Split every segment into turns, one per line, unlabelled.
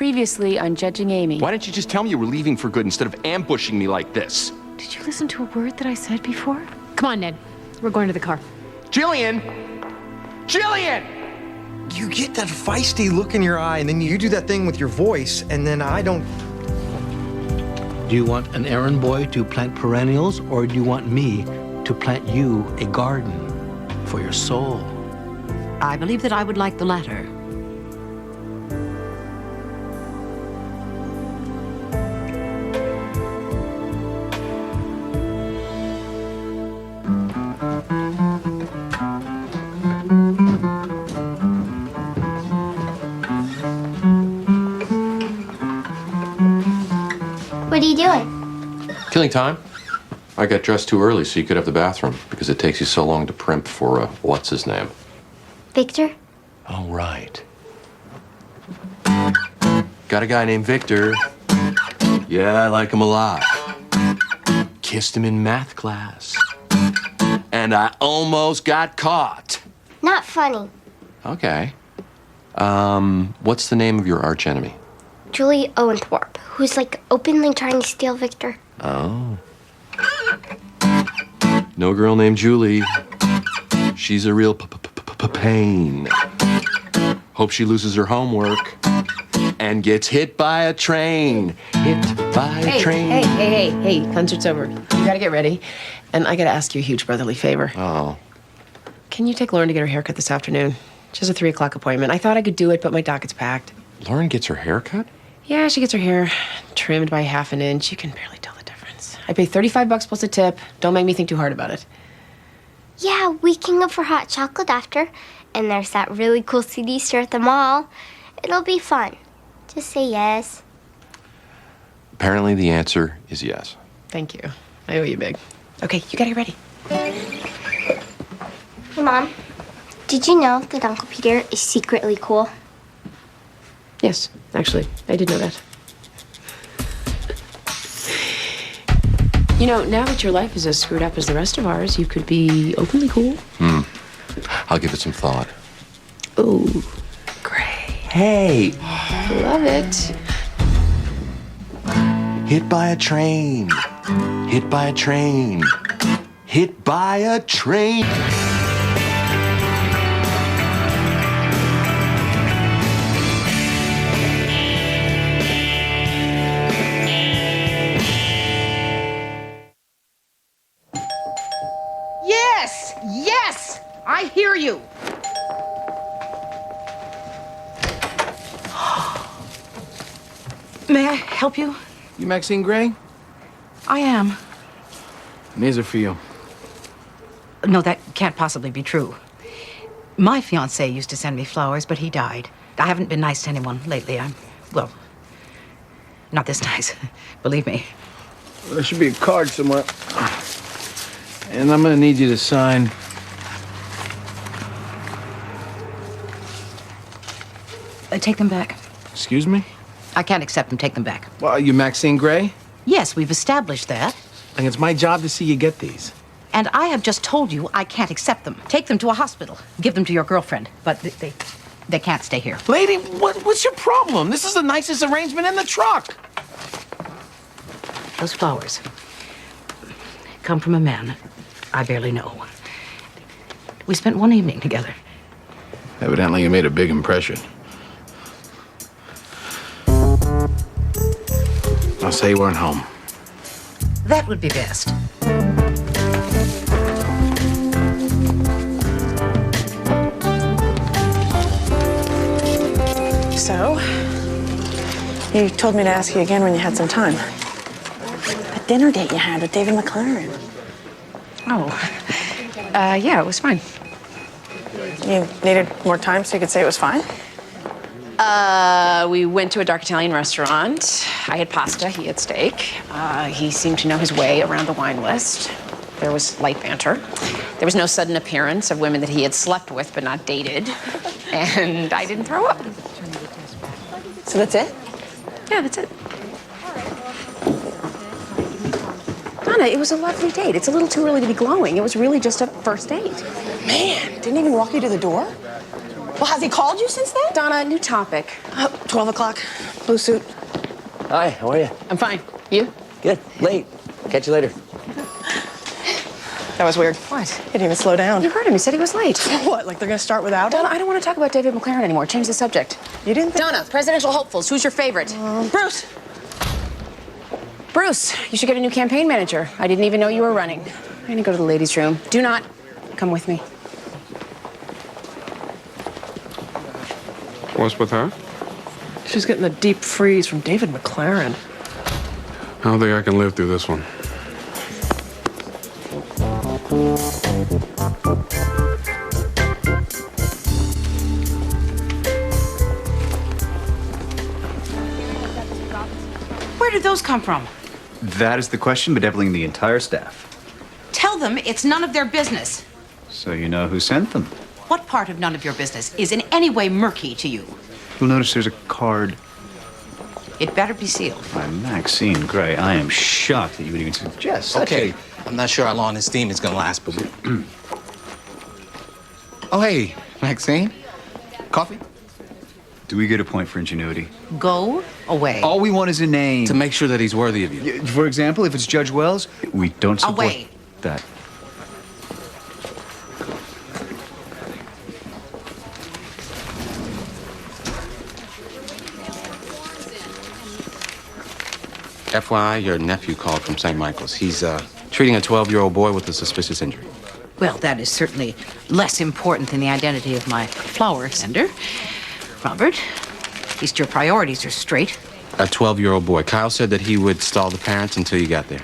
Previously on Judging Amy.
Why didn't you just tell me you were leaving for good instead of ambushing me like this?
Did you listen to a word that I said before? Come on, Ned. We're going to the car.
Jillian! Jillian!
You get that feisty look in your eye, and then you do that thing with your voice, and then I don't...
Do you want an errand boy to plant perennials, or do you want me to plant you a garden for your soul?
I believe that I would like the latter.
What are you doing?
Killing time. I got dressed too early so you could have the bathroom because it takes you so long to primp for, what's his name?
Victor?
Oh, right. Got a guy named Victor. Yeah, I like him a lot. Kissed him in math class. And I almost got caught.
Not funny.
Okay. What's the name of your archenemy?
Julie Owenthorpe, who's like openly trying to steal Victor.
Oh. No girl named Julie. She's a real pain. Hope she loses her homework and gets hit by a train. Hit by a train.
Hey, concert's over. You gotta get ready. And I gotta ask you a huge brotherly favor.
Oh.
Can you take Lauren to get her haircut this afternoon? She has a 3 o'clock appointment. I thought I could do it, but my docket's packed.
Lauren gets her hair cut?
Yeah, she gets her hair trimmed by ½ an inch. You can barely tell the difference. I pay $35 plus a tip. Don't make me think too hard about it.
Yeah, we can go for hot chocolate after. And there's that really cool CD store at the mall. It'll be fun. Just say yes.
Apparently the answer is yes.
Thank you. I owe you big. Okay, you gotta get ready.
Hey, Mom. Did you know that Uncle Peter is secretly cool?
Yes, actually, I did know that. You know, now that your life is as screwed up as the rest of ours, you could be openly cool.
I'll give it some thought.
Ooh, Gray.
Hey!
Love it.
Hit by a train. Hit by a train. Hit by a train.
Yes! I hear you.
May I help you?
You Maxine Gray?
I am.
And these are for you.
No, that can't possibly be true. My fiancé used to send me flowers, but he died. I haven't been nice to anyone lately. Well, not this nice. Believe me.
Well, there should be a card somewhere. And I'm gonna need you to sign.
Take them back.
Excuse me?
I can't accept them. Take them back.
Well, you Maxine Gray?
Yes, we've established that.
And it's my job to see you get these.
And I have just told you I can't accept them. Take them to a hospital. Give them to your girlfriend. But they can't stay here.
Lady, what's your problem? This is the nicest arrangement in the truck.
Those flowers come from a man I barely know. We spent one evening together.
Evidently, you made a big impression. I'll say you weren't home.
That would be best.
So, you told me to ask you again when you had some time. The dinner date you had with David McLaren.
Yeah, it was fine.
You needed more time so you could say it was fine?
We went to a dark Italian restaurant. I had pasta, he had steak. He seemed to know his way around the wine list. There was light banter. There was no sudden appearance of women that he had slept with but not dated. And I didn't throw up.
So that's it?
Yeah, that's it. Donna, it was a lovely date. It's a little too early to be glowing. It was really just a first date.
Man, didn't even walk you to the door? Well, has he called you since then?
Donna, new topic.
12 o'clock, blue suit.
Hi, how are you?
I'm fine. You?
Good. Late. Catch you later.
That was weird.
What?
He didn't even slow down.
You heard him. He said he was late.
What, like they're gonna start without him?
Donna, I don't want to talk about David McLaren anymore. Change the subject.
You didn't think...
Donna, presidential hopefuls. Who's your favorite?
Bruce!
Bruce, you should get a new campaign manager. I didn't even know you were running. I'm gonna go to the ladies' room. Do not come with me.
What's with her?
She's getting a deep freeze from David McLaren.
I don't think I can live through this one.
Where did those come from?
That is the question, bedeviling the entire staff.
Tell them it's none of their business.
So you know who sent them.
What part of none of your business is in any way murky to you?
You'll notice there's a card
It better be sealed.
by Maxine Gray. I am shocked that you would even suggest such
Okay, I'm not sure how long this theme is gonna last, but oh, hey, Maxine. Coffee?
Do we get a point for ingenuity?
Go away.
All we want is a name.
To make sure that he's worthy of you.
For example, if it's Judge Wells, we don't support
Away.
that.
FYI, your nephew called from St. Michael's. He's treating a 12-year-old boy with a suspicious injury.
Well, that is certainly less important than the identity of my flower sender. Robert, at least your priorities are straight.
A 12-year-old boy. Kyle said that he would stall the parents until you got there.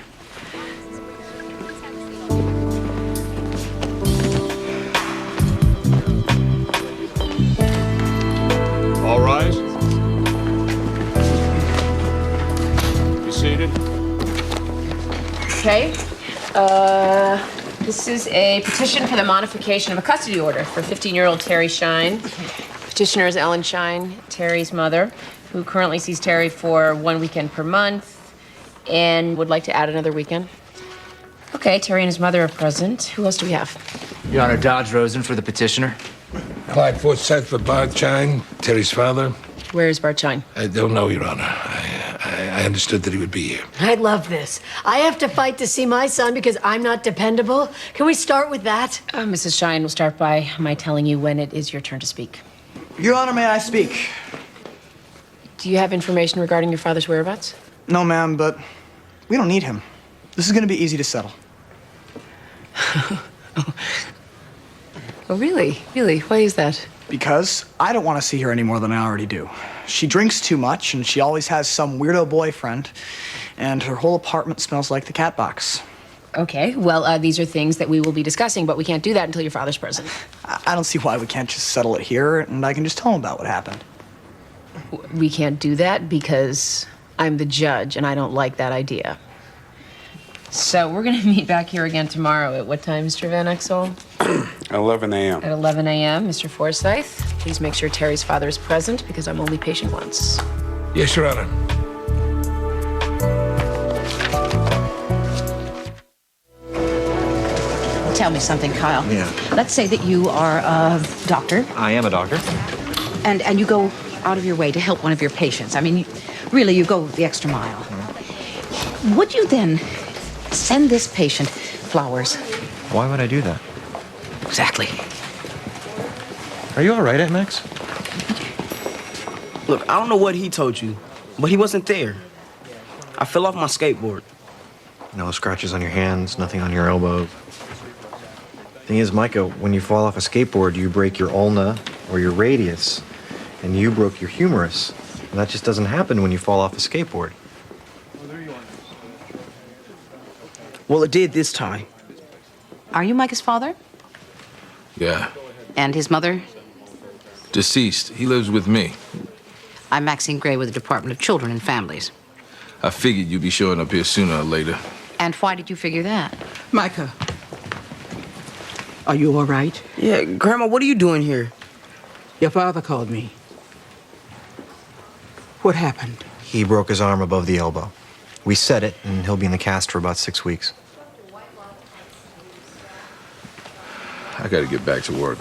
All rise. Be seated.
Okay. This is a petition for the modification of a custody order for 15-year-old Terry Shine. Petitioner is Ellen Shine, Terry's mother, who currently sees Terry for 1 weekend per month and would like to add another weekend. Okay, Terry and his mother are present. Who else do we have?
Your Honor, Dodge Rosen for the petitioner.
Clyde Forsyth for Bart Chine, Terry's father.
Where is Bart Shine?
I don't know, Your Honor. I understood that he would be here.
I love this. I have to fight to see my son because I'm not dependable. Can we start with that?
Mrs. Shine will start by my telling you when it is your turn to speak.
Your Honor, may I speak?
Do you have information regarding your father's whereabouts?
No, ma'am, but we don't need him. This is going to be easy to settle.
Oh, really? Really? Why is that?
Because I don't want to see her any more than I already do. She drinks too much, and she always has some weirdo boyfriend, and her whole apartment smells like the cat box.
Okay, well, these are things that we will be discussing, but we can't do that until your father's present.
I don't see why we can't just settle it here, and I can just tell him about what happened.
We can't do that because I'm the judge, and I don't like that idea. So we're going to meet back here again tomorrow. At what time, Mr. Van Exel?
11 a.m.
At 11 a.m., Mr. Forsyth. Please make sure Terry's father is present because I'm only patient once.
Yes, Your Honor.
Tell me something, Kyle.
Yeah.
Let's say that you are a doctor,
I am a doctor.
and you go out of your way to help one of your patients. I mean, really, you go the extra mile. Would you then send this patient flowers?
Why would I do that?
Exactly.
Are you all right, Aunt Max?
Look, I don't know what he told you, but he wasn't there. I fell off my skateboard.
No scratches on your hands, nothing on your elbow. Thing is, Micah, when you fall off a skateboard, you break your ulna or your radius, and you broke your humerus. And that just doesn't happen when you fall off a skateboard.
Well, it did this time.
Are you Micah's father?
Yeah.
And his mother?
Deceased. He lives with me.
I'm Maxine Gray with the Department of Children and Families.
I figured you'd be showing up here sooner or later.
And why did you figure that?
Micah, are you all right?
Yeah, Grandma, what are you doing here?
Your father called me. What happened?
He broke his arm above the elbow. We set it, and he'll be in the cast for about 6 weeks.
I gotta get back to work.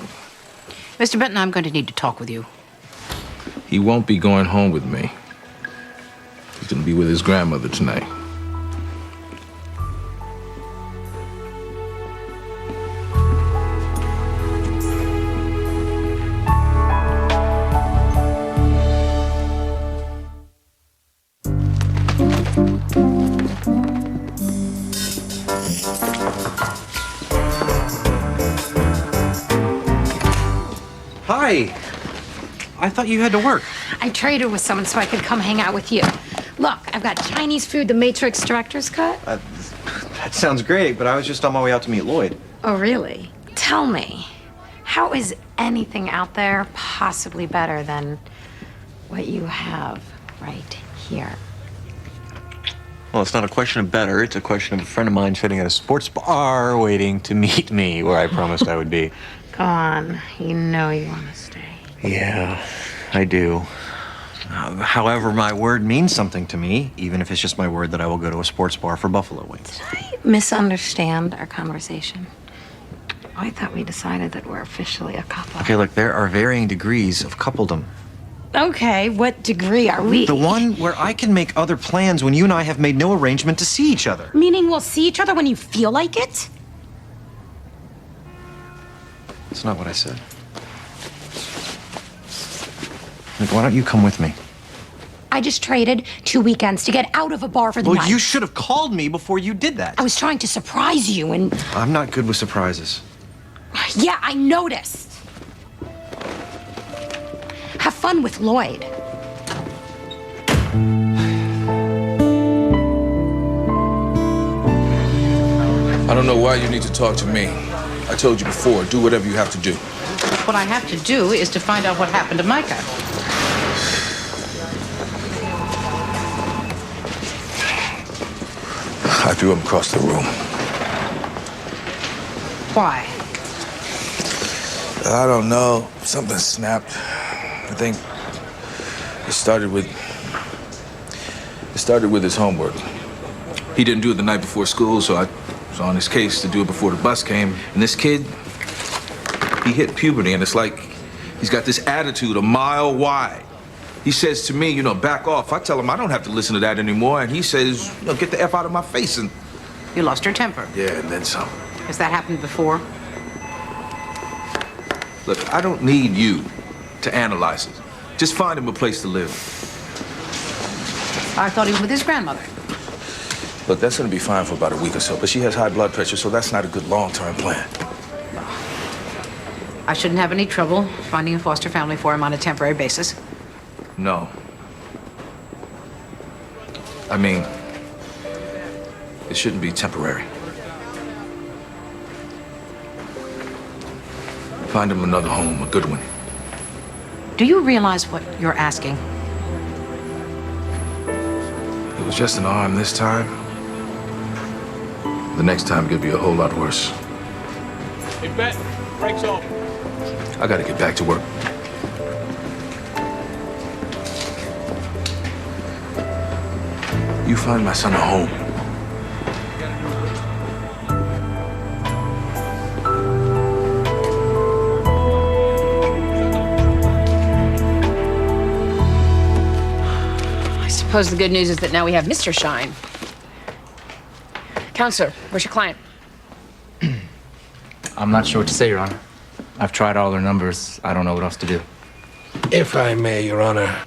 Mr. Benton, I'm going to need to talk with you.
He won't be going home with me. He's gonna be with his grandmother tonight.
Hi. I thought you had to work.
I traded with someone so I could come hang out with you. Look, I've got Chinese food, the Matrix Director's Cut.
That sounds great, but I was just on my way out to meet Lloyd.
Oh, really? Tell me, how is anything out there possibly better than what you have right here?
Well, it's not a question of better. It's a question of a friend of mine sitting at a sports bar waiting to meet me where I promised I would be.
Go on, you know you want to stay.
Yeah, I do. However, my word means something to me, even if it's just my word that I will go to a sports bar for buffalo wings.
Misunderstand our conversation. I thought we decided that we're officially a couple.
Okay, look, there are varying degrees of coupledom.
Okay, what degree are we?
The one where I can make other plans when you and I have made no arrangement to see each other.
Meaning we'll see each other when you feel like it?
That's not what I said. Look, why don't you come with me?
I just traded 2 weekends to get out of a bar for the night.
Well, you should have called me before you did that.
I was trying to surprise you and...
I'm not good with surprises.
Yeah, I noticed. Have fun with Lloyd.
I don't know why you need to talk to me. I told you before, do whatever you have to do.
What I have to do is to find out what happened to Micah.
I threw him across the room.
Why?
I don't know. Something snapped. I think it started with his homework. He didn't do it the night before school, so I was on his case to do it before the bus came. And this kid, he hit puberty, and it's like he's got this attitude a mile wide. He says to me, back off. I tell him I don't have to listen to that anymore, and he says, get the F out of my face. And
You lost your temper.
yeah, and then some.
Has that happened before?
Look, I don't need you to analyze it. Just find him a place to live.
I thought he was with his grandmother.
Look, that's gonna be fine for about a week or so, but she has high blood pressure, so that's not a good long-term plan.
I shouldn't have any trouble finding a foster family for him on a temporary basis.
No. I mean, it shouldn't be temporary. Find him another home, a good one.
Do you realize what you're asking?
It was just an arm this time. The next time it could be a whole lot worse.
Hey, Bet, brakes off.
I gotta get back to work. You find my son a home.
I suppose the good news is that now we have Mr. Shine. Counselor, where's your client?
I'm not sure what to say, Your Honor. I've tried all their numbers. I don't know what else to do.
If I may, Your Honor,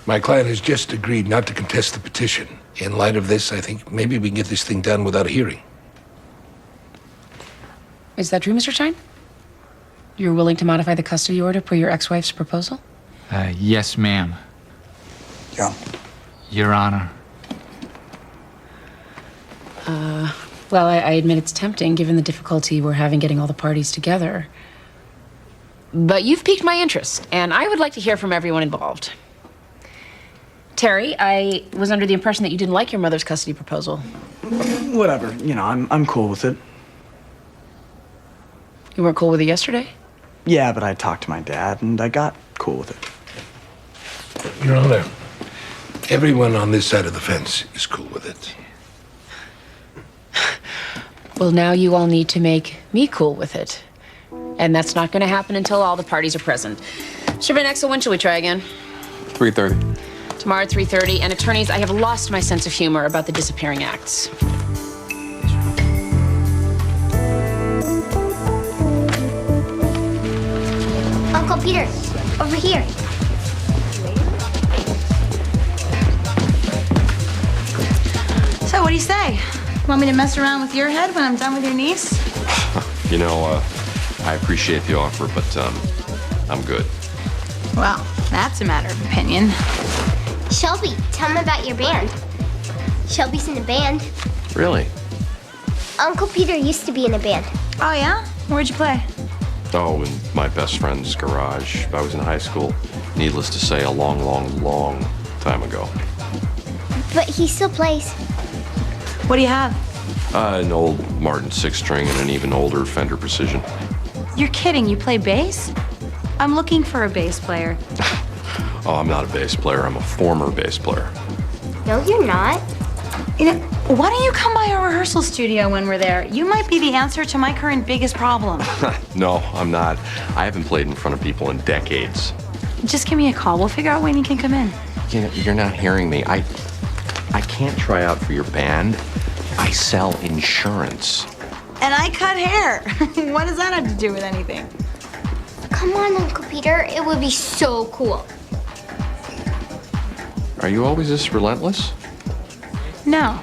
my client has just agreed not to contest the petition. In light of this, I think maybe we can get this thing done without a hearing.
Is that true, Mr. Shine? You're willing to modify the custody order per your ex-wife's proposal?
Yes, ma'am.
Yeah.
Your Honor.
Well, I admit it's tempting given the difficulty we're having getting all the parties together. But you've piqued my interest, and I would like to hear from everyone involved. Terry, I was under the impression that you didn't like your mother's custody proposal.
Whatever. I'm cool with it.
You weren't cool with it yesterday?
Yeah, but I talked to my dad, and I got cool with it.
Your Honor, everyone on this side of the fence is cool with it.
Well, now you all need to make me cool with it. And that's not going to happen until all the parties are present. Mr. Van Exel, when shall we try again?
3:30.
Tomorrow at 3:30. And attorneys, I have lost my sense of humor about the disappearing acts.
Uncle Peter, over here.
So, what do you say? Want me to mess around with your head when I'm done with your niece?
You know, I appreciate the offer, but I'm good.
Well, that's a matter of opinion.
Shelby, tell me about your band. Shelby's in a band.
Really?
Uncle Peter used to be in a band.
Oh, yeah? Where'd you play?
Oh, in my best friend's garage. I was in high school. Needless to say, a long, long, long time ago.
But he still plays.
What do you have?
An old Martin 6-string and an even older Fender Precision.
You're kidding. You play bass? I'm looking for a bass player.
Oh, I'm not a bass player. I'm a former bass player.
No, you're not.
You know, why don't you come by our rehearsal studio when we're there? You might be the answer to my current biggest problem.
No, I'm not. I haven't played in front of people in decades.
Just give me a call. We'll figure out when you can come in.
You're not hearing me. I can't try out for your band. I sell insurance.
And I cut hair. What does that have to do with anything?
Come on, Uncle Peter. It would be so cool.
Are you always this relentless?
No.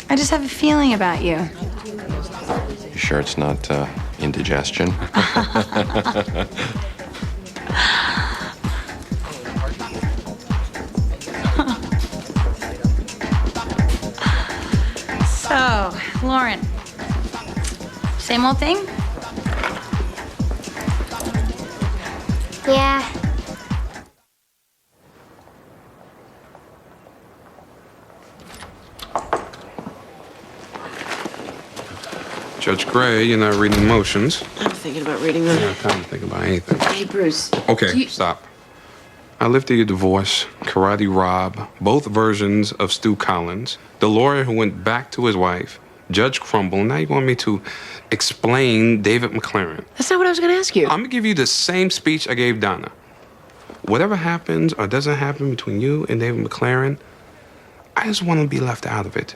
I just have a feeling about you.
You sure it's not indigestion?
So, Lauren, same old thing?
Yeah.
Judge Gray, you're not reading motions.
I'm thinking about reading them.
You're not time to think about anything.
Hey, Bruce.
Okay, stop. I lived through your divorce, Karate Rob, both versions of Stu Collins, the lawyer who went back to his wife, Judge Crumble. Now you want me to explain David McLaren.
That's not what I was going to ask you.
I'm going to give you the same speech I gave Donna. Whatever happens or doesn't happen between you and David McLaren, I just want to be left out of it,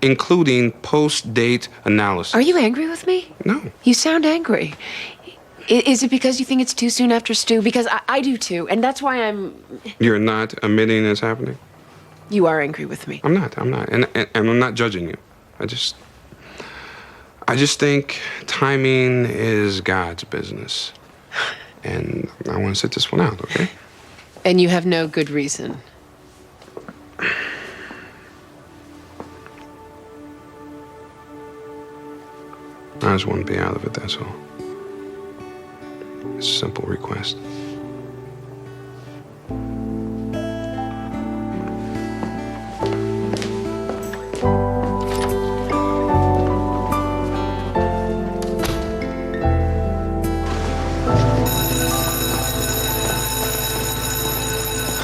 including post-date analysis.
Are you angry with me?
No.
You sound angry. Is it because you think it's too soon after Stu? Because I do too, and that's why I'm...
You're not admitting it's happening?
You are angry with me.
I'm not. And I'm not judging you. I just think timing is God's business. And I want to sit this one out, okay?
And you have no good reason.
I just want to be out of it, that's all. It's a simple request.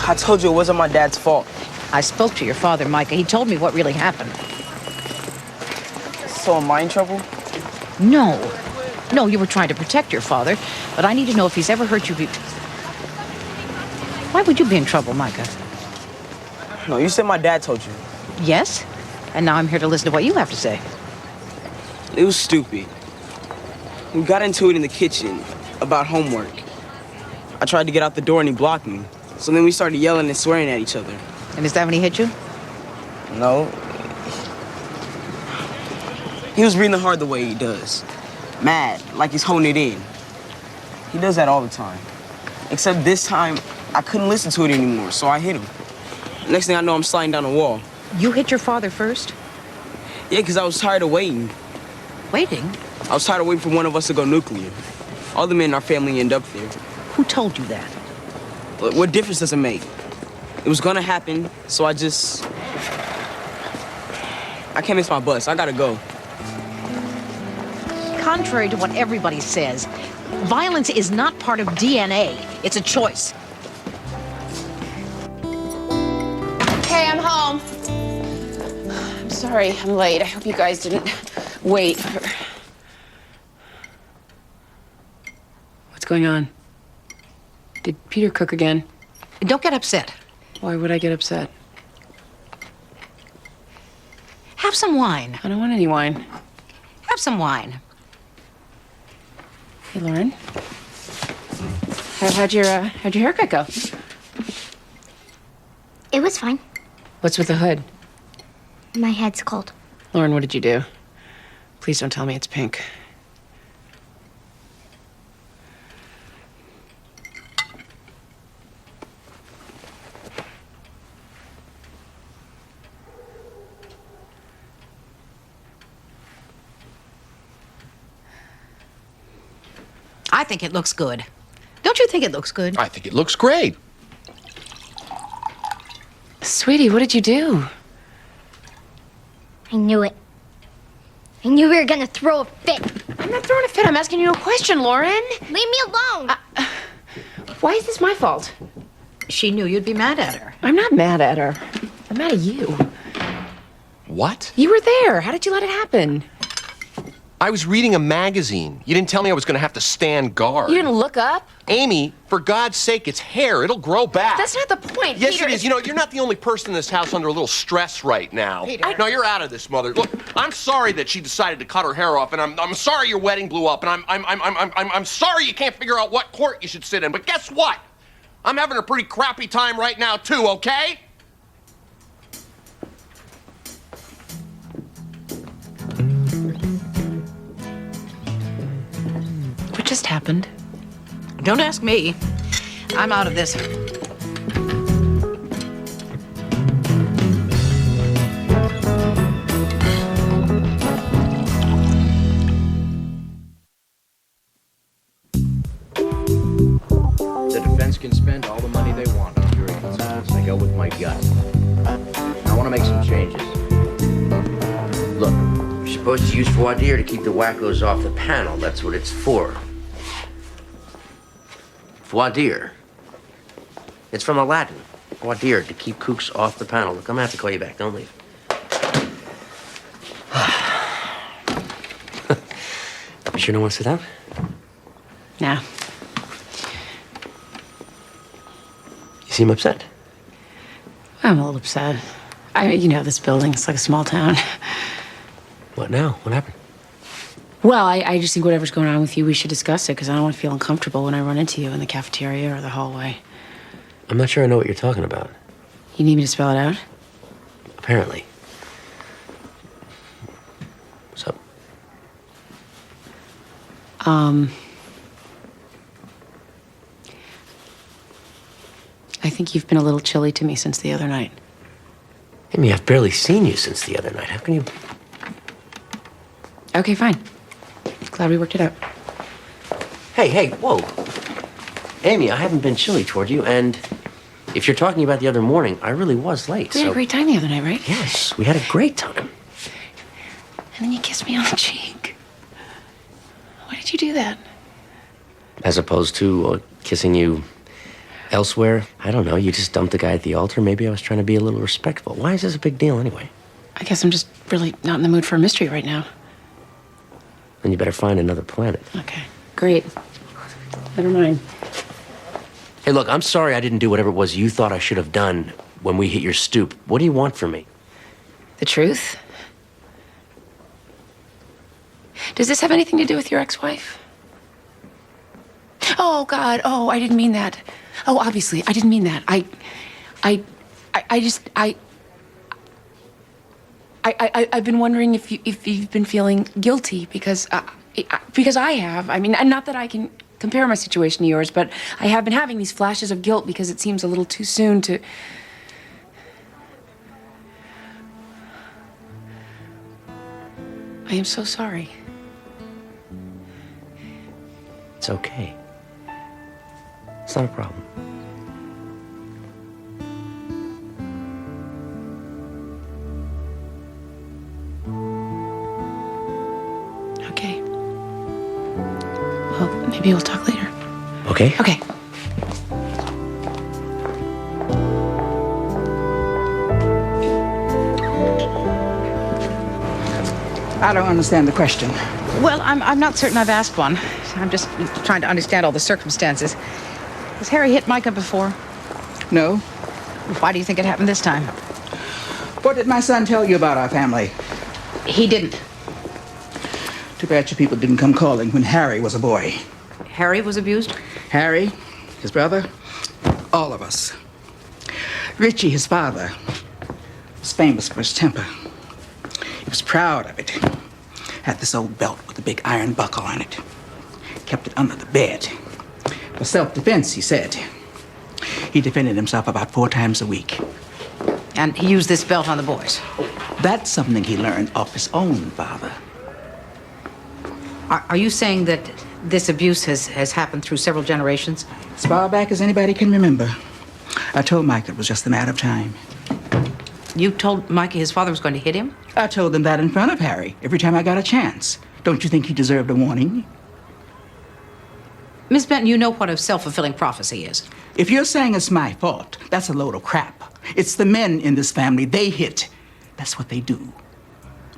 I told you it wasn't my dad's fault.
I spoke to your father, Micah. He told me what really happened.
So am I in trouble?
No. No, you were trying to protect your father, but I need to know if he's ever hurt you. Why would you be in trouble, Micah?
No, you said my dad told you.
Yes? And now I'm here to listen to what you have to say.
It was stupid. We got into it in the kitchen about homework. I tried to get out the door and he blocked me. So then we started yelling and swearing at each other.
And is that when he hit you?
No. He was reading hard the way he does. Mad, like he's holding it in. He does that all the time. Except this time, I couldn't listen to it anymore, so I hit him. Next thing I know, I'm sliding down the wall.
You hit your father first?
Yeah, because I was tired of waiting.
Waiting?
I was tired of waiting for one of us to go nuclear. All the men in our family end up there.
Who told you that?
What difference does it make? It was gonna happen, so I can't miss my bus. I gotta go.
Contrary to what everybody says, violence is not part of DNA. It's a choice.
Okay, I'm home. I'm sorry, I'm late. I hope you guys didn't wait for... What's going on? Did Peter cook again?
Don't get upset.
Why would I get upset?
Have some wine.
I don't want any wine.
Have some wine.
Hey, Lauren. How'd your haircut go?
It was fine.
What's with the hood?
My head's cold.
Lauren, what did you do? Please don't tell me it's pink.
I think it looks good. Don't you think it looks good?
I think it looks great.
Sweetie, what did you do?
I knew it. I knew we were gonna throw a fit.
I'm not throwing a fit. I'm asking you a question, Lauren.
Leave me alone.
Why is this my fault?
She knew you'd be mad at her.
I'm not mad at her. I'm mad at you.
What?
You were there. How did you let it happen?
I was reading a magazine. You didn't tell me I was going to have to stand guard.
You didn't look up?
Amy, for God's sake, it's hair. It'll grow back.
That's not the point,
Yes,
Peter.
it is. You know, you're not the only person in this house under a little stress right now.
Peter.
No, you're out of this, Mother. Look, I'm sorry that she decided to cut her hair off, and I'm sorry your wedding blew up, and I'm sorry you can't figure out what court you should sit in. But guess what? I'm having a pretty crappy time right now too. Okay?
What just happened?
Don't ask me. I'm out of this.
The defense can spend all the money they want on jury consultants. I go with my gut. I want to make some changes. Look, you're supposed to use voir dire to keep the wackos off the panel. That's what it's for. Voir dire. It's from the Latin. Voir dire, to keep kooks off the panel. Look, I'm gonna have to call you back. Don't leave. You sure don't want to sit down?
No.
You seem upset.
I'm a little upset. You know, this building, it's like a small town.
What now? What happened?
Well, I just think whatever's going on with you, we should discuss it, because I don't want to feel uncomfortable when I run into you in the cafeteria or the hallway.
I'm not sure I know what you're talking about.
You need me to spell it out?
Apparently. What's up?
I think you've been a little chilly to me since the other night.
Amy, I've barely seen you since the other night. How can you...
Okay, fine. Glad we worked it out.
Hey, whoa. Amy, I haven't been chilly toward you, and if you're talking about the other morning, I really was late,
We had a great time the other night, right?
Yes, we had a great time.
And then you kissed me on the cheek. Why did you do that?
As opposed to kissing you elsewhere. I don't know, you just dumped the guy at the altar. Maybe I was trying to be a little respectful. Why is this a big deal anyway?
I guess I'm just really not in the mood for a mystery right now.
Then you better find another planet.
Okay, great. Never mind.
Hey, look, I'm sorry I didn't do whatever it was you thought I should have done when we hit your stoop. What do you want from me?
The truth? Does this have anything to do with your ex-wife? Oh, God. Oh, I didn't mean that. Oh, obviously, I didn't mean that. I've been wondering if you've been feeling guilty because I have. I mean, not that I can compare my situation to yours, but I have been having these flashes of guilt because it seems a little too soon to. I am so sorry.
It's okay. It's not a problem.
Okay. Well, maybe we'll talk later.
Okay?
Okay.
I don't understand the question.
Well, I'm not certain I've asked one. I'm just trying to understand all the circumstances. Has Harry hit Micah before?
No?
Why do you think it happened this time?
What did my son tell you about our family?
He didn't.
Too bad you people didn't come calling when Harry was a boy.
Harry was abused?
Harry, his brother, all of us. Richie, his father, was famous for his temper. He was proud of it. Had this old belt with a big iron buckle on it. Kept it under the bed. For self-defense, he said. He defended himself about 4 times a week.
And he used this belt on the boys?
That's something he learned off his own father.
Are you saying that this abuse has happened through several generations?
As far back as anybody can remember. I told Mike it was just a matter of time.
You told Mikey his father was going to hit him?
I told him that in front of Harry every time I got a chance. Don't you think he deserved a warning?
Miss Benton, you know what a self-fulfilling prophecy is.
If you're saying it's my fault, that's a load of crap. It's the men in this family. They hit. That's what they do.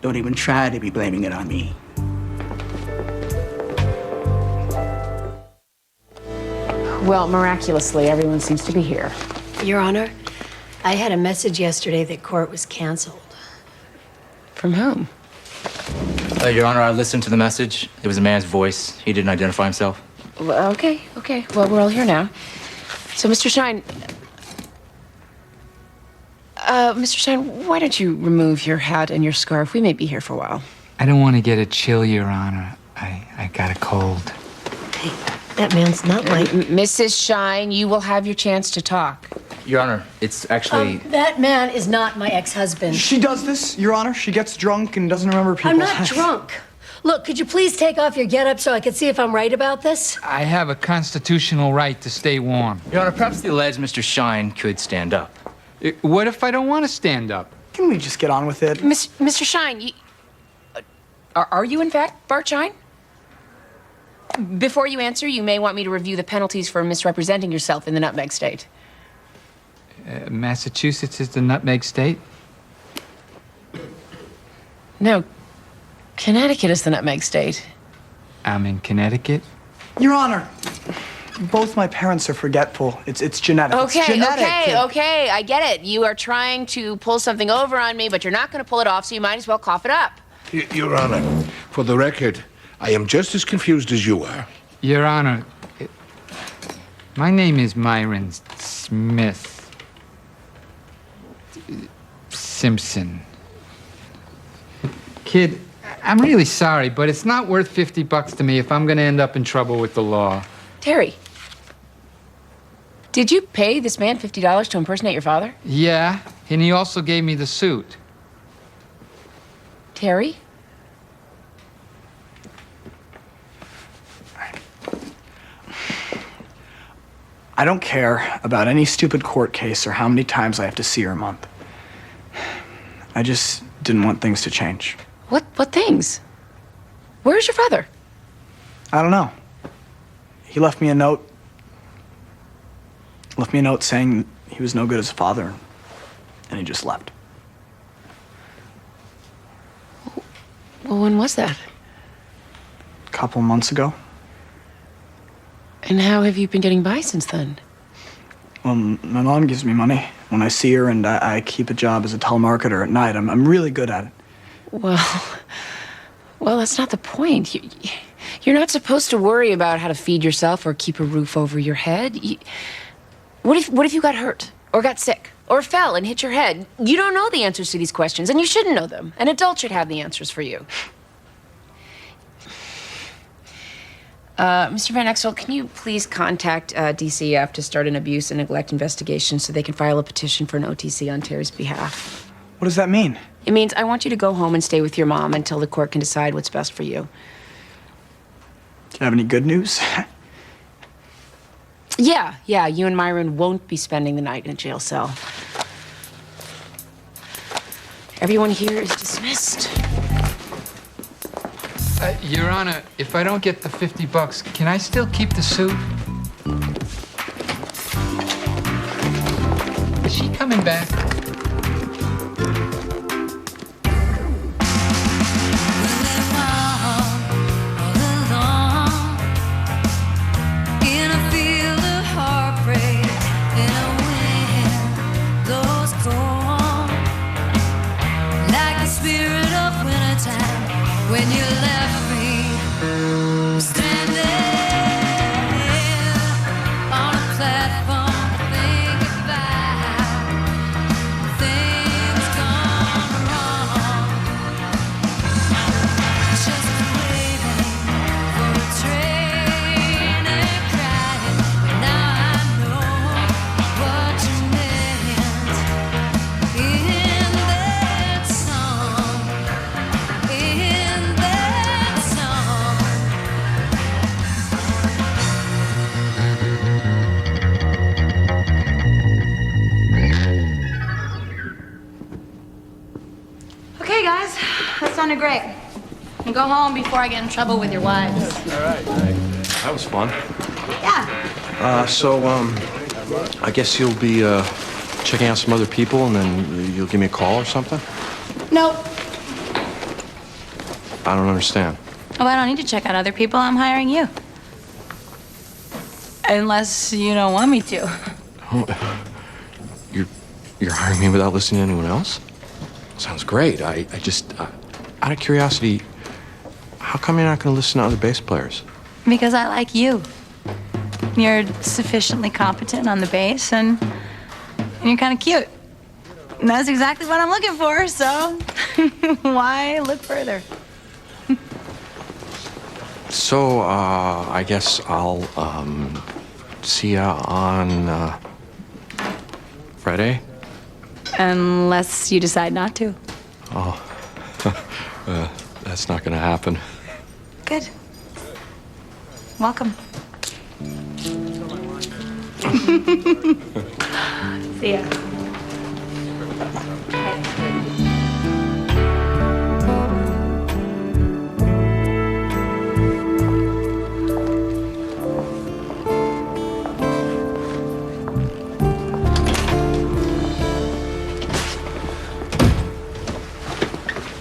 Don't even try to be blaming it on me.
Well, miraculously, everyone seems to be here.
Your Honor, I had a message yesterday that court was canceled.
From whom?
Your Honor, I listened to the message. It was a man's voice. He didn't identify himself.
Well, okay. Well, we're all here now. So, Mr. Shine... Mr. Shine, why don't you remove your hat and your scarf? We may be here for a while.
I don't want to get a chill, Your Honor. I got a cold.
Hey, that man's not like...
Mrs. Shine, you will have your chance to talk.
Your Honor, it's actually...
that man is not my ex-husband.
She does this, Your Honor. She gets drunk and doesn't remember people.
I'm not drunk. Look, could you please take off your getup so I can see if I'm right about this?
I have a constitutional right to stay warm.
Your Honor, perhaps the alleged Mr. Shine could stand up.
What if I don't want to stand up?
Can we just get on with it?
Mr. Shine, are you in fact Bart Shine? Before you answer, you may want me to review the penalties for misrepresenting yourself in the Nutmeg State.
Massachusetts is the Nutmeg State?
No, Connecticut is the Nutmeg State.
I'm in Connecticut?
Your Honor, both my parents are forgetful. It's genetic. It's genetic.
Okay, I get it. You are trying to pull something over on me, but you're not going to pull it off, so you might as well cough it up.
Your Honor, for the record, I am just as confused as you are.
Your Honor, my name is Myron Smith. Simpson. Kid, I'm really sorry, but it's not worth $50 to me if I'm gonna end up in trouble with the law.
Terry, did you pay this man $50 to impersonate your father?
Yeah, and he also gave me the suit.
Terry?
I don't care about any stupid court case or how many times I have to see her a month. I just didn't want things to change.
What things? Where's your father?
I don't know. He left me a note. Left me a note saying he was no good as a father, and he just left.
Well, when was that?
A couple months ago.
And how have you been getting by since then?
Well, my mom gives me money when I see her, and I keep a job as a telemarketer at night. I'm really good at it.
Well, that's not the point. You're not supposed to worry about how to feed yourself or keep a roof over your head. What if you got hurt or got sick or fell and hit your head? You don't know the answers to these questions, and you shouldn't know them. An adult should have the answers for you. Mr. Van Exel, can you please contact DCF to start an abuse and neglect investigation so they can file a petition for an OTC on Terry's behalf?
What does that mean?
It means I want you to go home and stay with your mom until the court can decide what's best for you.
Do you have any good news?
Yeah, you and Myron won't be spending the night in a jail cell. Everyone here is dismissed.
Your Honor, if I don't get the $50, can I still keep the suit? Is she coming back?
In a field of heartbreak, in a wind.
when you left me standing on a platform to think about things gone wrong. Just waiting for a train and crying. Now I know what you meant in that song. In that song.
Okay, guys, that sounded great. And go home before I get in trouble with your wives.
All right. That was fun.
Yeah.
I guess you'll be checking out some other people, and then you'll give me a call or something?
Nope.
I don't understand.
Oh, I don't need to check out other people. I'm hiring you. Unless you don't want me to.
You're hiring me without listening to anyone else? Sounds great. I just, out of curiosity, how come you're not going to listen to other bass players?
Because I like you. You're sufficiently competent on the bass, and you're kind of cute. And that's exactly what I'm looking for, so why look further?
So, I guess I'll, see ya on, Friday?
Unless you decide not to.
Oh, that's not gonna happen.
Good. Welcome. See ya.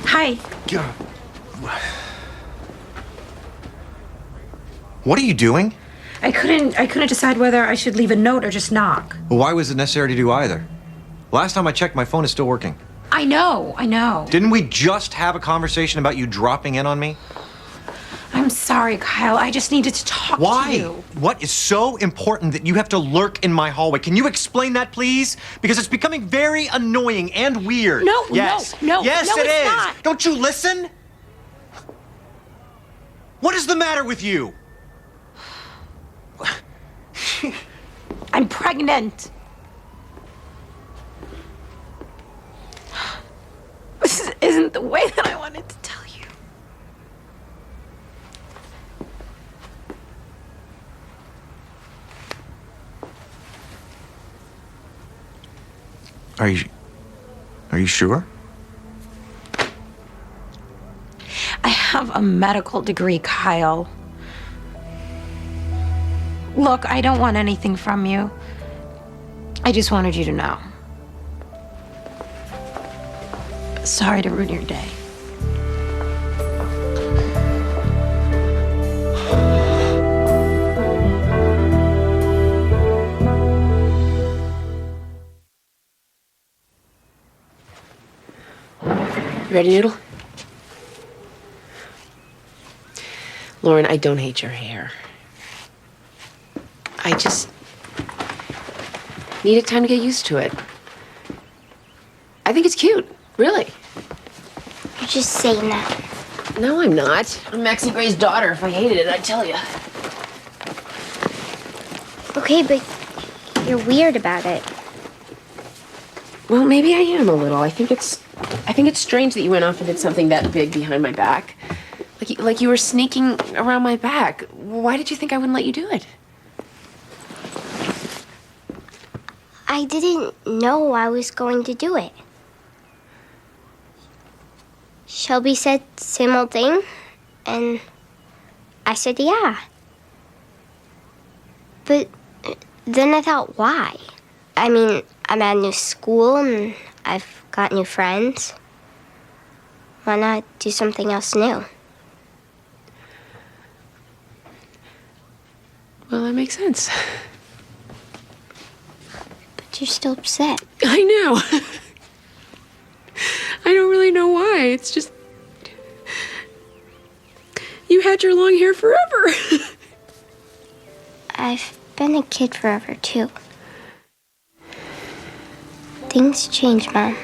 Hi.
What are you doing?
I couldn't decide whether I should leave a note or just knock.
Well, why was it necessary to do either? Last time I checked, my phone is still working.
I know.
Didn't we just have a conversation about you dropping in on me?
I'm sorry, Kyle. I just needed to talk to you.
What is so important that you have to lurk in my hallway? Can you explain that, please? Because it's becoming very annoying and weird.
No,
yes.
no,
Yes,
no,
it
it's
is.
not.
Don't you listen? What is the matter with you?
I'm pregnant. This isn't the way that I wanted to tell you.
Are you sure?
I have a medical degree, Kyle. Look, I don't want anything from you. I just wanted you to know. Sorry to ruin your day.
You ready, Noodle? Lauren, I don't hate your hair. I just needed time to get used to it. I think it's cute, really.
You're just saying that.
No, I'm not. I'm Maxie Gray's daughter. If I hated it, I'd tell you.
Okay, but you're weird about it.
Well, maybe I am a little. I think it's strange that you went off and did something that big behind my back. Like you were sneaking around my back. Why did you think I wouldn't let you do it?
I didn't know I was going to do it. Shelby said same old thing, and I said yeah. But then I thought, why? I mean, I'm at a new school and I've got new friends. Why not do something else new?
Well, that makes sense.
But you're still upset.
I know. I don't really know why. It's just...
you had your long hair forever.
I've been a kid forever, too. Things change, Mom.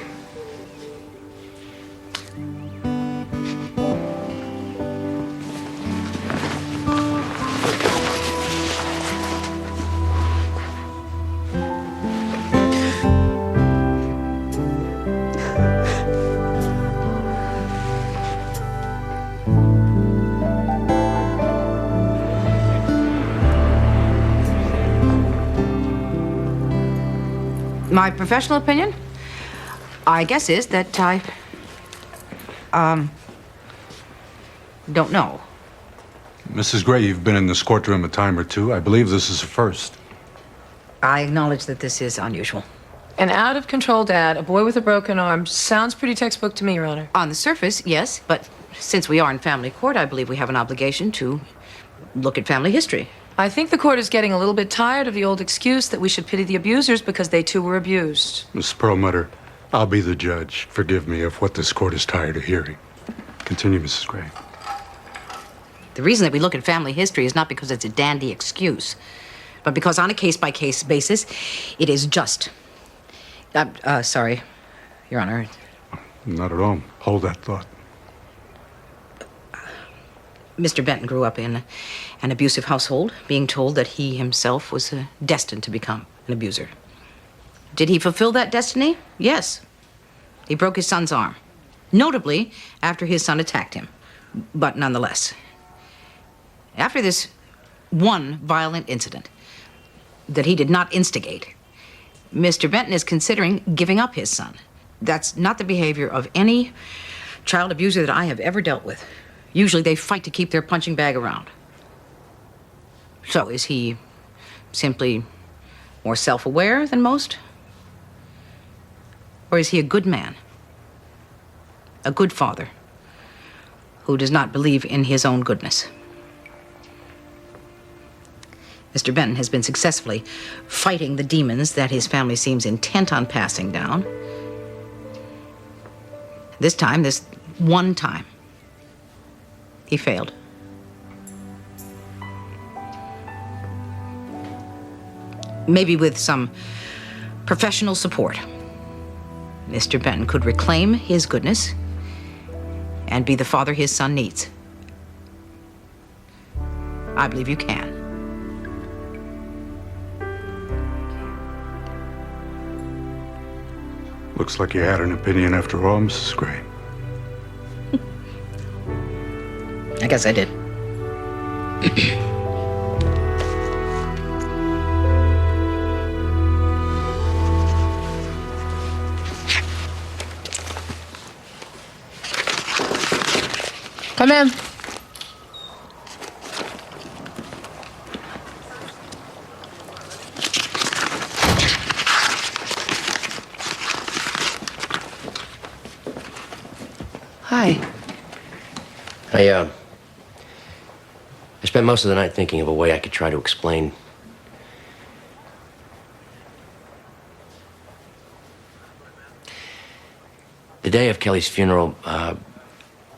My professional opinion, I guess, is that I, don't know.
Mrs. Gray, you've been in this courtroom a time or two. I believe this is a first.
I acknowledge that this is unusual.
An out-of-control dad, a boy with a broken arm, sounds pretty textbook to me, Your Honor.
On the surface, yes, but since we are in family court, I believe we have an obligation to look at family history.
I think the court is getting a little bit tired of the old excuse that we should pity the abusers because they too were abused.
Miss Perlmutter, I'll be the judge. Forgive me if what this court is tired of hearing. Continue, Mrs. Gray.
The reason that we look at family history is not because it's a dandy excuse, but because on a case-by-case basis, it is just. Sorry, Your Honor.
Not at all. Hold that thought.
Mr. Benton grew up in an abusive household, being told that he himself was destined to become an abuser. Did he fulfill that destiny? Yes. He broke his son's arm, notably after his son attacked him, but nonetheless. After this one violent incident that he did not instigate, Mr. Benton is considering giving up his son. That's not the behavior of any child abuser that I have ever dealt with. Usually they fight to keep their punching bag around. So is he simply more self-aware than most? Or is he a good man? A good father who does not believe in his own goodness? Mr. Benton has been successfully fighting the demons that his family seems intent on passing down. This one time, he failed. Maybe with some professional support, Mr. Benton could reclaim his goodness and be the father his son needs. I believe you can.
Looks like you had an opinion after all, Mrs. Gray.
I guess I did.
Come in. Hi.
I spent most of the night thinking of a way I could try to explain. The day of Kelly's funeral,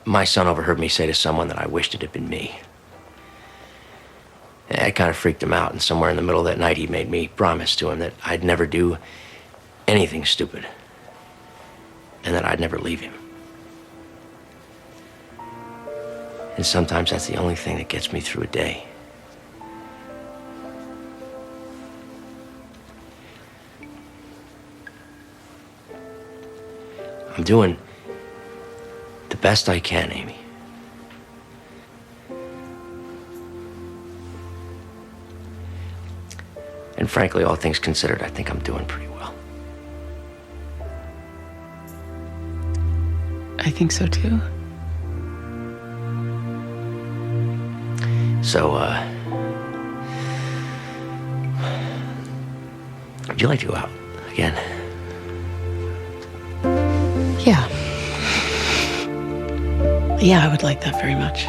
my son overheard me say to someone that I wished it had been me. It kind of freaked him out, and somewhere in the middle of that night, he made me promise to him that I'd never do anything stupid, and that I'd never leave him. And sometimes that's the only thing that gets me through a day. I'm doing the best I can, Amy. And frankly, all things considered, I think I'm doing pretty well.
I think so too.
So, would you like to go out again?
Yeah. Yeah, I would like that very much.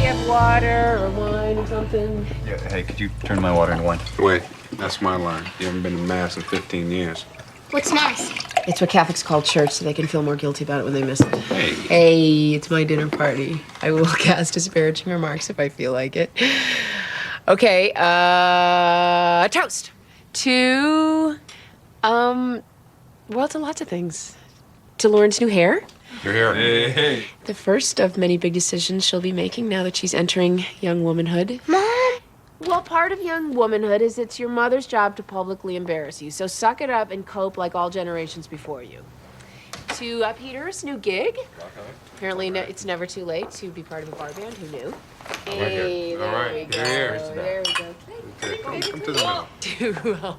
have water or wine or something?
Yeah, hey, could you turn my water into wine?
Wait, that's my line. You haven't been to Mass in 15 years.
What's Mass?
It's what Catholics call church, so they can feel more guilty about it when they miss it. Hey, it's my dinner party. I will cast disparaging remarks if I feel like it. Okay, toast to, well, to lots of things. To Lauren's new hair.
You're here. Hey.
The first of many big decisions she'll be making now that she's entering young womanhood.
Mom?
Well, part of young womanhood is it's your mother's job to publicly embarrass you. So suck it up and cope like all generations before you. To Peter's new gig. Apparently, it's never too late to be part of a bar band. Who knew? Hey,
All right.
there we go. There we go.
Come to the middle.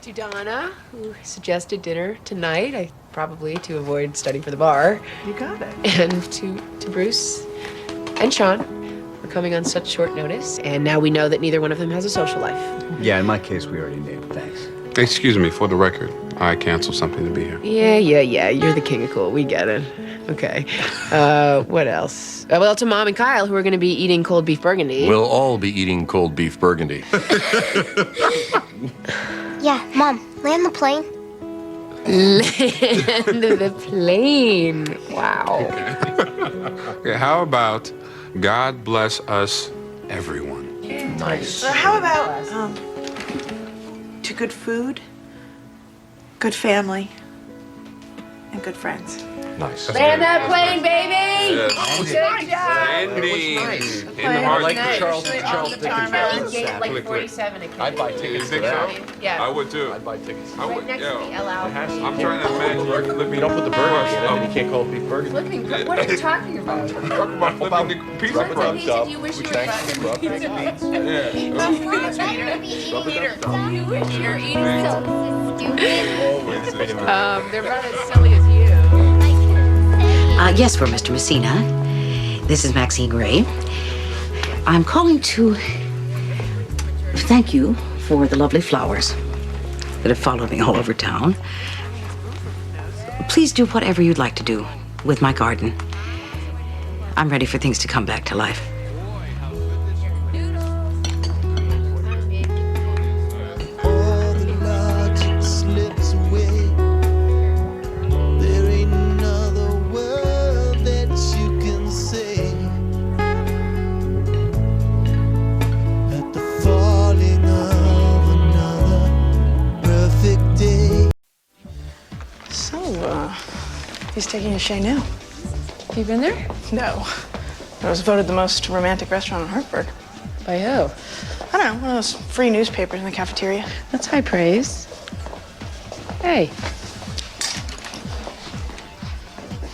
To Donna, who suggested dinner tonight, probably to avoid studying for the bar.
You got it.
And to Bruce and Sean for coming on such short notice. And now we know that neither one of them has a social life.
Yeah, in my case, we already knew. Thanks.
Excuse me, for the record, I canceled something to be here.
Yeah. You're the king of cool. We get it. Okay. What else? Well, to Mom and Kyle, who are going to be eating cold beef burgundy.
We'll all be eating cold beef burgundy.
Yeah, Mom, land the plane.
Land the plane. Wow.
Okay, how about God bless us, everyone?
Nice.
Or how about to good food, good family, and good friends?
Nice.
Land that plane, baby!
Yes.
Good job!
Landing in the
I
heart.
like the
Charles Dickens.
Gate like 47 again.
I'd buy tickets to that.
Yeah.
I would too.
I'd buy tickets.
I would,
Right next to the El Al.
I'm trying to imagine.
You don't put the burgundy in it, then you can't call it beef burgundy.
Flipping, what are you talking about?
Talking about flipping the pizza
What
crust.
pizza do you wish you were buying?
Yeah.
You wish you were eating
Stupid.
they're about as silly as you.
Yes, for Mr. Messina. This is Maxine Gray. I'm calling to thank you for the lovely flowers that have followed me all over town. Please do whatever you'd like to do with my garden. I'm ready for things to come back to life.
He's taking a Chez now.
You been there?
No. It was voted the most romantic restaurant in Hartford.
By who?
I don't know, one of those free newspapers in the cafeteria.
That's high praise. Hey.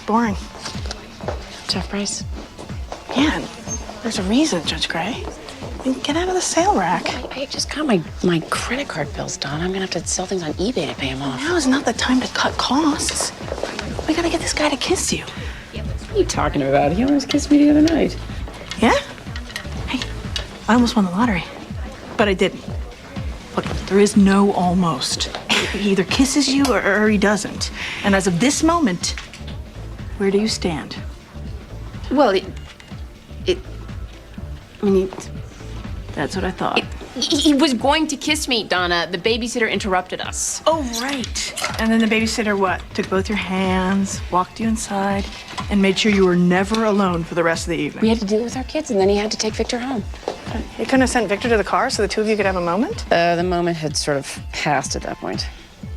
Boring.
Jeff Price.
Yeah, and there's a reason, Judge Gray. I mean, get out of the sale rack.
I just got my credit card bills done. I'm gonna have to sell things on eBay to pay them off.
Now is not the time to cut costs. We gotta get this guy to kiss you.
What are you talking about? He almost kissed me the other night.
Yeah? Hey, I almost won the lottery, but I didn't. Look, there is no almost. He either kisses you or he doesn't. And as of this moment, where do you stand?
Well,
That's what I thought.
He was going to kiss me, Donna. The babysitter interrupted us.
Oh, right. And then the babysitter what? Took both your hands, walked you inside, and made sure you were never alone for the rest of the evening.
We had to deal with our kids, and then he had to take Victor home.
You couldn't have sent Victor to the car so the two of you could have a moment?
The moment had sort of passed at that point.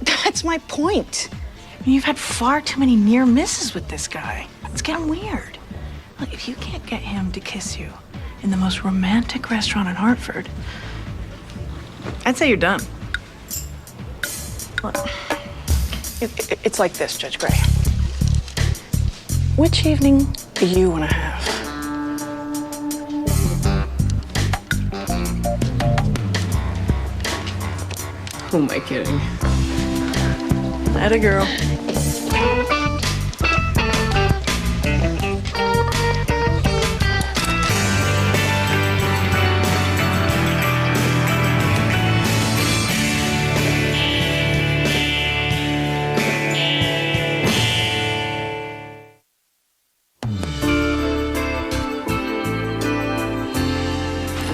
That's my point. I mean, you've had far too many near misses with this guy. It's getting weird. Look, if you can't get him to kiss you in the most romantic restaurant in Hartford, I'd say you're done. Look, it's like this, Judge Gray. Which evening do you want to have?
Who am I kidding?
Atta girl.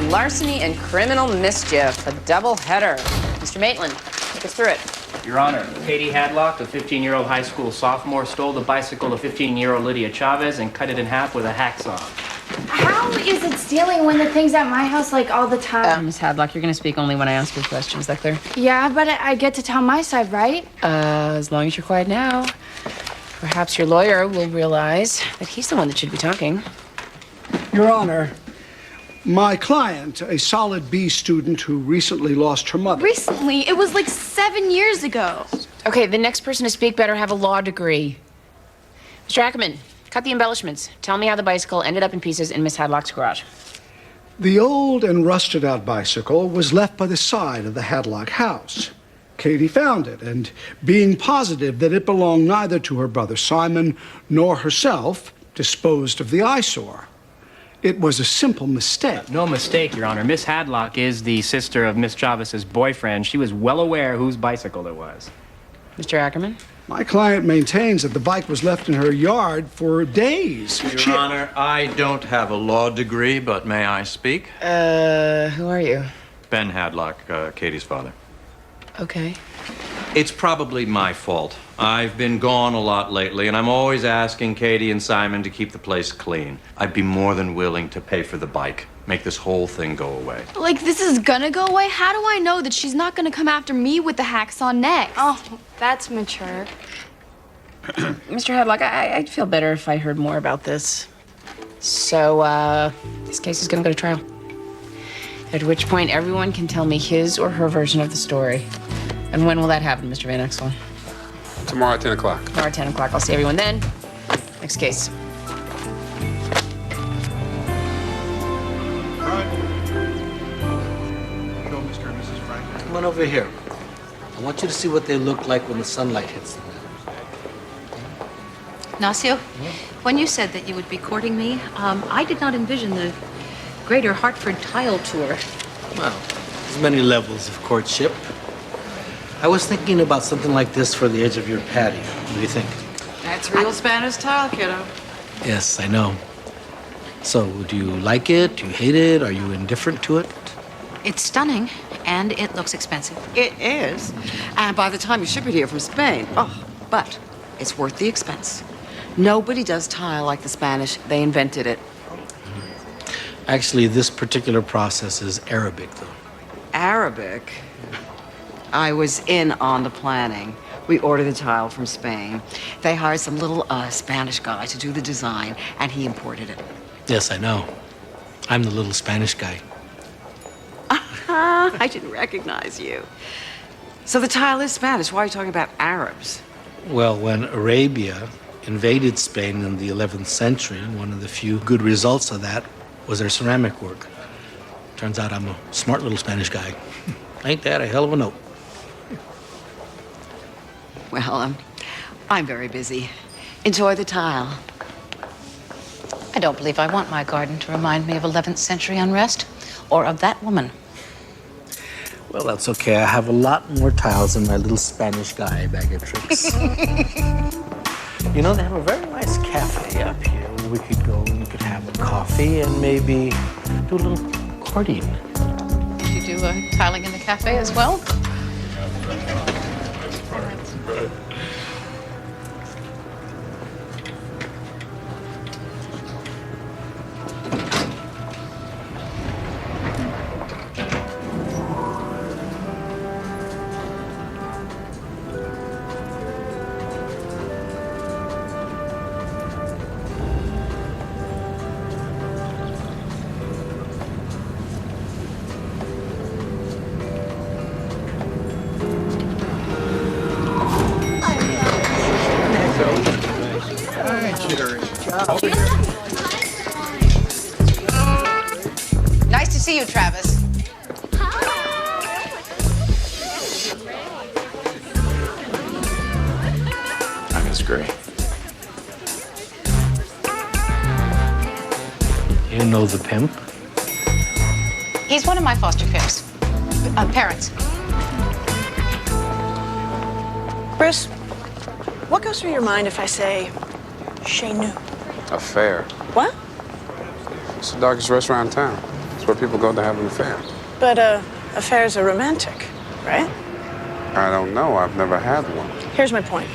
larceny and criminal mischief, a double header. Mr. Maitland, take us through it.
Your Honor, Katie Hadlock, a 15-year-old high school sophomore, stole the bicycle of 15-year-old Lydia Chavez and cut it in half with a hacksaw.
How is it stealing when the thing's at my house like all the time?
Miss Hadlock, you're going to speak only when I ask you a question. Is that clear?
Yeah, but I get to tell my side, right?
As long as you're quiet now. Perhaps your lawyer will realize that he's the one that should be talking.
Your Honor, my client, a solid B student who recently lost her mother.
Recently? It was like 7 years ago.
Okay, the next person to speak better have a law degree. Mr. Ackerman, cut the embellishments. Tell me how the bicycle ended up in pieces in Miss Hadlock's garage.
The old and rusted out bicycle was left by the side of the Hadlock house. Katie found it, and being positive that it belonged neither to her brother Simon nor herself, disposed of the eyesore. It was a simple mistake.
No mistake, Your Honor. Miss Hadlock is the sister of Miss Chavez's boyfriend. She was well aware whose bicycle it was.
Mr. Ackerman?
My client maintains that the bike was left in her yard for days.
Your Honor, I don't have a law degree, but may I speak?
Who are you?
Ben Hadlock, Katie's father.
Okay.
It's probably my fault. I've been gone a lot lately, and I'm always asking Katie and Simon to keep the place clean. I'd be more than willing to pay for the bike, make this whole thing go away.
Like, this is gonna go away? How do I know that she's not gonna come after me with the hacksaw next? Oh, that's mature.
Mr. Hadlock, I'd feel better if I heard more about this. So, this case is gonna go to trial. At which point, everyone can tell me his or her version of the story. And when will that happen, Mr. Van Exel?
Tomorrow at 10 o'clock.
Tomorrow at 10 o'clock. I'll see everyone then. Next case.
Come on over here. I want you to see what they look like when the sunlight hits them.
Nacio, when you said that you would be courting me, I did not envision the Greater Hartford Tile Tour.
Well, there's many levels of courtship. I was thinking about something like this for the edge of your patio. What do you think?
That's real Spanish tile, kiddo.
Yes, I know. So, do you like it? Do you hate it? Are you indifferent to it?
It's stunning, and it looks expensive.
It is. And by the time you ship it here from Spain, but it's worth the expense. Nobody does tile like the Spanish. They invented it.
Actually, this particular process is Arabic, though.
Arabic? I was in on the planning. We ordered the tile from Spain. They hired some little Spanish guy to do the design, and he imported it.
Yes, I know. I'm the little Spanish guy.
I didn't recognize you. So the tile is Spanish. Why are you talking about Arabs?
Well, when Arabia invaded Spain in the 11th century, one of the few good results of that was their ceramic work. Turns out I'm a smart little Spanish guy. Ain't that a hell of a note?
Well, I'm very busy. Enjoy the tile.
I don't believe I want my garden to remind me of 11th century unrest or of that woman.
Well, that's okay. I have a lot more tiles in my little Spanish guy bag of tricks. You know, they have a very nice cafe up here where we could go and we could have a coffee and maybe do a little courting.
Did you do tiling in the cafe as well? Nice to see you, Travis.
I'm Miss Gray.
You know the pimp?
He's one of my foster pimps. Parents.
Bruce, what goes through your mind if I say Chez Nous?
Affair.
What?
It's the darkest restaurant in town. where people go to have an affair.
But affairs are romantic, right?
I don't know. I've never had one.
Here's my point.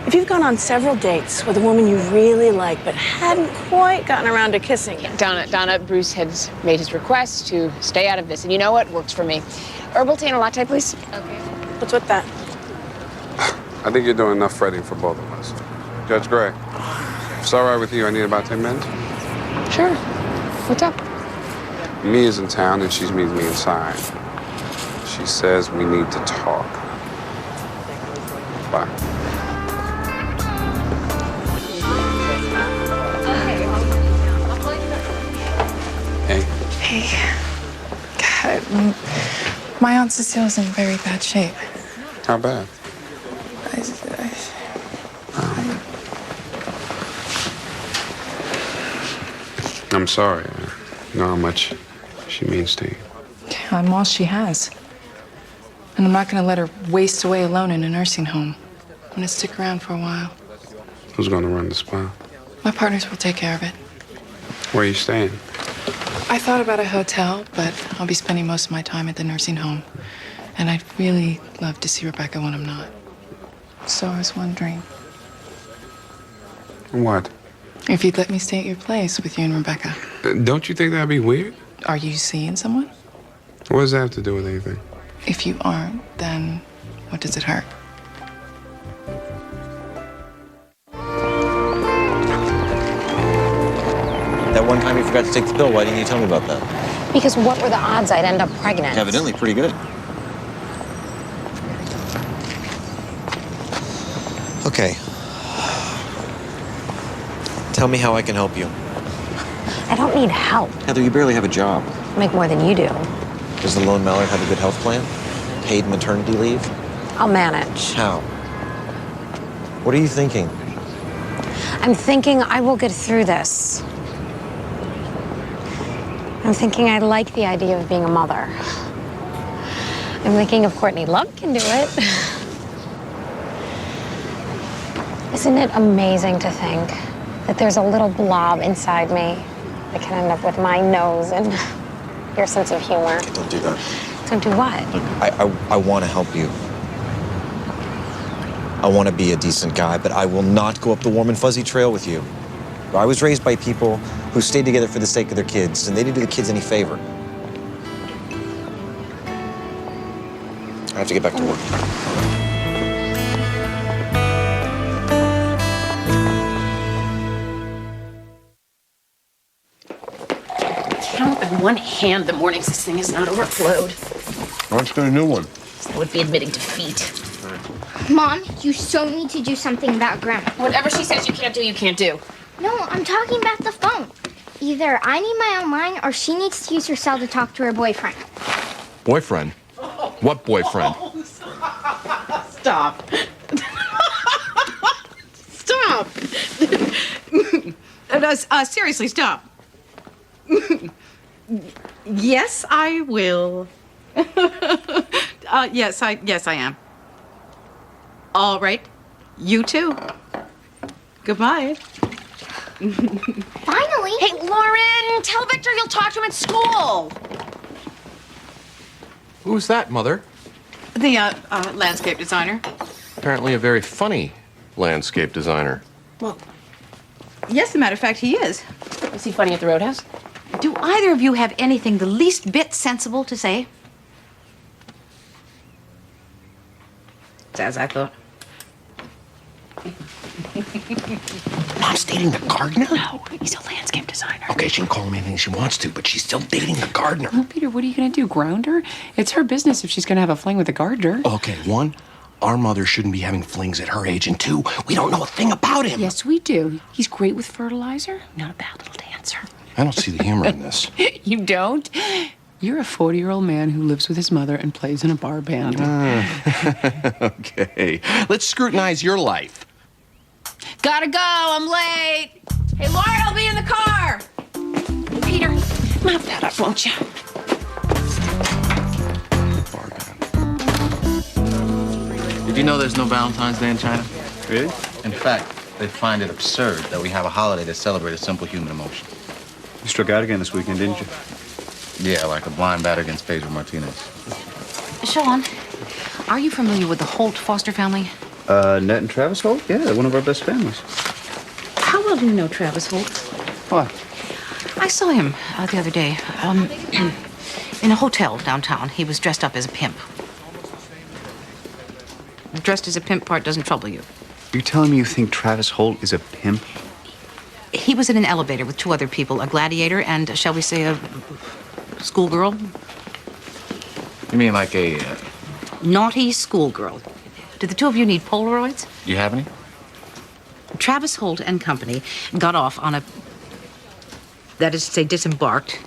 If you've gone on several dates with a woman you really like but hadn't quite gotten around to kissing yet.
Donna, Bruce has made his request to stay out of this. And you know what? Works for me. Herbal tea and a latte, please.
Okay. What's with that?
I think you're doing enough fretting for both of us. Judge Gray, if it's all right with you, I need about 10 minutes.
Sure. What's up?
Mia is in town and she's meeting me inside. She says we need to talk. Bye. Hey.
Hey. God, my Aunt Cecile's in very bad shape.
How bad? I'm sorry. I know how much she means to you.
I'm all she has. And I'm not going to let her waste away alone in a nursing home. I'm going to stick around for a while.
Who's going to run the spa?
My partners will take care of it.
Where are you staying?
I thought about a hotel, but I'll be spending most of my time at the nursing home. And I'd really love to see Rebecca when I'm not. So I was wondering
What?
if you'd let me stay at your place with you and Rebecca.
Don't you think that'd be weird?
Are you seeing someone?
What does that have to do with anything?
If you aren't, then what does it hurt?
That one time you forgot to take the pill, why didn't you tell me about that?
Because what were the odds I'd end up pregnant?
Evidently pretty good. Okay. Tell me how I can help you.
I don't need help.
Heather, you barely have a job.
I make more than you do.
Does the Lone Mallard have a good health plan? Paid maternity leave?
I'll manage.
How? What are you thinking?
I'm thinking I will get through this. I'm thinking I like the idea of being a mother. I'm thinking if Courtney Love can do it. Isn't it amazing to think that there's a little blob inside me that can end up with my nose and your sense of humor?
Don't do that.
Don't do what?
Look, I want to help you. I want to be a decent guy, but I will not go up the warm and fuzzy trail with you. I was raised by people who stayed together for the sake of their kids, and they didn't do the kids any favor. I have to get back to work.
Count on one hand the mornings this thing is not overflowed.
Let's get a new one.
That would be admitting defeat.
Mom, you so need to do something about Grandma.
Whatever she says you can't do, you can't do.
No, I'm talking about the phone. Either I need my own line or she needs to use her cell to talk to her boyfriend.
Boyfriend? What boyfriend?
Stop. Stop. Seriously, stop. Yes, I will. Yes, I am. All right. You too. Goodbye.
Finally.
Hey, Lauren, tell Victor you'll talk to him at school.
Who's that, Mother?
The landscape designer.
Apparently a very funny landscape designer.
Well, yes, as a matter of fact, he is.
Is he funny at the Roadhouse?
Do either of you have anything the least bit sensible to say? It's as I thought.
Mom's dating the gardener?
No, he's a landscape designer.
Okay, she can call him anything she wants to, but she's still dating the gardener.
Well, Peter, what are you going to do? Ground her? It's her business if she's going to have a fling with a gardener.
Okay, one, our mother shouldn't be having flings at her age, and two, we don't know a thing about him.
Yes, we do. He's great with fertilizer. Not a bad little dancer.
I don't see the humor in this.
You don't? You're a 40-year-old man who lives with his mother and plays in a bar band.
Okay, let's scrutinize your life.
Gotta go, I'm late. Hey, Lauren, I'll be in the car. Peter, mop that up, won't you?
Did you know there's no Valentine's Day in China?
Really?
In fact, they find it absurd that we have a holiday to celebrate a simple human emotion.
You struck out again this weekend, didn't you?
Yeah, like a blind bat against Pedro Martinez.
Sean, are you familiar with the Holt foster family?
Annette and Travis Holt? Yeah, they're one of our best families.
How well do you know Travis Holt?
Why?
I saw him the other day in a hotel downtown. He was dressed up as a pimp. Dressed as a pimp part doesn't trouble you.
You're telling me you think Travis Holt is a pimp?
He was in an elevator with 2 other people, a gladiator and, shall we say, a schoolgirl.
You mean like a...
Naughty schoolgirl. Do the 2 of you need Polaroids?
Do you have any?
Travis Holt and company got off on a... That is to say, disembarked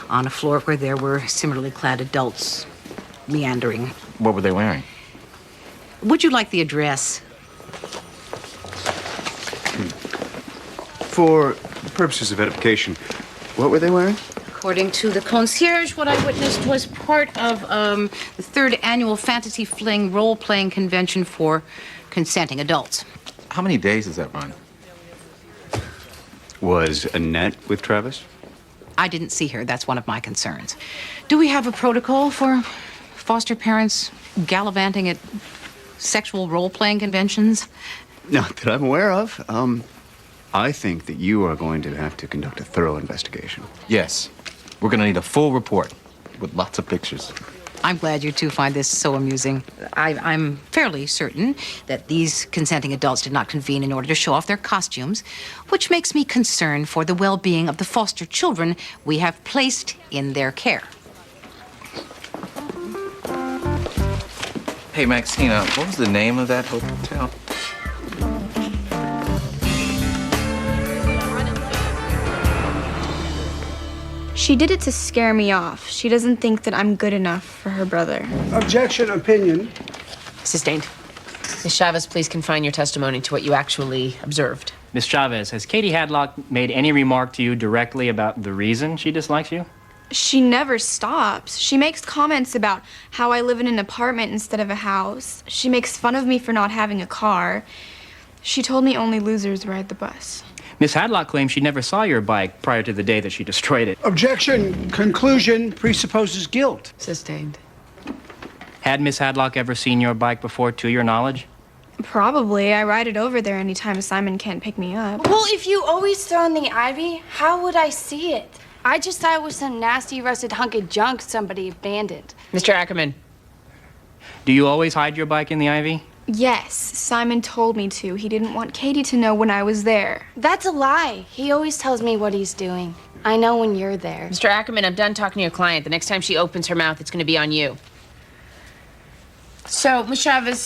on a floor where there were similarly clad adults meandering.
What were they wearing?
Would you like the address?
For purposes of edification, what were they wearing?
According to the concierge, what I witnessed was part of the 3rd annual Fantasy Fling role-playing convention for consenting adults.
How many days does that run?
Was Annette with Travis?
I didn't see her. That's one of my concerns. Do we have a protocol for foster parents gallivanting at sexual role-playing conventions?
Not that I'm aware of. I think that you are going to have to conduct a thorough investigation.
Yes. We're gonna need a full report with lots of pictures.
I'm glad you two find this so amusing. I'm fairly certain that these consenting adults did not convene in order to show off their costumes, which makes me concerned for the well-being of the foster children we have placed in their care.
Hey, Maxina, what was the name of that hotel?
She did it to scare me off. She doesn't think that I'm good enough for her brother.
Objection, opinion.
Sustained. Ms. Chavez, please confine your testimony to what you actually observed.
Ms. Chavez, has Katie Hadlock made any remark to you directly about the reason she dislikes you?
She never stops. She makes comments about how I live in an apartment instead of a house. She makes fun of me for not having a car. She told me only losers ride the bus.
Miss Hadlock claims she never saw your bike prior to the day that she destroyed it.
Objection. Conclusion presupposes guilt.
Sustained.
Had Miss Hadlock ever seen your bike before, to your knowledge?
Probably. I ride it over there anytime Simon can't pick me up.
Well, if you always throw in the ivy, how would I see it? I just thought it was some nasty rusted hunk of junk somebody abandoned.
Mr. Ackerman.
Do you always hide your bike in the ivy?
Yes, Simon told me to. He didn't want Katie to know when I was there.
That's a lie. He always tells me what he's doing. I know when you're there.
Mr. Ackerman, I'm done talking to your client. The next time she opens her mouth, it's going to be on you. So, Ms. Chavez,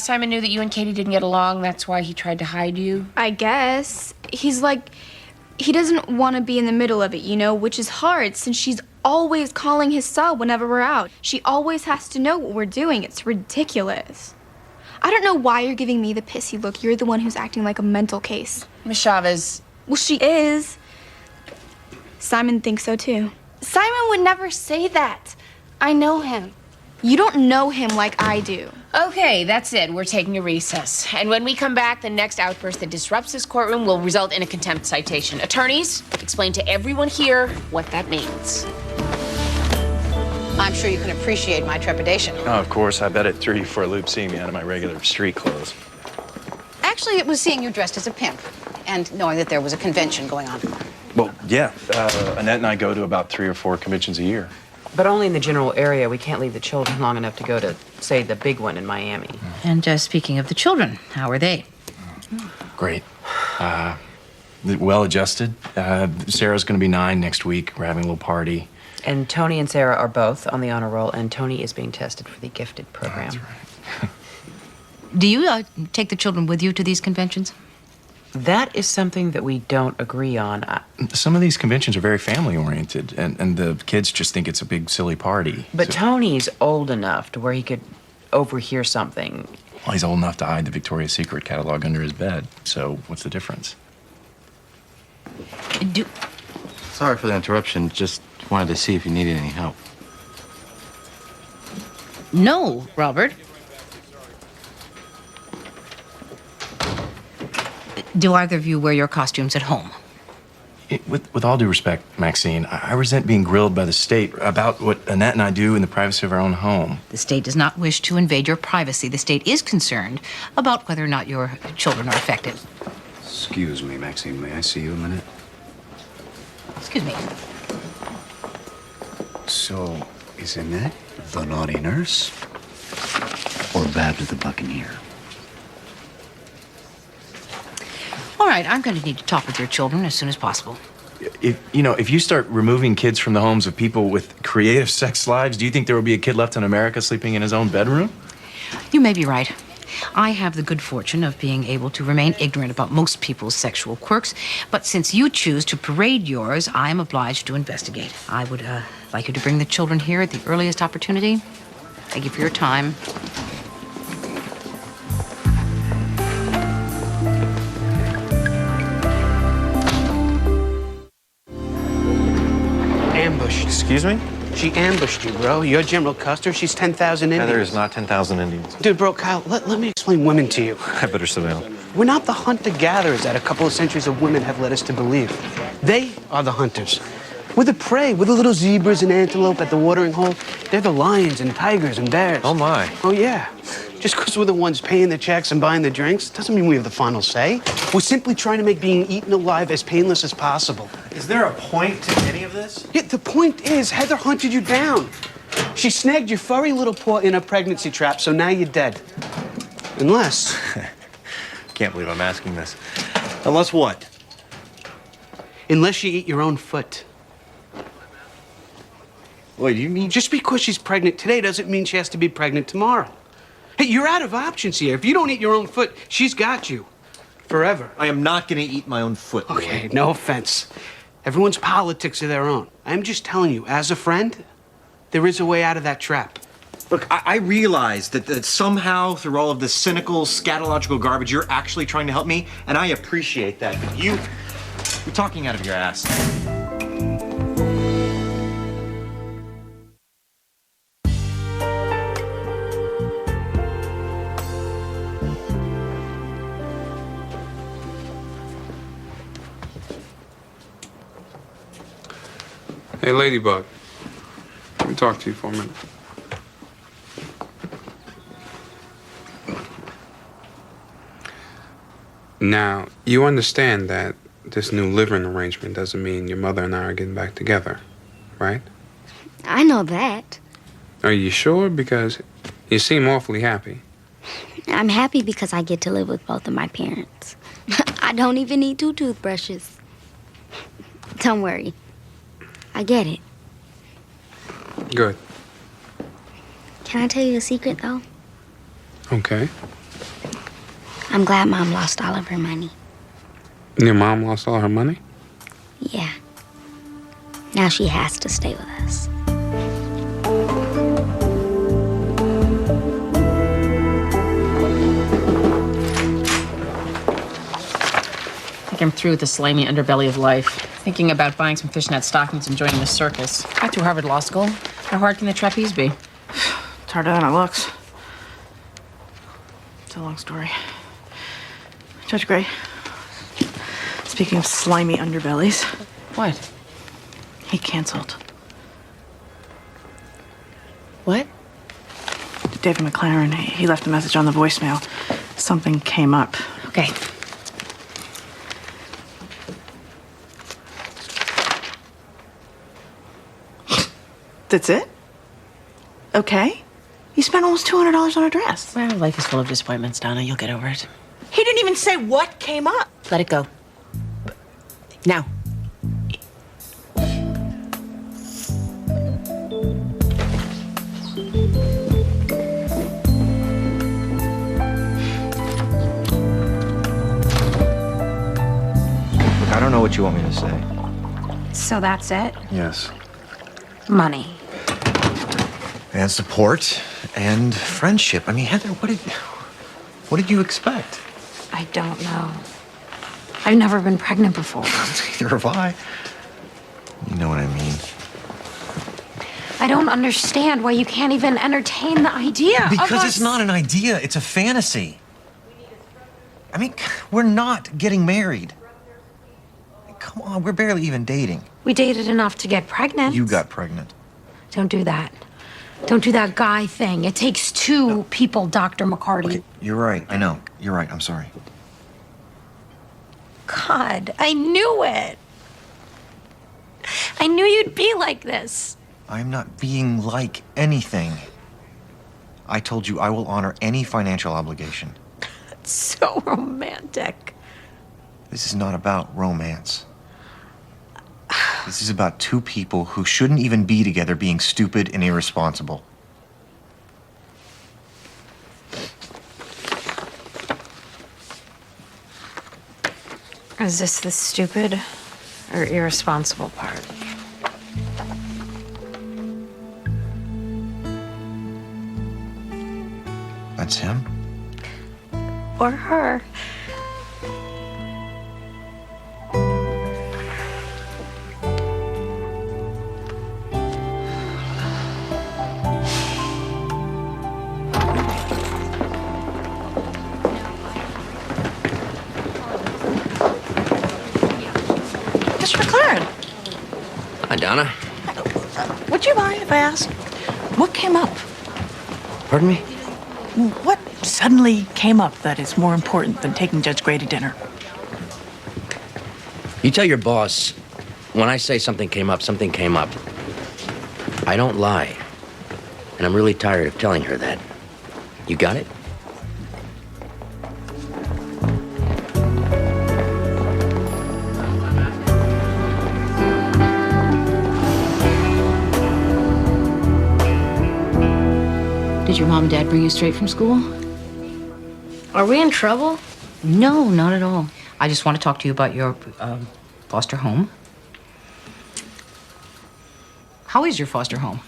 Simon knew that you and Katie didn't get along. That's why he tried to hide you?
I guess. He's like, he doesn't want to be in the middle of it, you know, which is hard since she's always calling his cell whenever we're out. She always has to know what we're doing. It's ridiculous. I don't know why you're giving me the pissy look. You're the one who's acting like a mental case.
Ms. Chavez.
Well, she is. Simon thinks so, too.
Simon would never say that. I know him.
You don't know him like I do.
Okay, that's it. We're taking a recess. And when we come back, the next outburst that disrupts this courtroom will result in a contempt citation. Attorneys, explain to everyone here what that means.
I'm sure you can appreciate my trepidation.
Oh, of course. I bet it threw you for a loop seeing me out of my regular street clothes.
Actually, it was seeing you dressed as a pimp and knowing that there was a convention going on.
Well, yeah. Annette and I go to about 3 or 4 conventions a year.
But only in the general area. We can't leave the children long enough to go to, say, the big one in Miami.
And speaking of the children, how are they?
Great. Well adjusted. Sarah's going to be 9 next week. We're having a little party.
And Tony and Sarah are both on the honor roll, and Tony is being tested for the gifted program.
That's right.
Do you take the children with you to these conventions?
That is something that we don't agree on.
Some of these conventions are very family-oriented, and the kids just think it's a big, silly party.
But Tony's old enough to where he could overhear something.
Well, he's old enough to hide the Victoria's Secret catalog under his bed, so what's the difference?
Sorry for the interruption. Just wanted to see if you needed any help.
No, Robert. Do either of you wear your costumes at home?
With all due respect, Maxine, I resent being grilled by the state about what Annette and I do in the privacy of our own home.
The state does not wish to invade your privacy. The state is concerned about whether or not your children are affected.
Excuse me, Maxine. May I see you a minute?
Excuse me.
So, is Annette the naughty nurse or Babs the Buccaneer?
All right, I'm going to need to talk with your children as soon as possible.
If you start removing kids from the homes of people with creative sex lives, do you think there will be a kid left in America sleeping in his own bedroom?
You may be right. I have the good fortune of being able to remain ignorant about most people's sexual quirks, but since you choose to parade yours, I am obliged to investigate. I would like you to bring the children here at the earliest opportunity. Thank you for your time.
Ambushed.
Excuse me?
She ambushed you, bro. You're General Custer. She's 10,000 Indians.
Heather is not 10,000 Indians.
Dude, bro, Kyle, let me explain women to you.
I better sit down.
We're not the hunter-gatherers that a couple of centuries of women have led us to believe. They are the hunters. We're the prey. We're the little zebras and antelope at the watering hole. They're the lions and tigers and bears.
Oh, my.
Oh, yeah. Just because we're the ones paying the checks and buying the drinks doesn't mean we have the final say. We're simply trying to make being eaten alive as painless as possible.
Is there a point to any of this?
Yeah, the point is, Heather hunted you down. She snagged your furry little paw in a pregnancy trap, so now you're dead. Unless...
Can't believe I'm asking this. Unless what?
Unless you eat your own foot.
Wait, you mean...
Just because she's pregnant today doesn't mean she has to be pregnant tomorrow. Hey, you're out of options here. If you don't eat your own foot, she's got you. Forever.
I am not going to eat my own foot.
Okay, no offense. Everyone's politics are their own. I'm just telling you, as a friend, there is a way out of that trap.
Look, I realize that somehow, through all of this cynical, scatological garbage, you're actually trying to help me, and I appreciate that. But you're talking out of your ass.
Hey, Ladybug. Let me talk to you for a minute. Now, you understand that this new living arrangement doesn't mean your mother and I are getting back together, right?
I know that.
Are you sure? Because you seem awfully happy.
I'm happy because I get to live with both of my parents. I don't even need 2 toothbrushes. Don't worry. I get it.
Good.
Can I tell you a secret, though?
Okay.
I'm glad Mom lost all of her money.
Your mom lost all her money?
Yeah. Now she has to stay with us.
I think I'm through with the slimy underbelly of life. Thinking about buying some fishnet stockings and joining the circus. Got through Harvard Law School. How hard can the trapeze be?
It's harder than it looks. It's a long story. Judge Gray, speaking of slimy underbellies.
What?
He canceled.
What?
David McLaren, he left a message on the voicemail. Something came up.
Okay.
That's it? Okay. You spent almost $200 on a dress.
Well, life is full of disappointments, Donna. You'll get over it.
He didn't even say what came up.
Let it go. Now.
Look, I don't know what you want me to say.
So that's it?
Yes.
Money.
And support and friendship. I mean, Heather, what did you expect?
I don't know. I've never been pregnant before.
Neither have I. You know what I mean.
I don't understand why you can't even entertain the idea of
Because
us.
it's not an idea, it's a fantasy. I mean, we're not getting married. Come Come on, we're barely even dating.
We dated enough to get pregnant.
You got pregnant.
Don't do that. Don't do that guy thing. It takes two people, Dr. McCarty.
Okay, you're right. I know. You're right. I'm sorry.
God, I knew it. I knew you'd be like this.
I'm not being like anything. I told you I will honor any financial obligation.
It's so romantic.
This is not about romance. This is about two people who shouldn't even be together being stupid and irresponsible.
Is this the stupid or irresponsible part?
That's him?
Or her?
Mr. McLaren,
Hi, Donna.
would you mind if I asked what came up?
Pardon me?
What suddenly came up that is more important than taking Judge Gray to dinner?
You tell your boss, when I say something came up, something came up. I don't lie. And I'm really tired of telling her that. You got it?
Did your mom and dad bring you straight from school?
Are we in trouble?
No, not at all. I just want to talk to you about your foster home. How is your foster home?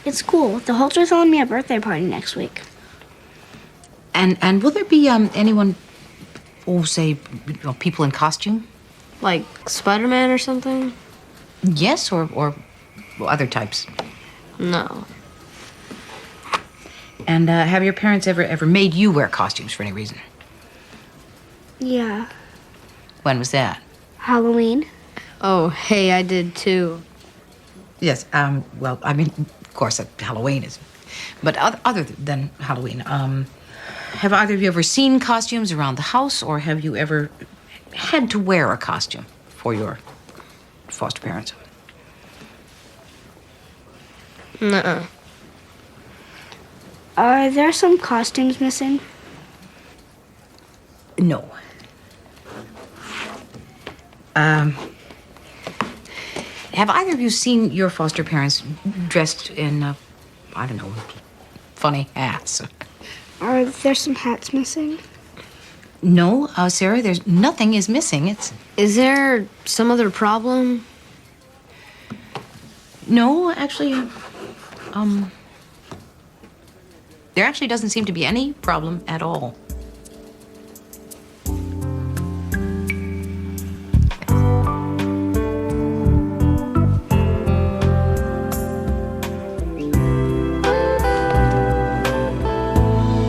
It's cool. The Holters throwing me a birthday party next week.
And will there be anyone, say, people in costume?
Like Spider-Man or something?
Yes, or other types.
No.
And have your parents ever made you wear costumes for any reason?
Yeah.
When was that?
Halloween? Oh, hey, I did too.
Yes. Well, I mean, of course, Halloween is, but other than Halloween, have either of you ever seen costumes around the house, or have you ever had to wear a costume for your foster parents?
Nuh-uh. Are there some costumes missing?
No. Have either of you seen your foster parents dressed in, I don't know, funny hats?
Are there some hats missing?
No, Sarah, nothing is missing.
Is there some other problem?
No, actually, there actually doesn't seem to be any problem at all.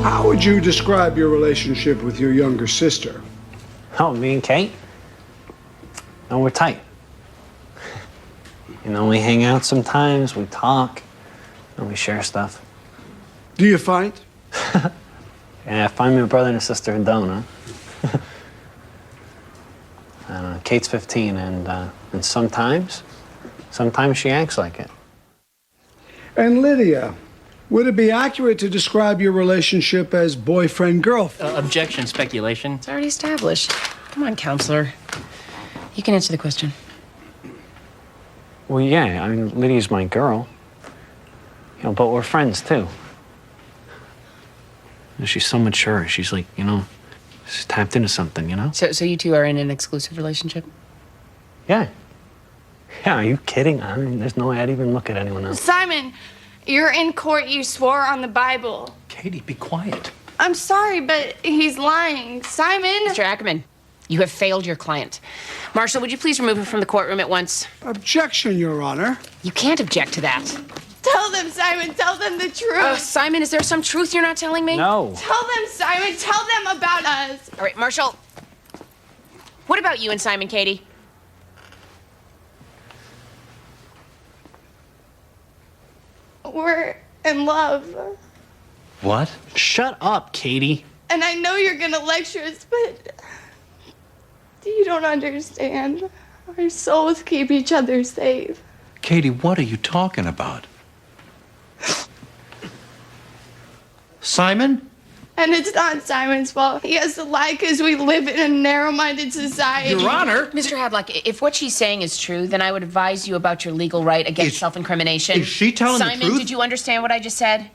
How would you describe your relationship with your younger sister?
Oh, me and Kate? No, we're tight. You know, we hang out sometimes, we talk, and we share stuff.
Do you fight?
Yeah, I find my brother and sister who don't, huh? Kate's 15, and sometimes she acts like it.
And Lydia, would it be accurate to describe your relationship as boyfriend-girlfriend?
Objection, speculation.
It's already established. Come on, counselor. You can answer the question.
Well, yeah, I mean, Lydia's my girl. You know, but we're friends, too. She's so mature. She's like, she's tapped into something, you know?
So you two are in an exclusive relationship?
Yeah. Yeah, are you kidding? I mean, there's no way I'd even look at anyone else.
Simon, you're in court. You swore on the Bible.
Katie, be quiet.
I'm sorry, but he's lying. Simon!
Mr. Ackerman, you have failed your client. Marshal, would you please remove him from the courtroom at once?
Objection, Your Honor.
You can't object to that.
Tell them, Simon. Tell them the truth.
Simon, is there some truth you're not telling me?
No.
Tell them, Simon. Tell them about us.
All right, Marshal. What about you and Simon, Katie?
We're in love.
What? Shut up, Katie.
And I know you're gonna lecture us, but you don't understand. Our souls keep each other safe.
Katie, what are you talking about? Simon?
And it's not Simon's fault. He has to lie because we live in a narrow-minded society.
Mr. Hadlock, if what she's saying is true, then I would advise you about your legal right against self-incrimination.
Is she telling the
Simon,
truth?
did you understand what I just said?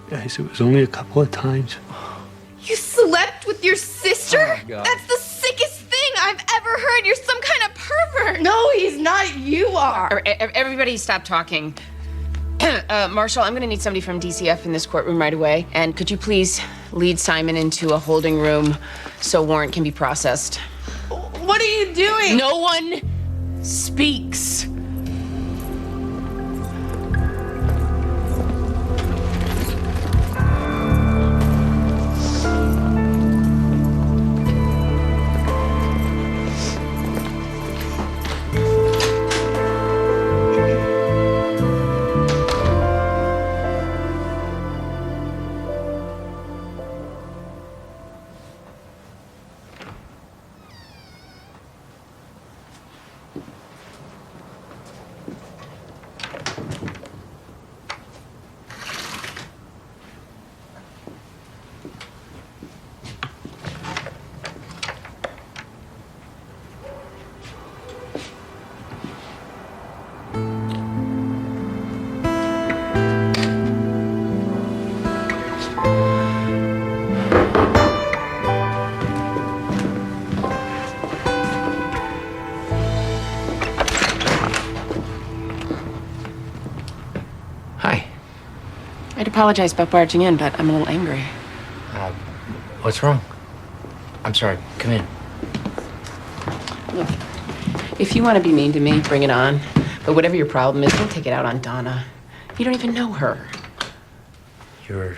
Guys, it was only a couple of times.
You slept with your sister?
Oh, God.
That's the sickest thing I've ever heard. You're some kind of pervert.
No, he's not. You are.
Everybody stop talking. Marshall, I'm going to need somebody from DCF in this courtroom right away. And could you please lead Simon into a holding room so warrant can be processed?
What are you doing?
No one speaks. I'd apologize about barging in, but I'm a little angry.
What's wrong? I'm sorry. Come in.
Look, if you want to be mean to me, bring it on. But whatever your problem is, don't take it out on Donna. You don't even know her.
You're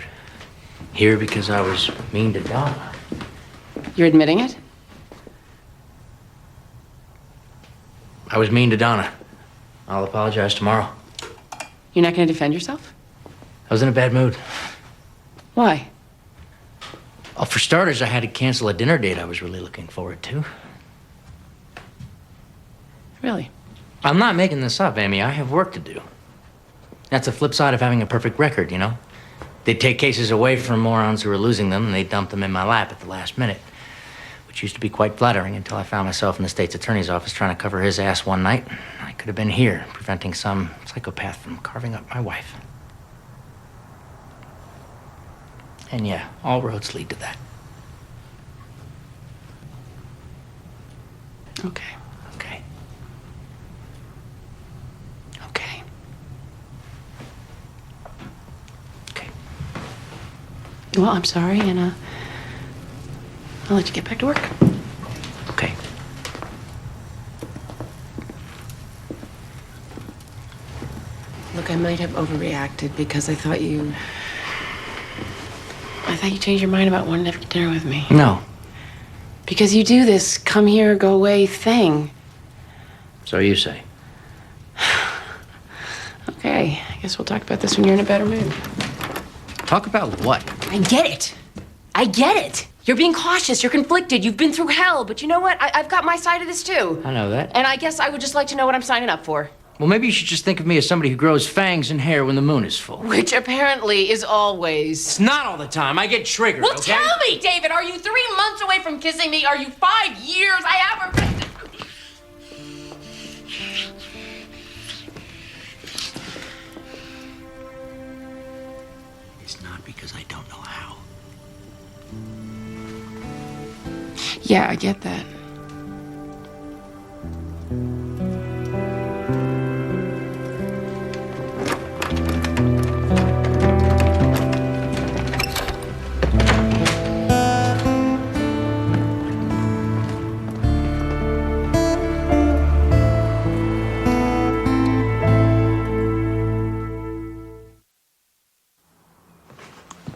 here because I was mean to Donna.
You're admitting it?
I was mean to Donna. I'll apologize tomorrow.
You're not going to defend yourself?
I was in a bad mood.
Why?
Well, for starters, I had to cancel a dinner date I was really looking forward to.
Really?
I'm not making this up, Amy. I have work to do. That's the flip side of having a perfect record, you know? They'd take cases away from morons who were losing them, and they'd dump them in my lap at the last minute, which used to be quite flattering until I found myself in the state's attorney's office trying to cover his ass one night. I could have been here, preventing some psychopath from carving up my wife. And yeah, all roads lead to that.
Okay.
Okay.
Okay.
Okay.
Well, I'm sorry, and I'll let you get back to work.
Okay.
Look, I might have overreacted because I thought you changed your mind about wanting to have dinner with me.
No.
Because you do this come here, go away thing.
So you say.
Okay, I guess we'll talk about this when you're in a better mood.
Talk about what?
I get it. I get it. You're being cautious. You're conflicted. You've been through hell. But you know what? I've got my side of this too.
I know that.
And I guess I would just like to know what I'm signing up for.
Well, maybe you should just think of me as somebody who grows fangs and hair when the moon is full.
Which apparently is always.
It's not all the time. I get triggered,
Well,
okay?
tell me, David, are you 3 months away from kissing me? Are you 5 years? I haven't.
It's not because I don't know how.
Yeah, I get that.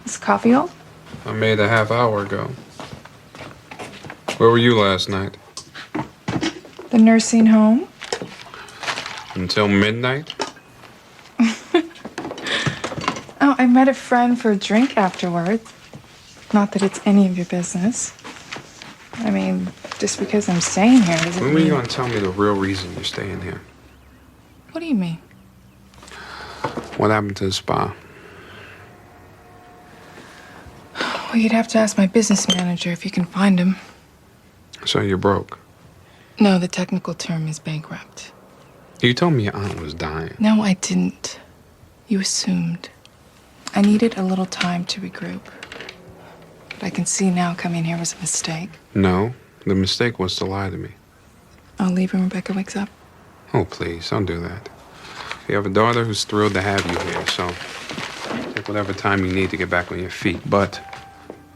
Is coffee all?
I made a half hour ago. Where were you last night?
The nursing home?
Until midnight?
Oh, I met a friend for a drink afterwards. Not that it's any of your business. I mean, just because I'm staying here doesn't
When were you
mean...
gonna tell me the real reason you're staying here?
What do you mean?
What happened to the spa?
Well, you'd have to ask my business manager if you can find him.
So you're broke.
No, the technical term is bankrupt.
You told me your aunt was dying.
No, I didn't. You assumed. I needed a little time to regroup. But I can see now coming here was a mistake.
No, the mistake was to lie to me.
I'll leave when Rebecca wakes up.
Oh, please, don't do that. You have a daughter who's thrilled to have you here, so take whatever time you need to get back on your feet. But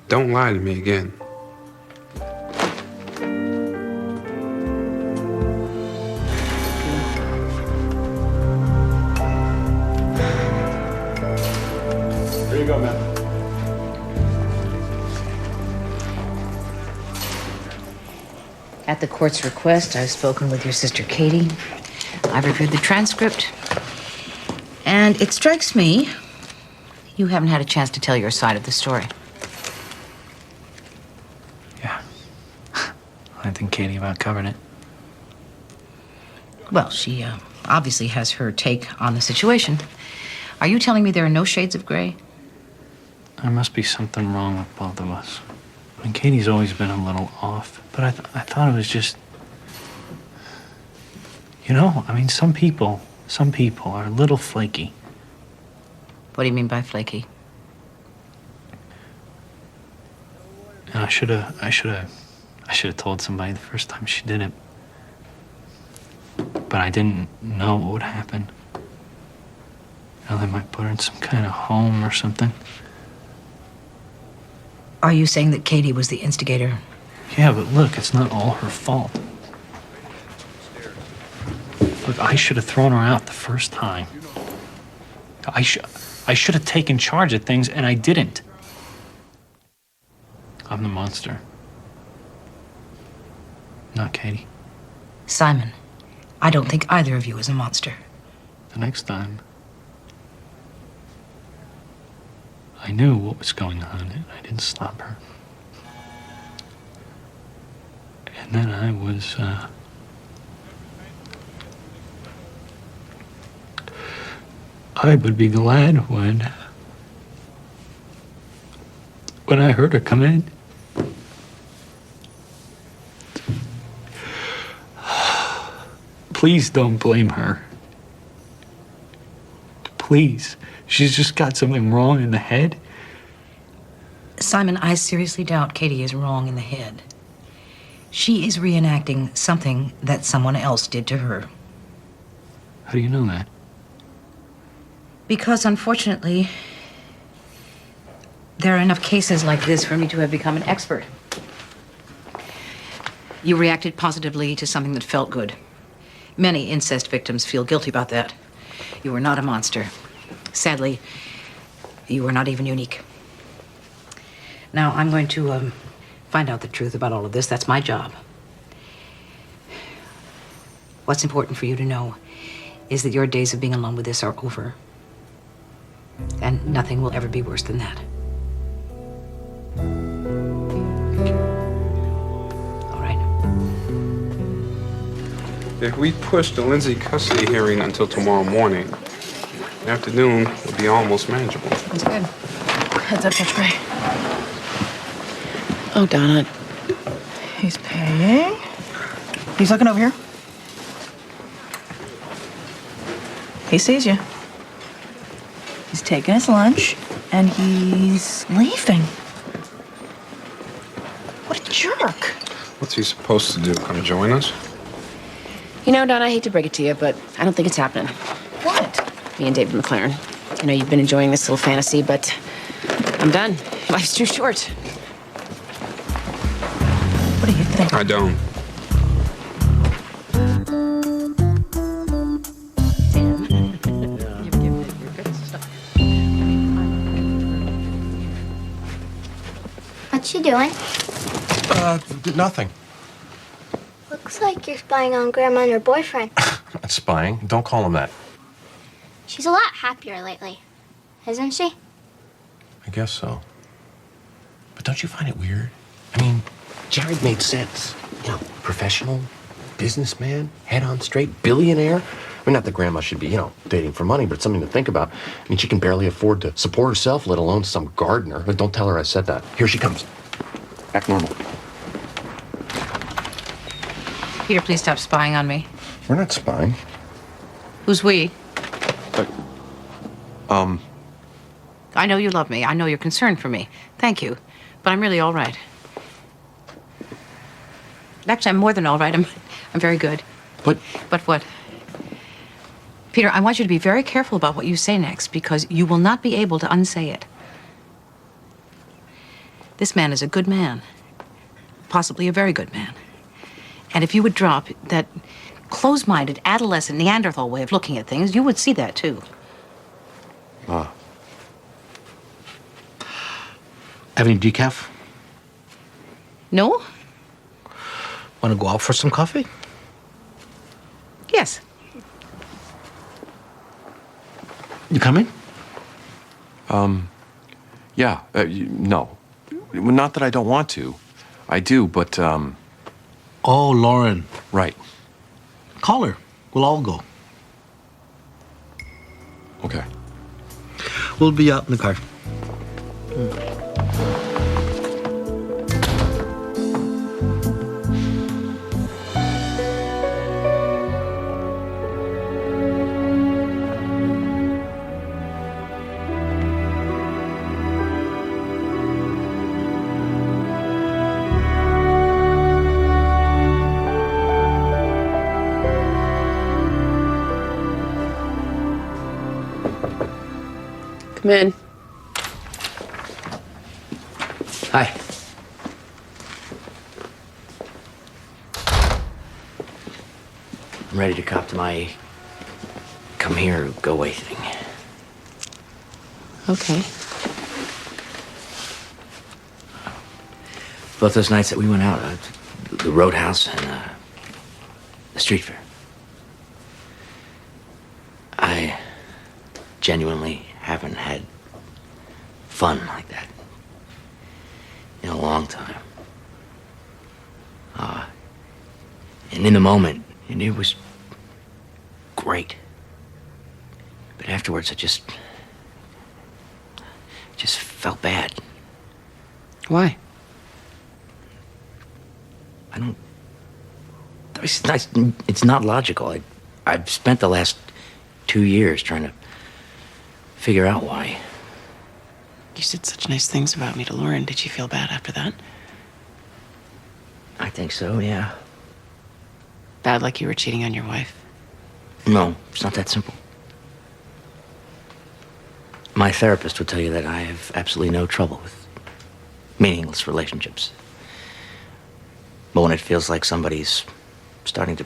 don't lie to me again.
Here you go, man.
At the court's request, I've spoken with your sister Katie. I've reviewed the transcript. And it strikes me you haven't had a chance to tell your side of the story.
I think Katie about covered it.
Well, she obviously has her take on the situation. Are you telling me there are no shades of gray?
There must be something wrong with both of us. I mean, Katie's always been a little off, but I thought it was just... You know, I mean, some people are a little flaky.
What do you mean by flaky?
And I should have told somebody the first time she did it. But I didn't know what would happen. You know, they might put her in some kind of home or something.
Are you saying that Katie was the instigator?
Yeah, but look, it's not all her fault. Look, I should have thrown her out the first time. I should have taken charge of things, and I didn't. I'm the monster. Not Katie.
Simon, I don't think either of you is a monster.
The next time, I knew what was going on, and I didn't stop her. And then I was, I would be glad when I heard her come in. Please don't blame her. Please. She's just got something wrong in the head.
Simon, I seriously doubt Katie is wrong in the head. She is reenacting something that someone else did to her.
How do you know that?
Because, unfortunately, there are enough cases like this for me to have become an expert. You reacted positively to something that felt good. Many incest victims feel guilty about that. You were not a monster. Sadly, you were not even unique. Now, I'm going to find out the truth about all of this. That's my job. What's important for you to know is that your days of being alone with this are over. And nothing will ever be worse than that. All right.
If we push the Lindsay custody hearing until tomorrow morning, the afternoon will be almost manageable.
That's good. Heads up, Judge Gray. Oh, Donna.
He's paying. He's looking over here. He sees you. He's taking his lunch, and he's leaving. What a jerk.
What's he supposed to do? Come join us?
You know, Donna, I hate to break it to you, but I don't think it's happening.
What?
Me and David McLaren. I know you've been enjoying this little fantasy, but I'm done. Life's too short.
What do you think?
I don't.
What you doing?
Nothing.
Looks like you're spying on Grandma and her boyfriend.
Not spying. Don't call him that.
She's a lot happier lately, isn't she?
I guess so. But don't you find it weird? I mean, Jared made sense. You know, professional, businessman, head on straight, billionaire. I mean, not that Grandma should be, dating for money, but it's something to think about. I mean, she can barely afford to support herself, let alone some gardener. But don't tell her I said that. Here she comes. Act normal.
Peter, please stop spying on me.
We're not spying.
Who's we?
Um,
I know you love me. I know you're concerned for me. Thank you. But I'm really all right. Actually, I'm more than all right. I'm very good.
But
what? Peter, I want you to be very careful about what you say next, because you will not be able to unsay it. This man is a good man. Possibly a very good man. And if you would drop that close-minded, adolescent, Neanderthal way of looking at things, you would see that, too.
Have any decaf?
No?
Want to go out for some coffee?
Yes.
You coming?
Yeah. No. Not that I don't want to. I do, but,
Oh, Lauren.
Right.
Call her. We'll all go.
Okay.
We'll be out in the car.
Come in.
Hi. I'm ready to cop to my come here, go away thing.
Okay.
Both those nights that we went out, the Roadhouse and the street fair, I genuinely haven't had fun like that in a long time. And in the moment, and it was great. But afterwards, I just felt bad.
Why?
I don't. It's not logical. I've spent the last 2 years trying to figure out why.
You said such nice things about me to Lauren. Did she feel bad after that?
I think so, yeah.
Bad like you were cheating on your wife?
No, it's not that simple. My therapist would tell you that I have absolutely no trouble with meaningless relationships. But when it feels like somebody's starting to...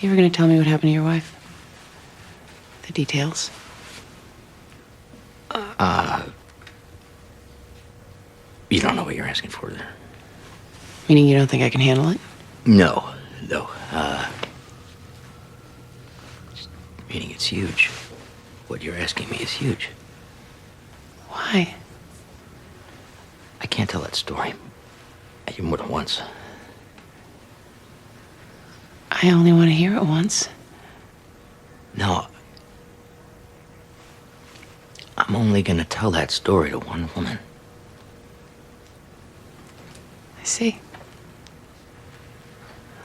You ever gonna tell me what happened to your wife? The details?
You don't know what you're asking for there.
Meaning you don't think I can handle it?
No. Meaning it's huge. What you're asking me is huge.
Why?
I can't tell that story. More than once.
I only want to hear it once.
No. I'm only gonna tell that story to one woman.
I see.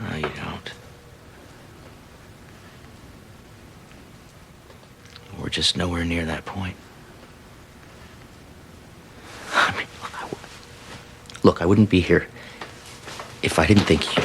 No, you don't. We're just nowhere near that point. I mean, look, I wouldn't be here if I didn't think you...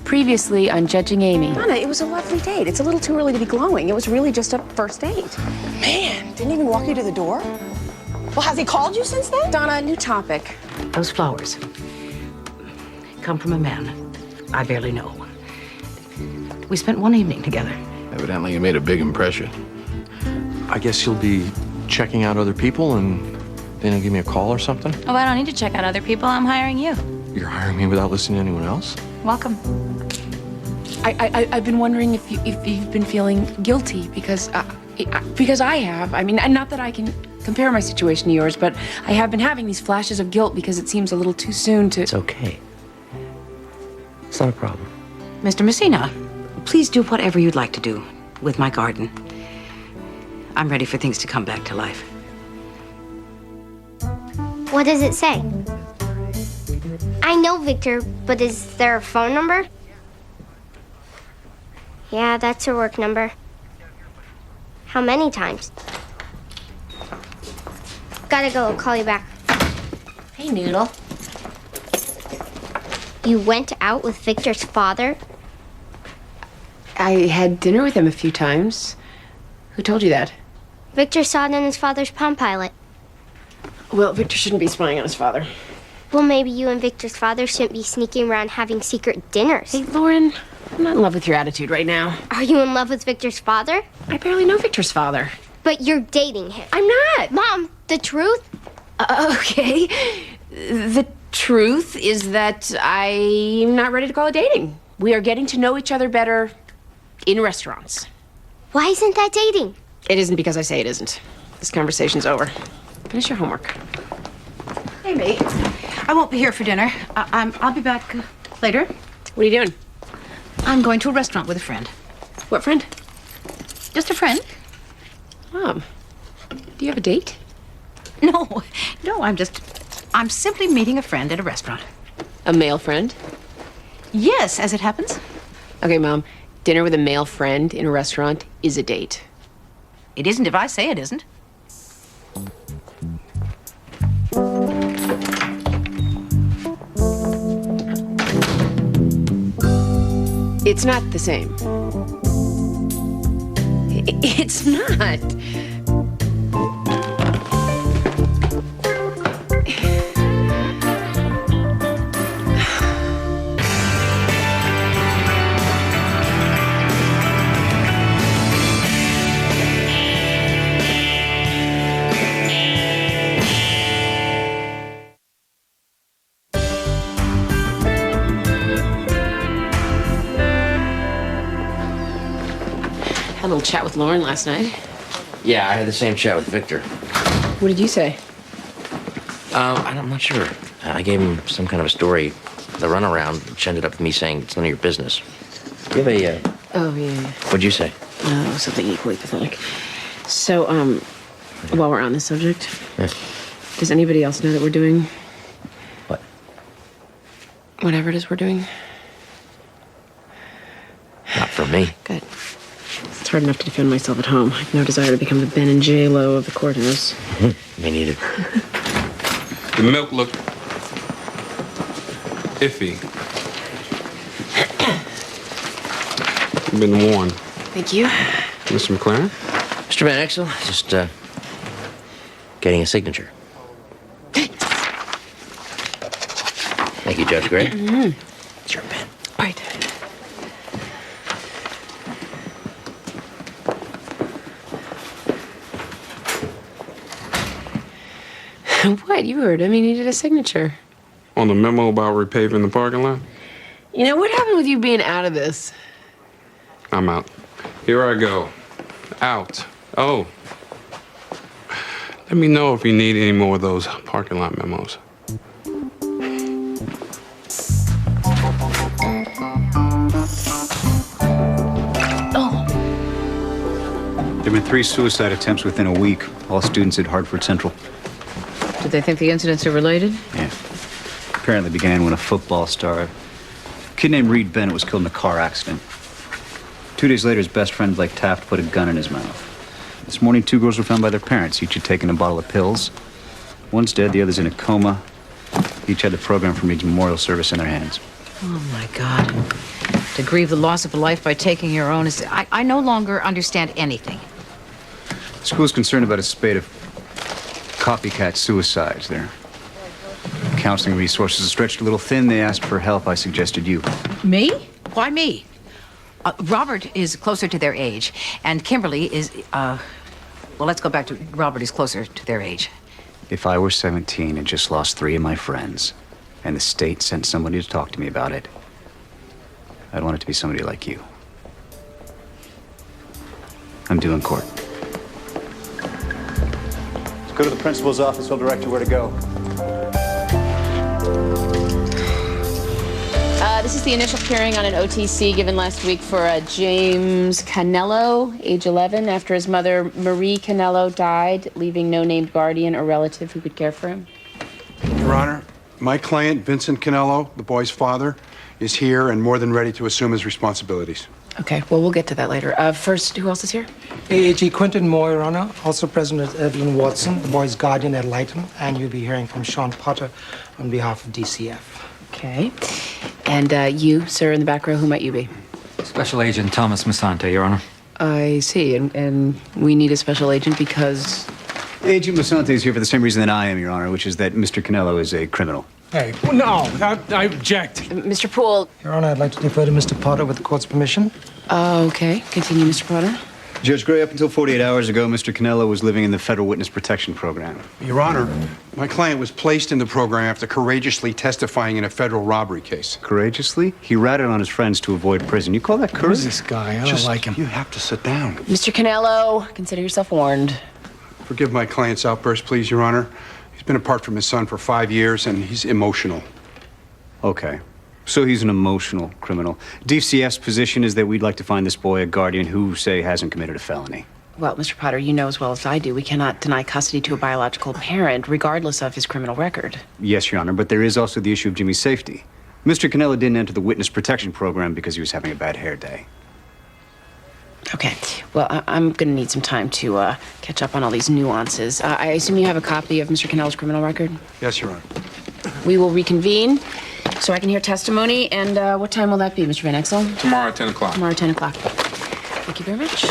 Previously on Judging Amy.
Donna, it was a lovely date. It's a little too early to be glowing. It was really just a first date. Man, didn't even walk you to the door? Well, has he called you since then? Donna, new topic.
Those flowers come from a man I barely know. We spent one evening together.
Evidently, you made a big impression. I guess you'll be checking out other people and then you'll give me a call or something?
Oh, I don't need to check out other people. I'm hiring you.
You're hiring me without listening to anyone else?
Welcome.
I've been wondering if you've been feeling guilty because I have. I mean, not that I can compare my situation to yours, but I have been having these flashes of guilt because it seems a little too soon to.
It's okay. It's not a problem.
Mr. Messina, please do whatever you'd like to do with my garden. I'm ready for things to come back to life.
What does it say? I know Victor, but is there a phone number? Yeah, that's her work number. How many times? Gotta go, I'll call you back.
Hey, Noodle.
You went out with Victor's father?
I had dinner with him a few times. Who told you that?
Victor saw it in his father's Palm Pilot.
Well, Victor shouldn't be spying on his father.
Well, maybe you and Victor's father shouldn't be sneaking around having secret dinners.
Hey, Lauren, I'm not in love with your attitude right now.
Are you in love with Victor's father?
I barely know Victor's father.
But you're dating him.
I'm not.
Mom, the truth?
Okay. The truth is that I'm not ready to call it dating. We are getting to know each other better in restaurants.
Why isn't that dating?
It isn't because I say it isn't. This conversation's over. Finish your homework.
Hey, mate. I won't be here for dinner. I'll be back later.
What are you doing?
I'm going to a restaurant with a friend.
What friend?
Just a friend.
Mom, do you have a date?
No, I'm simply meeting a friend at a restaurant.
A male friend?
Yes, as it happens.
Okay, Mom. Dinner with a male friend in a restaurant is a date.
It isn't if I say it isn't.
It's not the same. It's not. Had a little chat with Lauren last night.
Yeah, I had the same chat with Victor.
What did you say?
I'm not sure. I gave him some kind of a story, the runaround, which ended up with me saying it's none of your business. Do you have a,
Oh, yeah.
what'd you say?
Oh, something equally pathetic. So, while we're on this subject,
Yeah.
does anybody else know that we're doing
What?
whatever it is we're doing?
Not from me.
Good. It's hard enough to defend myself at home. I have no desire to become the Ben and J-Lo of the courthouse.
Me neither.
The milk looked iffy. You've been warned.
Thank you.
Mr. McLaren?
Mr. Van Exel, just getting a signature. Thank you, Judge Gray. It's your pen.
Right. What? You heard him. He needed a signature.
On the memo about repaving the parking lot?
You know, what happened with you being out of this?
I'm out. Here I go. Out. Oh. Let me know if you need any more of those parking lot memos.
There have been 3 suicide attempts within a week, all students at Hartford Central.
Did they think the incidents are related?
Yeah. Apparently began when a football star, a kid named Reed Bennett, was killed in a car accident. 2 days later, his best friend Blake Taft put a gun in his mouth. This morning, 2 girls were found by their parents. Each had taken a bottle of pills. One's dead, the other's in a coma. Each had the program from Reed's memorial service in their hands.
Oh, my God. To grieve the loss of a life by taking your own is... I no longer understand anything.
The school's concerned about a spate of copycat suicides. Their counseling resources are stretched a little thin. They asked for help. I suggested you.
Me? Why me? Robert is closer to their age, and Kimberly is, well, let's go back to Robert is closer to their age.
If I were 17 and just lost 3 of my friends, and the state sent somebody to talk to me about it, I'd want it to be somebody like you. I'm due in court. Let's go to the principal's office. He'll direct you where to go.
This is the initial hearing on an OTC given last week for James Canello, age 11, after his mother, Marie Canello, died, leaving no named guardian or relative who could care for him.
Your Honor, my client, Vincent Canello, the boy's father, is here and more than ready to assume his responsibilities.
Okay, well, we'll get to that later. First, who else is here?
AAG Quentin Moore, Your Honor. Also present is Evelyn Watson, the boy's guardian ad litem, and you'll be hearing from Sean Potter on behalf of DCF.
Okay. And you, sir, in the back row, who might you be?
Special Agent Thomas Musante, Your Honor.
I see. And we need a special agent because...
Agent Musante is here for the same reason that I am, Your Honor, which is that Mr. Canello is a criminal.
Hey, no, I object.
Mr. Poole.
Your Honor, I'd like to defer to Mr. Potter with the court's permission.
Okay. Continue, Mr. Potter.
Judge Gray, up until 48 hours ago, Mr. Canello was living in the Federal Witness Protection Program.
Your Honor, my client was placed in the program after courageously testifying in a federal robbery case.
Courageously? He ratted on his friends to avoid prison. You call that courage?
Who's this guy? I don't like him.
You have to sit down.
Mr. Canello, consider yourself warned.
Forgive my client's outburst, please, Your Honor. He's been apart from his son for 5 years, and he's emotional.
Okay. So he's an emotional criminal. DCF's position is that we'd like to find this boy a guardian who, say, hasn't committed a felony.
Well, Mr. Potter, you know as well as I do, we cannot deny custody to a biological parent, regardless of his criminal record.
Yes, Your Honor, but there is also the issue of Jimmy's safety. Mr. Canello didn't enter the Witness Protection Program because he was having a bad hair day.
Okay. Well, I'm going to need some time to catch up on all these nuances. I assume you have a copy of Mr. Canello's criminal record?
Yes, Your Honor.
We will reconvene so I can hear testimony. And what time will that be, Mr. Van Exel?
Tomorrow at 10 o'clock.
Tomorrow at 10 o'clock. Thank you very much.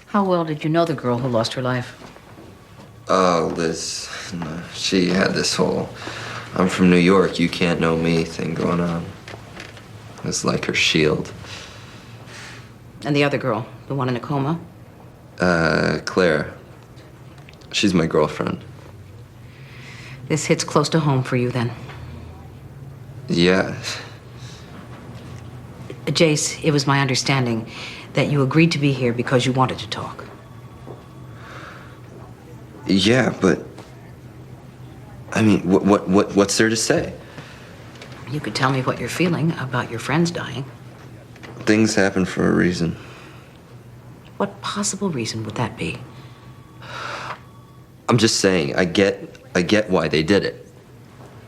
How well did you know the girl who lost her life?
Oh, Liz, no, she had this whole I'm from New York, you can't know me thing going on. It was like her shield.
And the other girl, the one in a coma?
Claire. She's my girlfriend.
This hits close to home for you, then.
Yeah.
Jace, it was my understanding that you agreed to be here because you wanted to talk.
Yeah, but... I mean, what's there to say?
You could tell me what you're feeling about your friends dying.
Things happen for a reason.
What possible reason would that be?
I'm just saying, I get why they did it.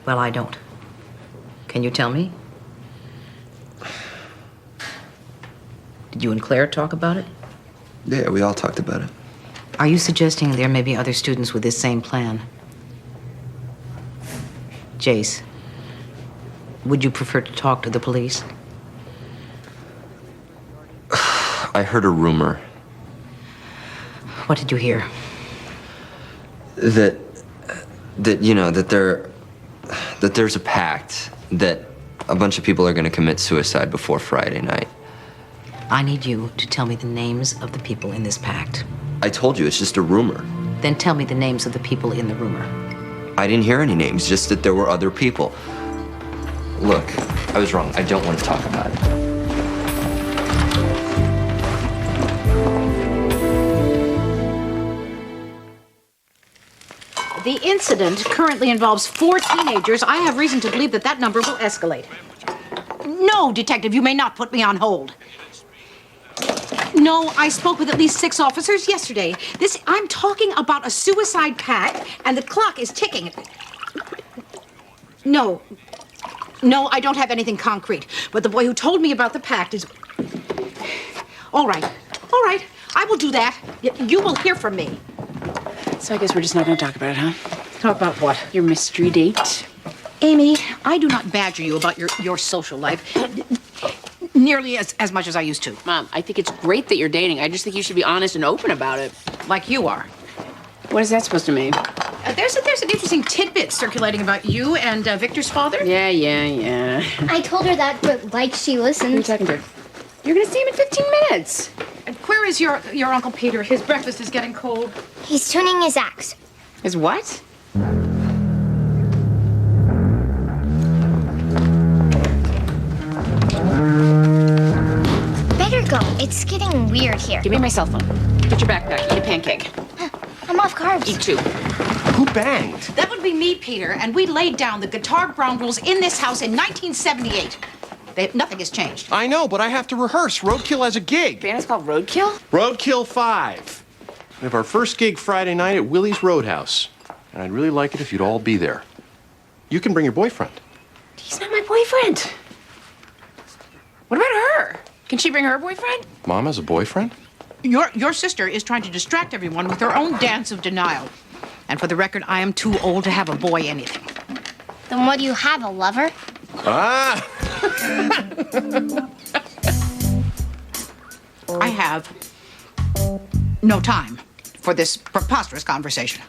Well, I don't. Can you tell me? Did you and Claire talk about it?
Yeah, we all talked about it.
Are you suggesting there may be other students with this same plan? Jace, would you prefer to talk to the police?
I heard a rumor.
What did you hear?
That you know, that there's a pact that a bunch of people are going to commit suicide before Friday night.
I need you to tell me the names of the people in this pact.
I told you, it's just a rumor.
Then tell me the names of the people in the rumor.
I didn't hear any names, just that there were other people. Look, I was wrong. I don't want to talk about it.
The incident currently involves 4 teenagers. I have reason to believe that that number will escalate. No, Detective, you may not put me on hold. No, I spoke with at least 6 officers yesterday. I'm talking about a suicide pact, and the clock is ticking. No, I don't have anything concrete. But the boy who told me about the pact is... All right, I will do that. You will hear from me.
So I guess we're just not going to talk about it, huh?
Talk about what?
Your mystery date.
Amy, I do not badger you about your social life nearly as much as I used to.
Mom, I think it's great that you're dating. I just think you should be honest and open about it.
Like you are.
What is that supposed to mean?
There's an interesting tidbit circulating about you and Victor's father.
Yeah.
I told her that, but like she listened.
Who are you talking to? You're gonna see him in 15 minutes.
And where is your Uncle Peter? His breakfast is getting cold.
He's tuning his axe.
His what?
Better go. It's getting weird here.
Give me my cell phone. Get your backpack. Eat a pancake.
I'm off carbs.
Eat two.
Who banged?
That would be me, Peter, and we laid down the guitar ground rules in this house in 1978. Nothing has changed.
I know, but I have to rehearse. Roadkill has a gig.
Band is called Roadkill?
Roadkill 5. We have our first gig Friday night at Willie's Roadhouse. And I'd really like it if you'd all be there. You can bring your boyfriend.
He's not my boyfriend. What about her? Can she bring her boyfriend?
Mom has a boyfriend?
Your sister is trying to distract everyone with her own dance of denial. And for the record, I am too old to have a boy anything.
Then what do you have, a lover?
Ah!
I have no time for this preposterous conversation.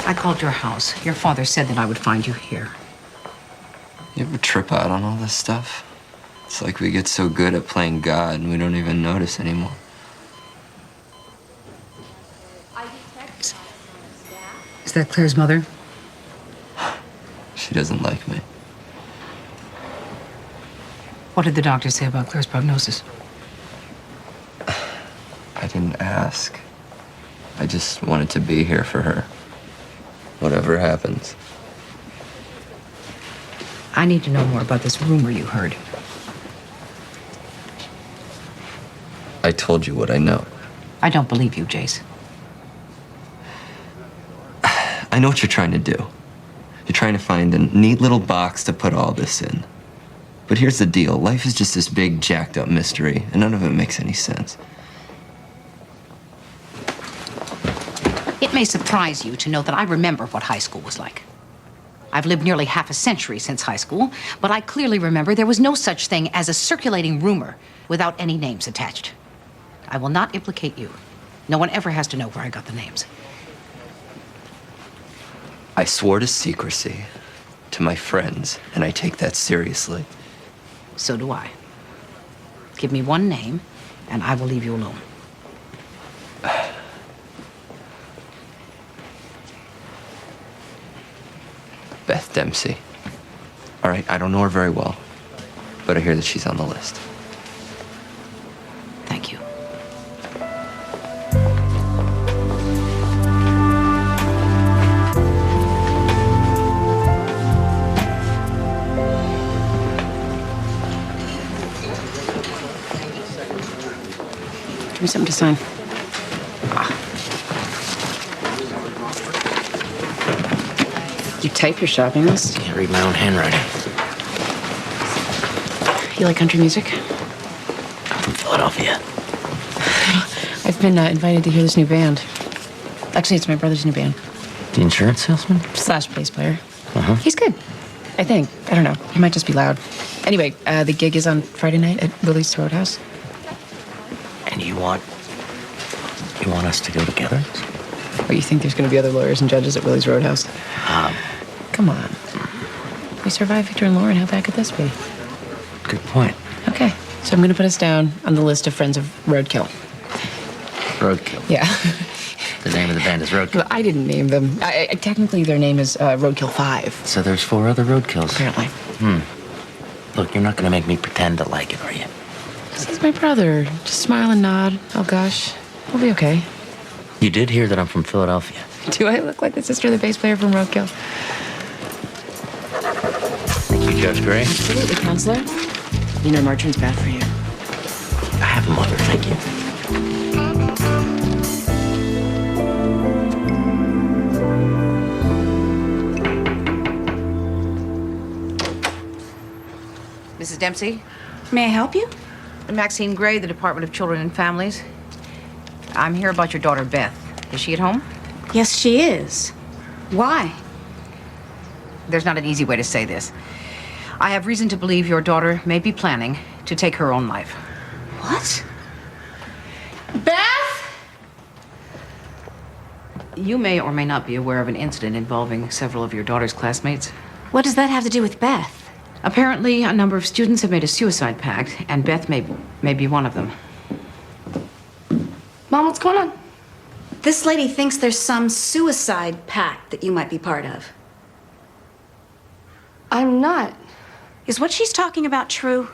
I called your house. Your father said that I would find you here.
You ever trip out on all this stuff? It's like we get so good at playing God and we don't even notice anymore.
Is that Claire's mother?
She doesn't like me.
What did the doctor say about Claire's prognosis?
I didn't ask. I just wanted to be here for her. Whatever happens.
I need to know more about this rumor you heard.
I told you what I know.
I don't believe you, Jace.
I know what you're trying to do. You're trying to find a neat little box to put all this in. But here's the deal. Life is just this big, jacked up mystery, and none of it makes any sense.
It may surprise you to know that I remember what high school was like. I've lived nearly half a century since high school, but I clearly remember there was no such thing as a circulating rumor without any names attached. I will not implicate you. No one ever has to know where I got the names.
I swore to secrecy to my friends, and I take that seriously.
So do I. Give me one name, and I will leave you alone.
Beth Dempsey. All right, I don't know her very well, but I hear that she's on the list.
Thank you.
Give me something to sign. You type your shopping list?
Can't read my own handwriting.
You like country music?
I'm from Philadelphia.
I've been invited to hear this new band. Actually, it's my brother's new band.
The insurance salesman?
/ bass player.
Uh-huh.
He's good. I think. I don't know. He might just be loud. Anyway, the gig is on Friday night at Willie's Roadhouse.
And you want us to go together?
What, you think there's going to be other lawyers and judges at Willie's Roadhouse? Come on. We survived Victor and Lauren. How bad could this be?
Good point.
Okay, so I'm going to put us down on the list of friends of Roadkill.
Roadkill.
Yeah.
The name of the band is Roadkill.
Well, I didn't name them. Technically, their name is Roadkill 5.
So there's 4 other Roadkills.
Apparently.
Look, you're not gonna make me pretend to like it, are you?
He's my brother. Just smile and nod. Oh, gosh. We'll be okay.
You did hear that I'm from Philadelphia.
Do I look like the sister of the bass player from Roadkill?
Thank you, Judge Gray.
Absolutely, counselor. You know Martrin's bad for you.
I have a mother, thank you.
Dempsey.
May I help you?
Maxine Gray, the Department of Children and Families. I'm here about your daughter, Beth. Is she at home?
Yes, she is. Why?
There's not an easy way to say this. I have reason to believe your daughter may be planning to take her own life.
What? Beth?
You may or may not be aware of an incident involving several of your daughter's classmates.
What does that have to do with Beth?
Apparently, a number of students have made a suicide pact, and Beth may be one of them.
Mom, what's going on?
This lady thinks there's some suicide pact that you might be part of.
I'm not.
Is what she's talking about true?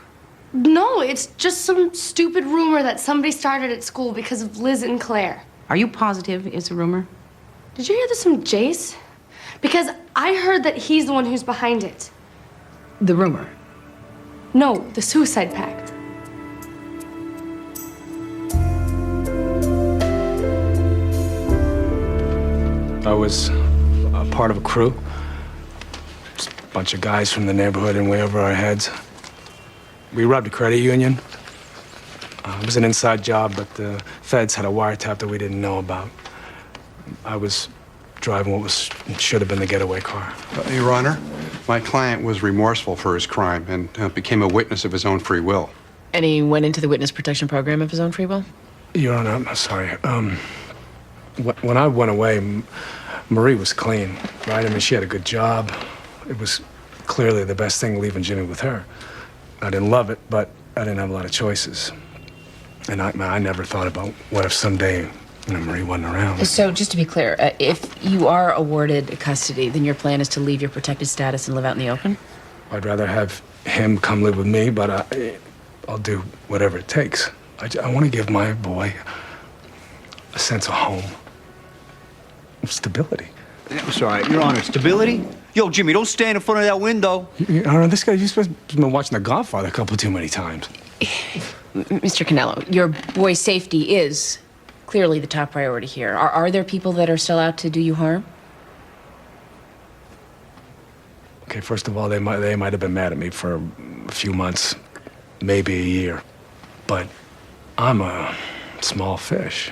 No, it's just some stupid rumor that somebody started at school because of Liz and Claire.
Are you positive it's a rumor?
Did you hear this from Jace? Because I heard that he's the one who's behind it.
The rumor?
No, the suicide pact.
I was a part of a crew. Just a bunch of guys from the neighborhood and way over our heads. We robbed a credit union. It was an inside job, but the feds had a wiretap that we didn't know about. I was driving what should have been the getaway car.
Your Honor, my client was remorseful for his crime and became a witness of his own free will.
And he went into the witness protection program of his own free will?
Your Honor, I'm sorry. When I went away, Marie was clean, right? I mean, she had a good job. It was clearly the best thing leaving Jimmy with her. I didn't love it, but I didn't have a lot of choices. And I never thought about what if someday, Marie wasn't around.
So, just to be clear, if you are awarded custody, then your plan is to leave your protected status and live out in the open?
I'd rather have him come live with me, but I'll do whatever it takes. I want to give my boy a sense of home, of stability.
I'm sorry, Your Honor, stability? Yo, Jimmy, don't stand in front of that window.
Your Honor, this guy, you've been watching The Godfather a couple too many times.
Mr. Canello, your boy's safety is clearly the top priority here. Are there people that are still out to do you harm?
Okay, first of all, they might have been mad at me for a few months, maybe a year. But I'm a small fish.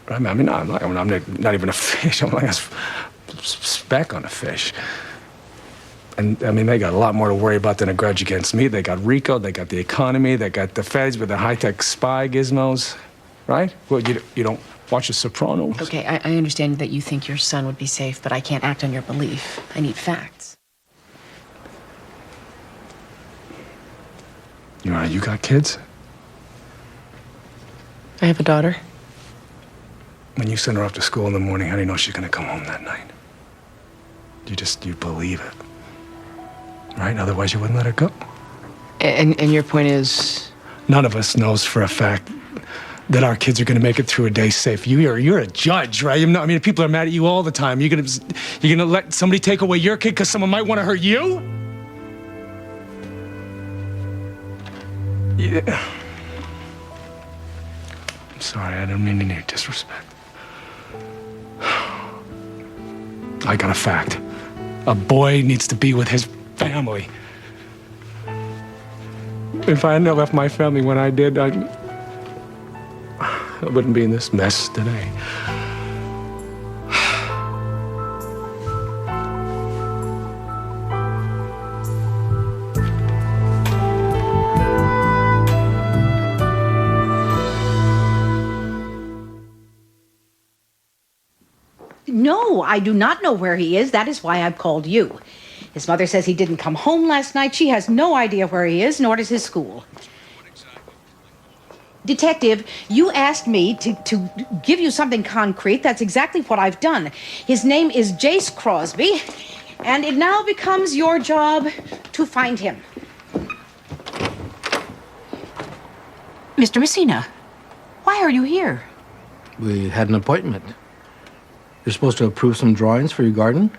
I mean, I'm not even a fish. I'm like a speck on a fish. And, I mean, they got a lot more to worry about than a grudge against me. They got RICO, they got the economy, they got the feds with the high-tech spy gizmos, right? Well, you don't watch The Sopranos?
Okay, I understand that you think your son would be safe, but I can't act on your belief. I need facts.
You got kids?
I have a daughter.
When you send her off to school in the morning, how do you know she's gonna come home that night? You believe it, right? Otherwise, you wouldn't let her go.
And your point is?
None of us knows for a fact that our kids are gonna make it through a day safe. You're a judge, right? I mean, people are mad at you all the time. You're gonna let somebody take away your kid because someone might want to hurt you? Yeah. I'm sorry, I didn't mean any disrespect. I got a fact. A boy needs to be with his family. If I hadn't left my family when I did, I wouldn't be in this mess today.
No, I do not know where he is. That is why I've called you. His mother says he didn't come home last night. She has no idea where he is, nor does his school. Detective, you asked me to give you something concrete. That's exactly what I've done. His name is Jace Crosby, and it now becomes your job to find him. Mr. Messina, why are you here?
We had an appointment. You're supposed to approve some drawings for your garden?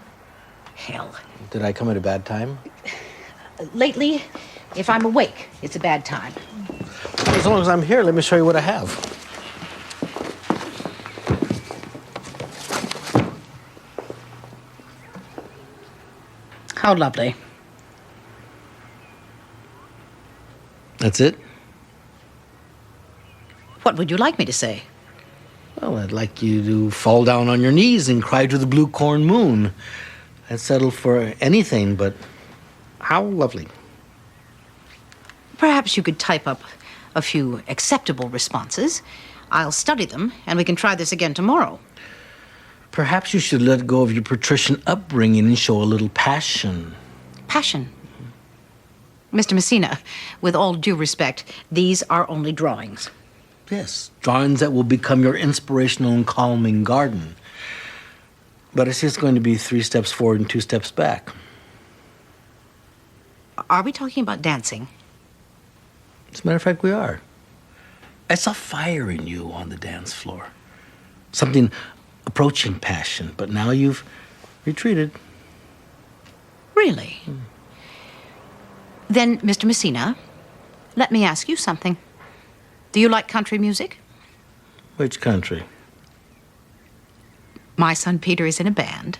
Hell.
Did I come at a bad time?
Lately, if I'm awake, it's a bad time.
As long as I'm here, let me show you what I have.
How lovely.
That's it?
What would you like me to say?
Well, I'd like you to fall down on your knees and cry to the blue corn moon. I'd settle for anything, but how lovely.
Perhaps you could type up a few acceptable responses. I'll study them, and we can try this again tomorrow.
Perhaps you should let go of your patrician upbringing and show a little passion.
Passion. Mr. Messina, with all due respect, these are only drawings.
Yes, drawings that will become your inspirational and calming garden. But I see it's going to be 3 steps forward and 2 steps back.
Are we talking about dancing?
As a matter of fact, we are. I saw fire in you on the dance floor. Something approaching passion, but now you've retreated.
Really? Then, Mr. Messina, let me ask you something. Do you like country music?
Which country?
My son Peter is in a band,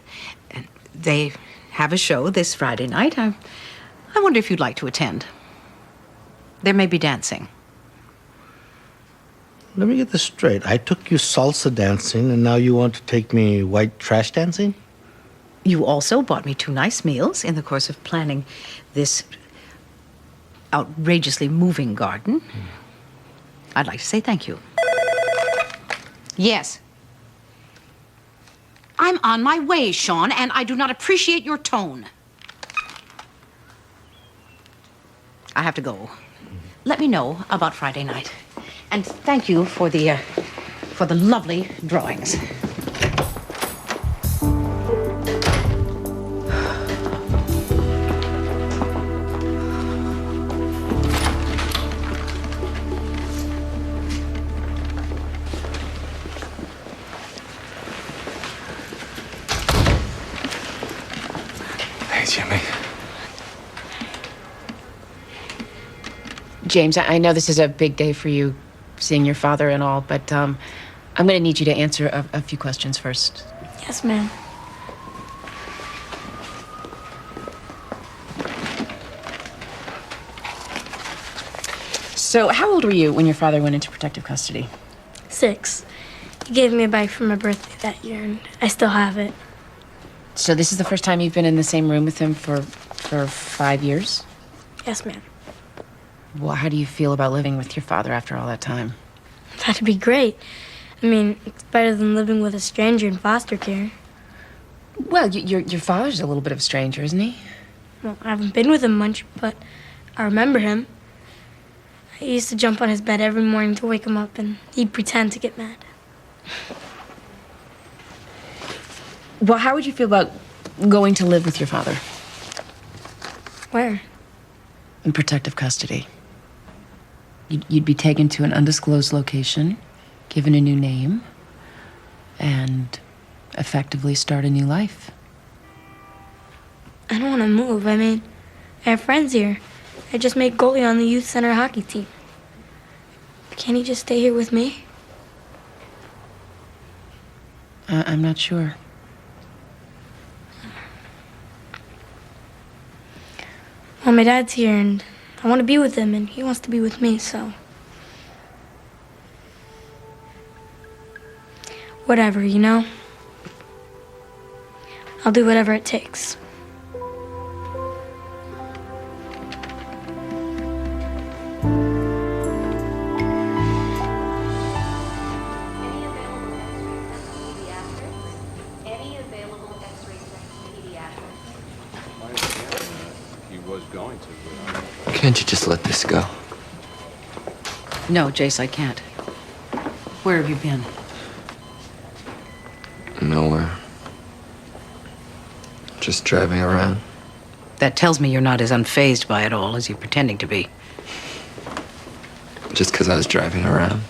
and they have a show this Friday night. I wonder if you'd like to attend. There may be dancing.
Let me get this straight. I took you salsa dancing, and now you want to take me white trash dancing?
You also bought me 2 nice meals in the course of planning this outrageously moving garden. I'd like to say thank you. Yes. I'm on my way, Sean, and I do not appreciate your tone. I have to go. Let me know about Friday night. And thank you for the lovely drawings.
Hey, Jimmy.
James, I know this is a big day for you, seeing your father and all, but I'm going to need you to answer a few questions first.
Yes, ma'am.
So, how old were you when your father went into protective custody?
6. He gave me a bike for my birthday that year, and I still have it.
So this is the first time you've been in the same room with him for 5 years?
Yes, ma'am.
Well, how do you feel about living with your father after all that time?
That'd be great. I mean, it's better than living with a stranger in foster care.
Well, your father's a little bit of a stranger, isn't he?
Well, I haven't been with him much, but I remember him. I used to jump on his bed every morning to wake him up, and he'd pretend to get mad.
Well, how would you feel about going to live with your father?
Where?
In protective custody. You'd be taken to an undisclosed location, given a new name, and effectively start a new life.
I don't want to move. I mean, I have friends here. I just made goalie on the youth center hockey team. Can't he just stay here with me?
I'm not sure.
Well, my dad's here, and I want to be with him, and he wants to be with me, so... Whatever, you know? I'll do whatever it takes.
Can't you just let this go?
No, Jace, I can't. Where have you been?
Nowhere. Just driving around.
That tells me you're not as unfazed by it all as you're pretending to be.
Just because I was driving around.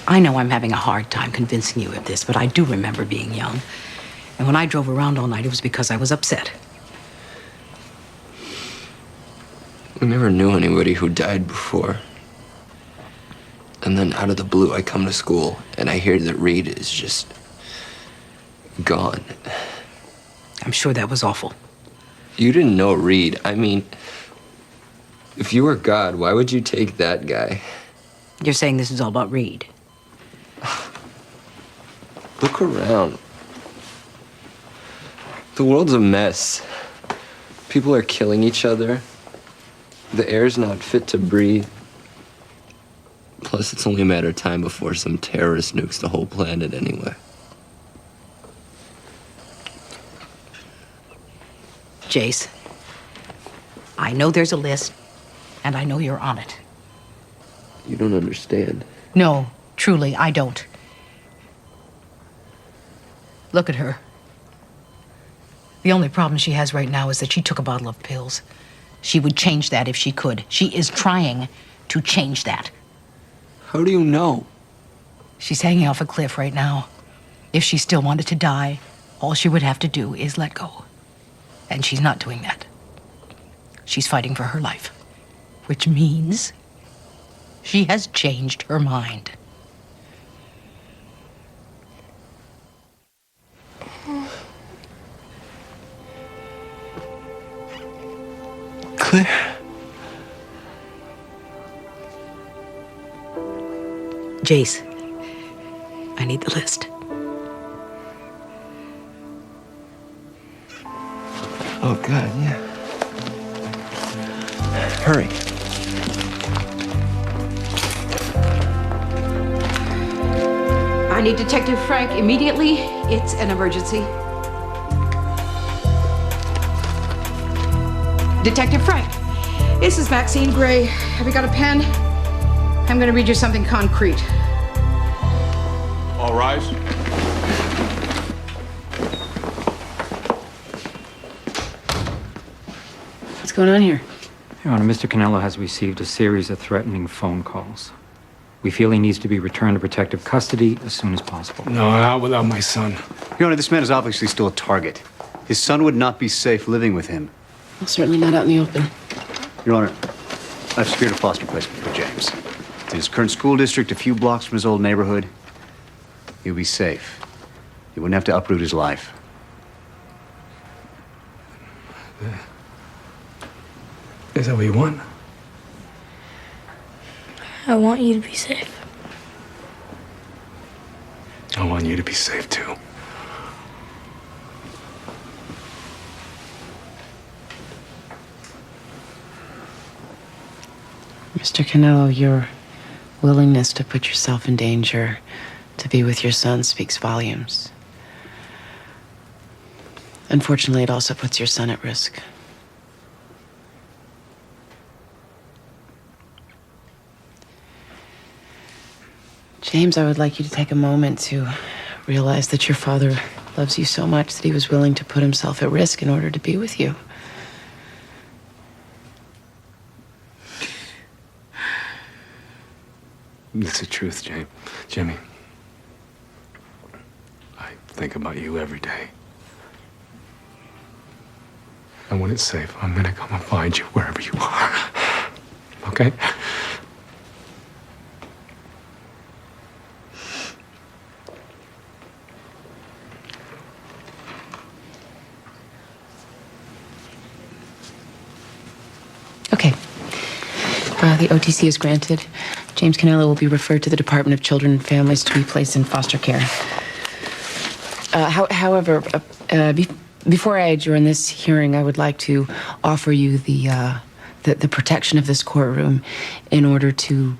I know I'm having a hard time convincing you of this, but I do remember being young. And when I drove around all night, it was because I was upset.
We never knew anybody who died before. And then out of the blue, I come to school and I hear that Reed is just gone.
I'm sure that was awful.
You didn't know Reed. I mean, If you were God, why would you take that guy?
You're saying this is all about Reed.
Look around. The world's a mess. People are killing each other. The air's not fit to breathe. Plus, it's only a matter of time before some terrorist nukes the whole planet anyway.
Jace, I know there's a list, and I know you're on it.
You don't understand.
No, truly, I don't. Look at her. The only problem she has right now is that she took a bottle of pills. She would change that if she could. She is trying to change that.
How do you know?
She's hanging off a cliff right now. If she still wanted to die, all she would have to do is let go. And she's not doing that. She's fighting for her life, which means she has changed her mind.
Claire.
Jace, I need the list.
Oh, God, yeah. Hurry.
I need Detective Frank immediately. It's an emergency. Detective Frank, this is Maxine Gray. Have you got a pen? I'm going to read you something concrete.
All rise.
What's going on here?
Your Honor, Mr. Canello has received a series of threatening phone calls. We feel he needs to be returned to protective custody as soon as possible.
No, not without my son.
Your Honor, this man is obviously still a target. His son would not be safe living with him.
Well, certainly not out in the open.
Your Honor, I've secured a foster placement for James. It's in his current school district, a few blocks from his old neighborhood. He'll be safe. He wouldn't have to uproot his life.
Is that what you want?
I want you to be safe.
I want you to be safe, too.
Mr. Canello, your willingness to put yourself in danger to be with your son speaks volumes. Unfortunately, it also puts your son at risk. James, I would like you to take a moment to realize that your father loves you so much that he was willing to put himself at risk in order to be with you.
It's the truth, Jimmy. I think about you every day. And when it's safe, I'm gonna come and find you wherever you are. Okay?
Okay. The OTC is granted. James Canello will be referred to the Department of Children and Families to be placed in foster care. However, before I adjourn this hearing, I would like to offer you the protection of this courtroom in order to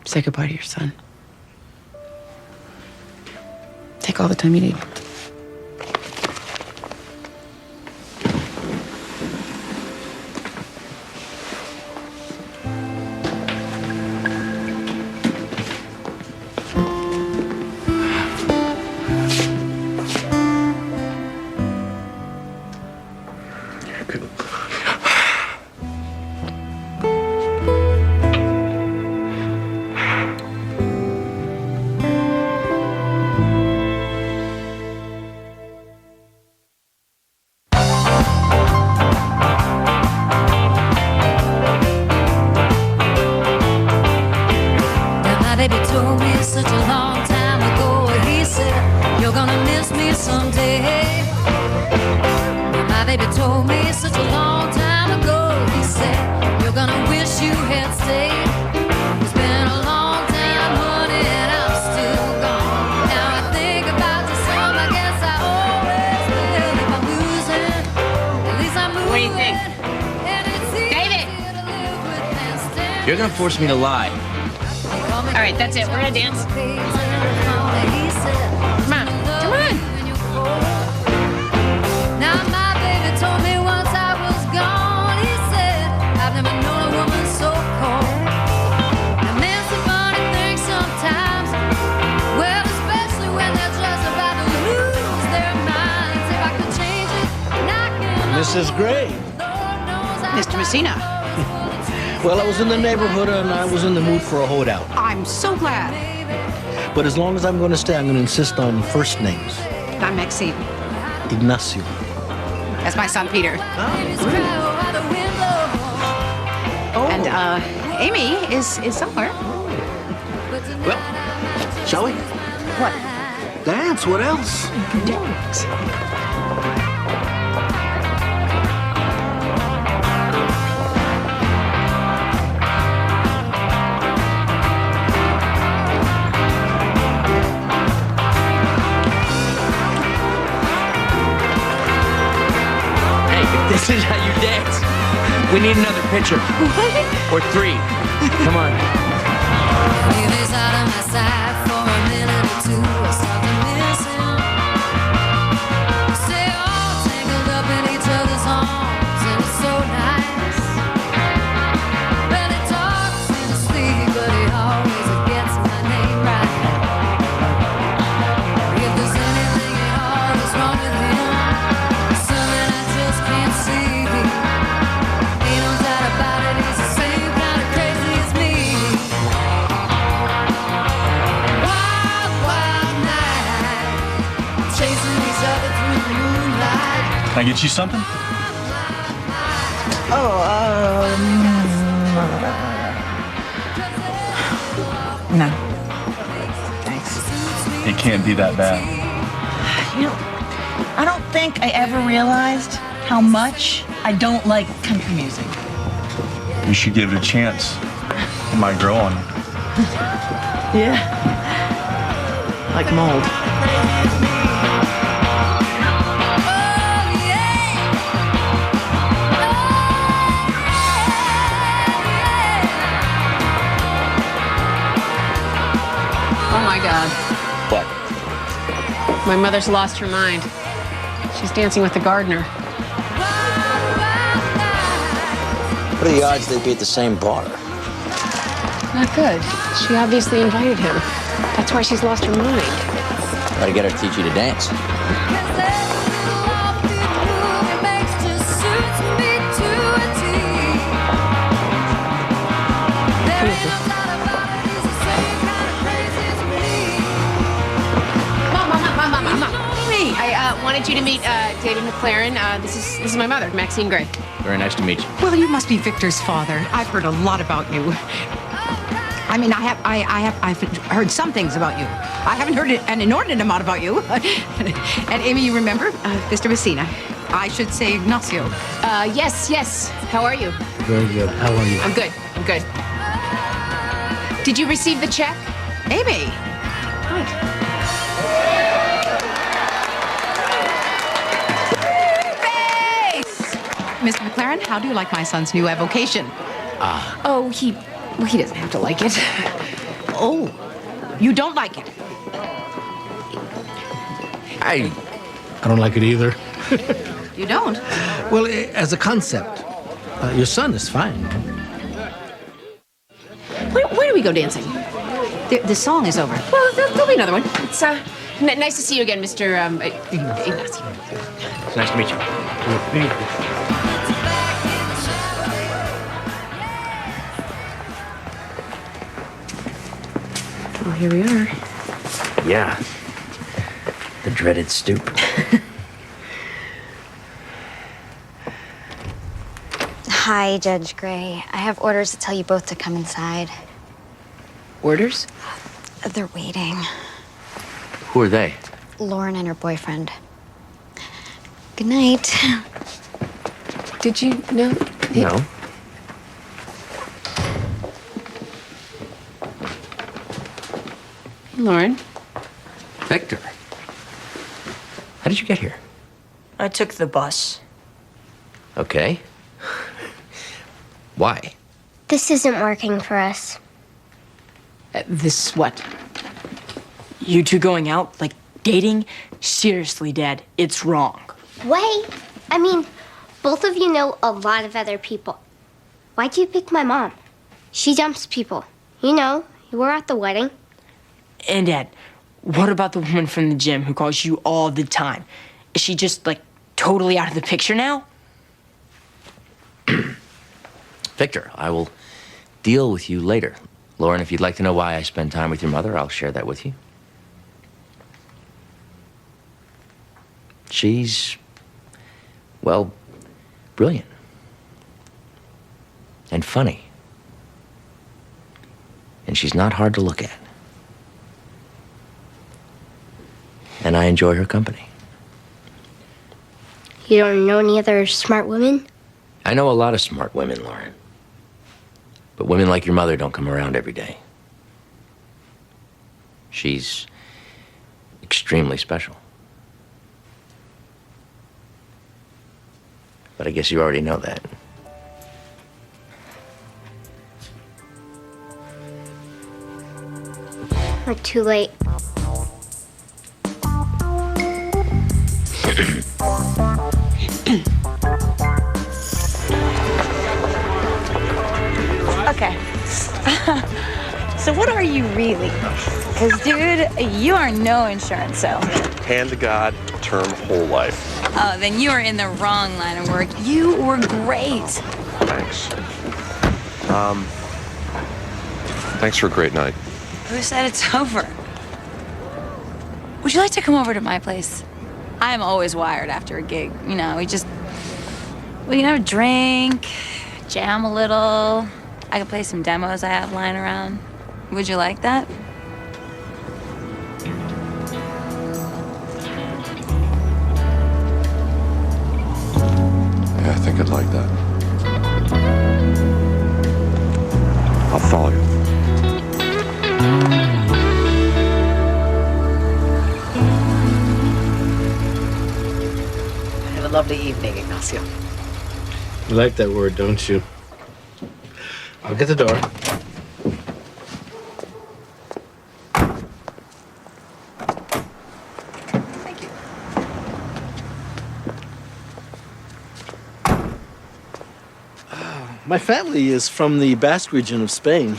say goodbye to your son. Take all the time you need.
You're gonna force me to lie.
All right, that's it. We're gonna dance. Come on, come on.
Now my baby told me once I was gone. He said, I've never known a woman so cold. And there's some funny things sometimes. Well, especially when they're just about to lose their minds. If I could change it, knock him
Mrs. Gray.
Mr. Messina,
Well, I was in the neighborhood and I was in the mood for a holdout.
I'm so glad.
But as long as I'm going to stay, I'm going to insist on first names.
I'm Maxine.
Ignacio.
That's my son, Peter. And, Amy is somewhere.
Well, shall we?
What?
Dance. What else?
Dance.
This is how you dance. We need another picture. What? Or 3. Come on.
If he's out of my sight for a minute or two, I start to miss him. Stay all tangled up in each other's arms, and it's so nice. Well, he talks in his sleep, but he always gets my name right. If there's anything at all that's wrong with him, something I just can't see. Ain't no doubt about it, he's the same kind of crazy as me. Wild, wild night, chasing each other through the moonlight.
Can I get you something?
No. Thanks.
It can't be that bad.
You know, I don't think I ever realized how much I don't like country music.
You should give it a chance. It might grow on you.
Yeah. Like mold.
Oh my God.
What?
My mother's lost her mind. She's dancing with the gardener.
What are the odds they'd be at the same bar?
Not good. She obviously invited him. That's why she's lost her mind.
Try to get her to teach you to dance.
Mom. Hey, I wanted you to meet David McLaren. This is my mother, Maxine Gray.
Very nice to meet you.
Well, you must be Victor's father. I've heard a lot about you. I mean, I've heard some things about you. I haven't heard an inordinate amount about you. And Amy, you remember? Mr. Messina. I should say Ignacio.
Yes. How are you?
Very good. How are you?
I'm good. Did you receive the check?
Amy.
Hi.
Mr. McLaren, how do you like my son's new avocation?
Oh, he doesn't have to like it.
Oh, you don't like it?
I don't like it either.
You don't?
Well, as a concept, your son is fine.
Where do we go dancing?
The song is over.
Well, there'll be another one. It's nice to see you again, Mr. Ignacio.
It's nice to meet you.
Well, here we are.
Yeah. The dreaded stoop.
Hi, Judge Gray. I have orders to tell you both to come inside.
Orders?
They're waiting.
Who are they?
Lauren and her boyfriend. Good night.
Did you know?
No.
Lauren?
Victor. How did you get here?
I took the bus.
Okay. Why?
This isn't working for us.
This what? You two going out? Like dating? Seriously, Dad, it's wrong.
Wait. I mean, both of you know a lot of other people. Why'd you pick my mom? She dumps people. You know, you were at the wedding.
And Dad, what about the woman from the gym who calls you all the time? Is she just, like, totally out of the picture now?
Victor, I will deal with you later. Lauren, if you'd like to know why I spend time with your mother, I'll share that with you. She's, well, brilliant. And funny. And she's not hard to look at. And I enjoy her company.
You don't know any other smart women?
I know a lot of smart women, Lauren. But women like your mother don't come around every day. She's extremely special. But I guess you already know that.
We're too late.
Okay. So what are you really? Because, dude, you are no insurance salesman.
Hand to God, term whole life.
Oh, then you are in the wrong line of work. You were great.
Thanks. Thanks for a great night.
Who said it's over? Would you like to come over to my place? I am always wired after a gig. You know, we can have a drink, jam a little. I can play some demos I have lying around. Would you like that?
Yeah, I think I'd like that. I'll follow you.
Have a lovely evening, Ignacio.
You like that word, don't you? I'll get the door.
Thank you.
My family is from the Basque region of Spain.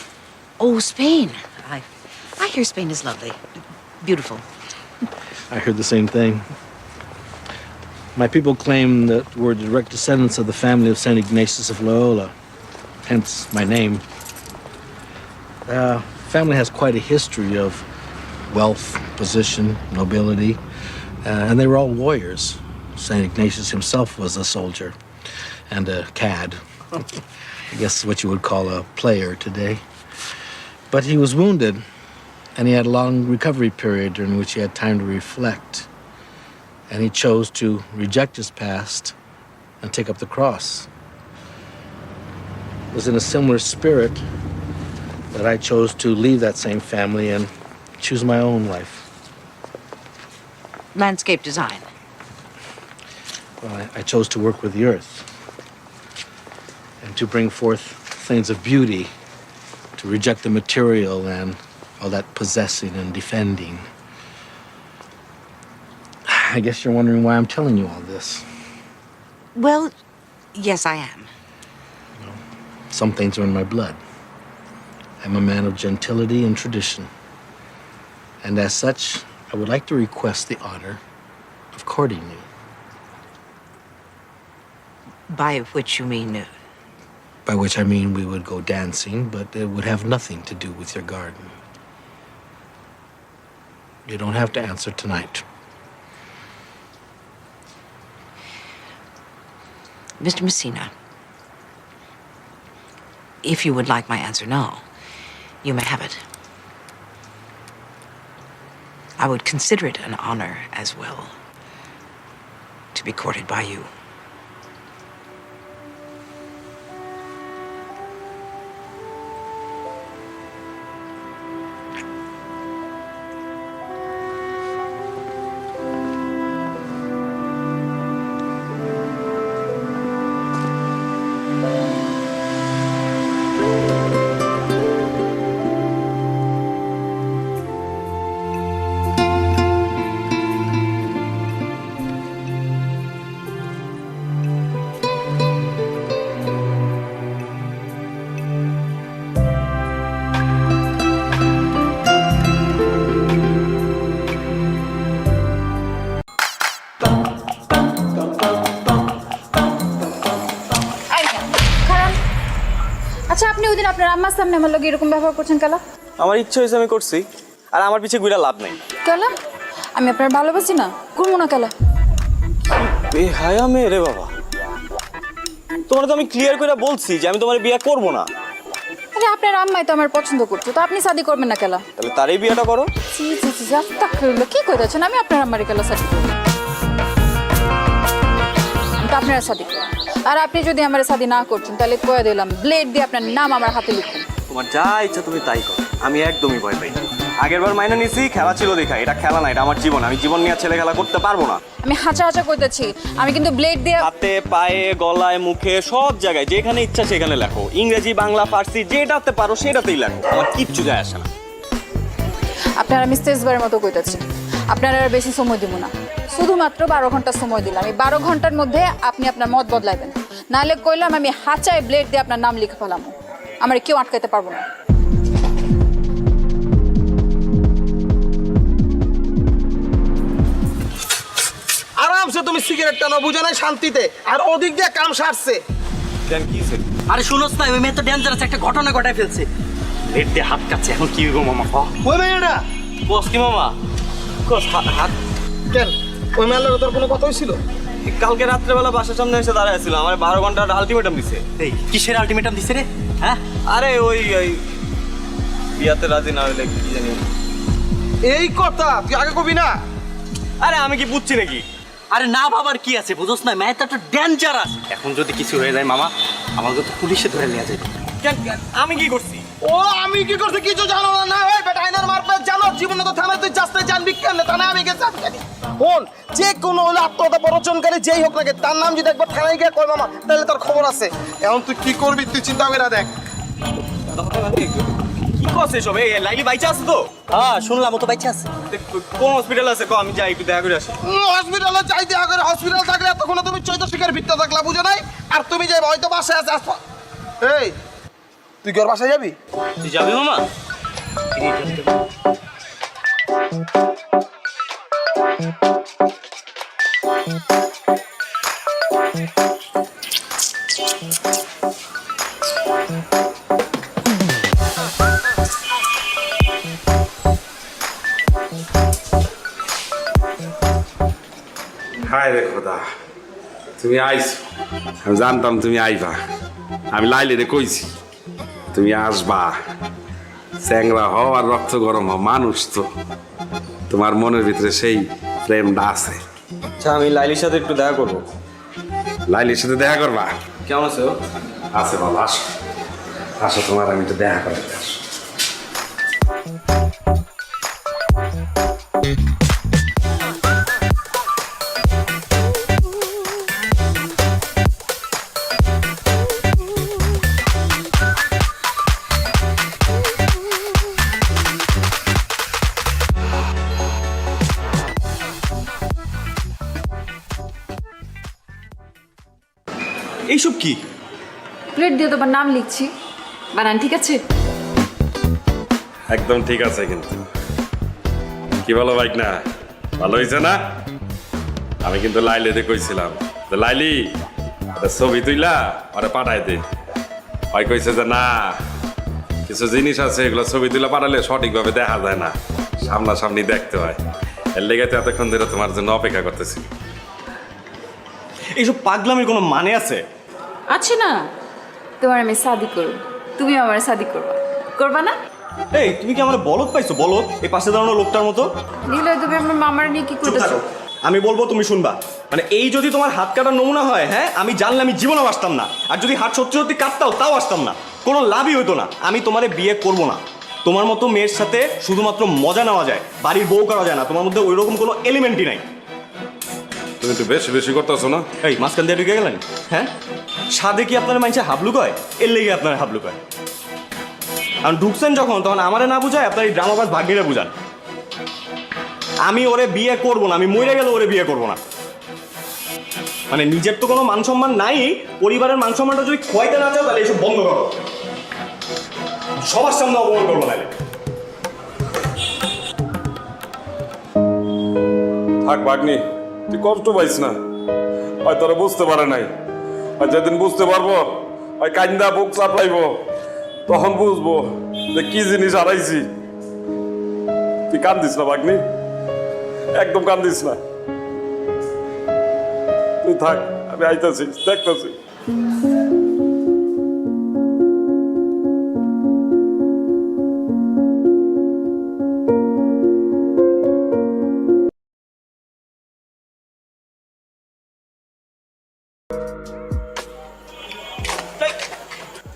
Oh, Spain. I hear Spain is lovely. Beautiful.
I heard the same thing. My people claim that we're direct descendants of the family of St. Ignatius of Loyola, hence my name. Family has quite a history of wealth, position, nobility, and they were all warriors. St. Ignatius himself was a soldier and a cad. I guess what you would call a player today. But he was wounded, and he had a long recovery period during which he had time to reflect. And he chose to reject his past and take up the cross. It was in a similar spirit that I chose to leave that same family and choose my own life.
Landscape design.
Well, I chose to work with the earth and to bring forth things of beauty, to reject the material and all that possessing and defending. I guess you're wondering why I'm telling you all this.
Well, yes, I am.
Some things are in my blood. I'm a man of gentility and tradition. And as such, I would like to request the honor of courting you.
By which you mean...
By which I mean we would go dancing, but it would have nothing to do with your garden. You don't have to answer tonight.
Mr. Messina, if you would like my answer now, you may have it. I would consider it an honor as well to be courted by you.
আচ্ছা আপনি ওই দিন আপনার আম্মার সামনে আমার লগে এরকম ব্যবহার করছেন কেলা?
আমার ইচ্ছে হয়েছে আমি করছি, আর আমার পিছে ঘুরে লাভ নাই।
কেলা? আমি আপনার ভালোবাসি না, করবো না কেলা।
এ হায়া মেয়ে রে বাবা, তোমার তো আমি ক্লিয়ার করে বলছি যে আমি তোমার বিয়ে করব না।
আরে আপনার আম্মাই তো আমার পছন্দ করছো, তো আপনি শাদি করবেন না কেলা?
তাহলে তারই বিয়েটা করো।
জি জি জি, আস্তাগফিরুল্লাহ, কি কইতাছেন? আমি আপনার আম্মারে কেলা শাদি করব? আমি তো আপনার শাদি করব। আর আপনি যদি আমার শাদি না করছেন তাহলে কয়ে দিলাম ব্লেড দিয়ে আপনার নাম আমার হাতে লিখুন।
তোমার যা ইচ্ছা তুমি তাই করো, আমি একদমই ভয় পাই না। আগেরবার মাইনে নিছি, খেলা ছিল দেখা, এটা খেলা না, এটা আমার জীবন। আমি জীবন নিয়ে ছেলে খেলা করতে পারবো না।
আমি হাঁচা হাঁচা কইতেছি, আমি কিন্তু ব্লেড দিয়ে
হাতে পায়ে গলায় মুখে সব জায়গায় যেখানে ইচ্ছা সেখানে লেখো, ইংরেজি বাংলা ফার্সি যেটাতে পারো সেটাতেই লেখো, আমার কিচ্ছু যায় আসে না।
আপনার আমি শেষবারের মতো কইতেছি, আপনার আর বেশি সময় দিব না, শুধুমাত্র 12 ঘন্টা সময় দিলাম। এই 12 ঘন্টার মধ্যে আপনি আপনার মত বদলাইবেন, নাহলে কইলাম আমি হাঁচায় ব্লেড দিয়ে আপনার নাম লিখে ফেলাম, আমার কেউ আটকাইতে পারবো না।
আরামসে তুমি সিগারেট টানো, বুঝো নাই শান্তিতে, আর ওদিক দিয়ে কাম সারছে।
কেন কি হইছে?
আরে শুনোস না, ওই মেয়ে তো ডেঞ্জারাস একটা ঘটনা ঘটায় ফেলছে।
লেট দিয়ে হাত কাটছে, এখন কি হইব মামা?
ওই মেয়েটা
বস কি মামা? কস হাত
কেন? ওই মেয়ের লগে তোর কোনো কথা হইছিল?
কালকে রাত্রেবেলা বাসার সামনে এসে দাঁড়ায় ছিল, আমার 12 ঘন্টার আলটিমেটাম দিছে।
এই কিসের আলটিমেটাম দিছে রে? হ্যাঁ
আরে ওই বিয়াতে রাজি না হইলে কি জানি।
এই কথা তুই আগে কবি না।
আরে আমি কি বুঝছি নাকি?
আরে না বাবার কি আছে, বুঝোস না, মেয়েটা তো ডেঞ্জারাস। এখন যদি কিছু হয়ে যায় মামা, আমাকে তো পুলিশে ধরে নিয়ে যাবে।
কেন আমি কি করছি?
ও আমি কি করছি কিছু জানো না? না ওই বেটা আইনার মারপে জানো, জীবনে তো থানায় তুই যাস্তে জানবি কেন? তা না আমি গেছি আমি জানি। শোন, যে কোনো হলে আত্মহত্যা প্ররোচনকারী যেই হোক না কেন, তার নাম যদি একবার থানায় গিয়ে কয় মামা, তাহলে তোর খবর আছে। এখন তুই কি করবি তুই চিন্তা করে দেখ।
কি করছে সব? এই লাইলি বাইচা আছে তো?
হ্যাঁ শুনলাম, ও তো বাইচা আছে।
কোন হসপিটাল আছে? কো আমি যাই একটু দেখা করে আসি।
হসপিটালে যাই দেখা করে, হসপিটাল থাকলে তখন তুমি চৈত শিকার ভিত্তা থাকলা, বুঝো নাই? আর তুমি যাই হয়তো বাসায় আছে। এই তুই কি ওর বাসায় যাবি?
তুই যাবি মামা?
হায় রে খোদা, তুমি আইছো, আমি জানতাম তুমি আইবা। আমি লাইলে কইছি তুমি আসবা। চ্যাংরা হও আর রক্ত গরম হও, মানুষ তো, তোমার মনের ভিতরে সেই প্রেমটা আছে।
আচ্ছা আমি লাইলির সাথে একটু দেখা করবো।
লাইলির সাথে দেখা করবা?
কেমন আছে ও?
আছে বাবা, আসো আসো, তোমার আমি একটু দেখা করতে আসো।
এইসব কি?
প্লেট দিয়ে তোমার নাম লিখছি, বানান ঠিক আছে?
একদম ঠিক আছে। কিন্তু কি বলো বাইক না, ভালো হয়েছে না? আমি কিন্তু লাইলিতে কইছিলাম যে লাইলি একটা ছবি তুইলা ওরে পাঠাই দে। ওই কইছে যে না, কিছু জিনিস আছে এগুলো ছবি তুইলা পাঠালে সঠিকভাবে দেখা যায় না, সামনাসামনি দেখতে হয়। এর লেগে তো এতক্ষণ ধরে তোমার জন্য অপেক্ষা করতেছি।
এইসব পাগলামির কোনো মানে আছে?
আছে না, তোমার আমি শাদি করব, তুমি আমার শাদি করবা, করবা না?
এই তুমি কি আমার বলদ পাইছো? বলদ এই পাশে দাঁড়ানো লোকটার মতো।
নিলে তুমি আমার মামার নিয়ে কি করতেছো?
আমি বলবো তুমি শুনবা। মানে এই যদি তোমার হাত কাটার নমুনা হয়, হ্যাঁ আমি জানলে আমি জীবনেও আসতাম না। আর যদি হাত সত্যি সত্যি কাটতাও তাও আসতাম না, কোনো লাভই হতো না। আমি তোমারে বিয়ে করব না। তোমার মতো মেয়ের সাথে শুধুমাত্র মজা নেওয়া যায়, বাড়ির বউ করা যায় না। তোমার মধ্যে ওই রকম কোনো এলিমেন্টই নাই।
তুমি একটু বেশি বেশি করতেছো না?
এই মাঝখান দিয়ে ঢুকে গেলেন? হ্যাঁ সাদে কি আপনার মানুষের হাবলু কয়? এর লেগে আপনার হাবলু কয়। আর ঢুকছেন যখন, তখন আমারে না বুঝায় আপনার এই ড্রামাবাজ ভাগ্নিরা বুঝান। আমি ওরে বিয়ে করবো না, আমি মরে গেলে ওরে বিয়ে করবো না। মানে নিজের তো কোনো মান সম্মান নাই, পরিবারের মান সম্মানটা যদি খোয়াইতে না চাও তাহলে এসব বন্ধ করো। সবার সামনে অপমান করবো না।
থাক ভাগ্নি, তুই কষ্ট পাইস না। হয় তোরা বুঝতে পারে নাই, আর যেদিন বুঝতে পারবো ওই কান্দা বুক চাপলাইবো। তখন বুঝবো যে কি জিনিস হারাইছি। তুই কান্দিস না ভাগ্নি, একদম কান্দিস না। তুই থাক, আমি আইতাছি, দেখতাছি।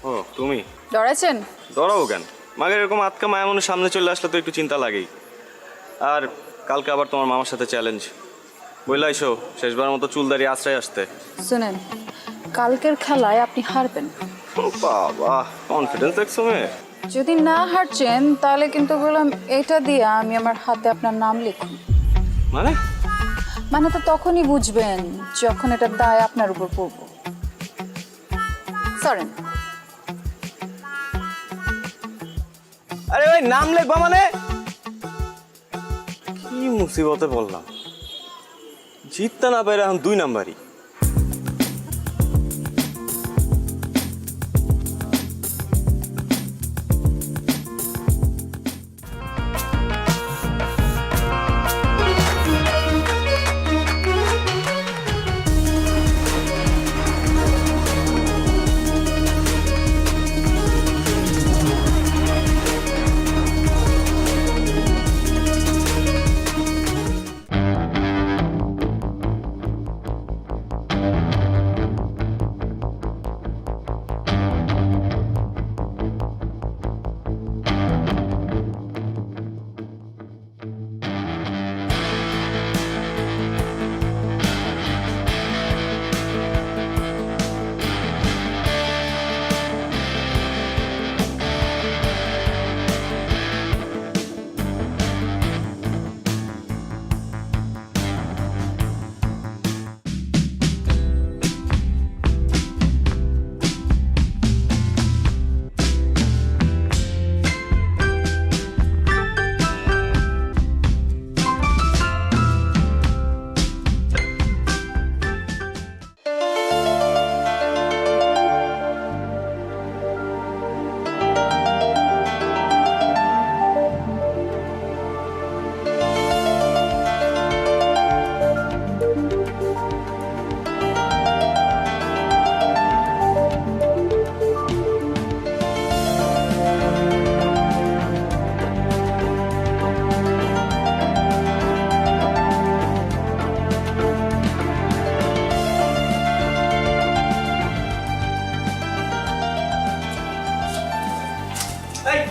ও তুমি
ডরাইছেন?
ডরাবো কেন? মাগের এরকম আটকা মায়া মনের সামনে চলে আসলে তো একটু চিন্তা লাগেই। আর কালকে আবার তোমার মামার সাথে চ্যালেঞ্জ, বললে আইসো শেষবার মতো চুলদারি আশ্রয় আসতে।
শুনেন, কালকের খেলায় আপনি হারবেন।
বাবা, কনফিডেন্স দেখছো মেয়ে।
যদি না হারছেন তাহলে কিন্তু বললাম এটা দিয়ে আমি আমার হাতে আপনার নাম লিখুন।
মানে
মানে তো তখনই বুঝবেন যখন এটার দায় আপনার উপর পড়ব। সরেন।
আরে ভাই, নাম লিখবা মানে? কি মুসিবতে বললাম, জিততে না পারে এখন 2 নাম্বারই।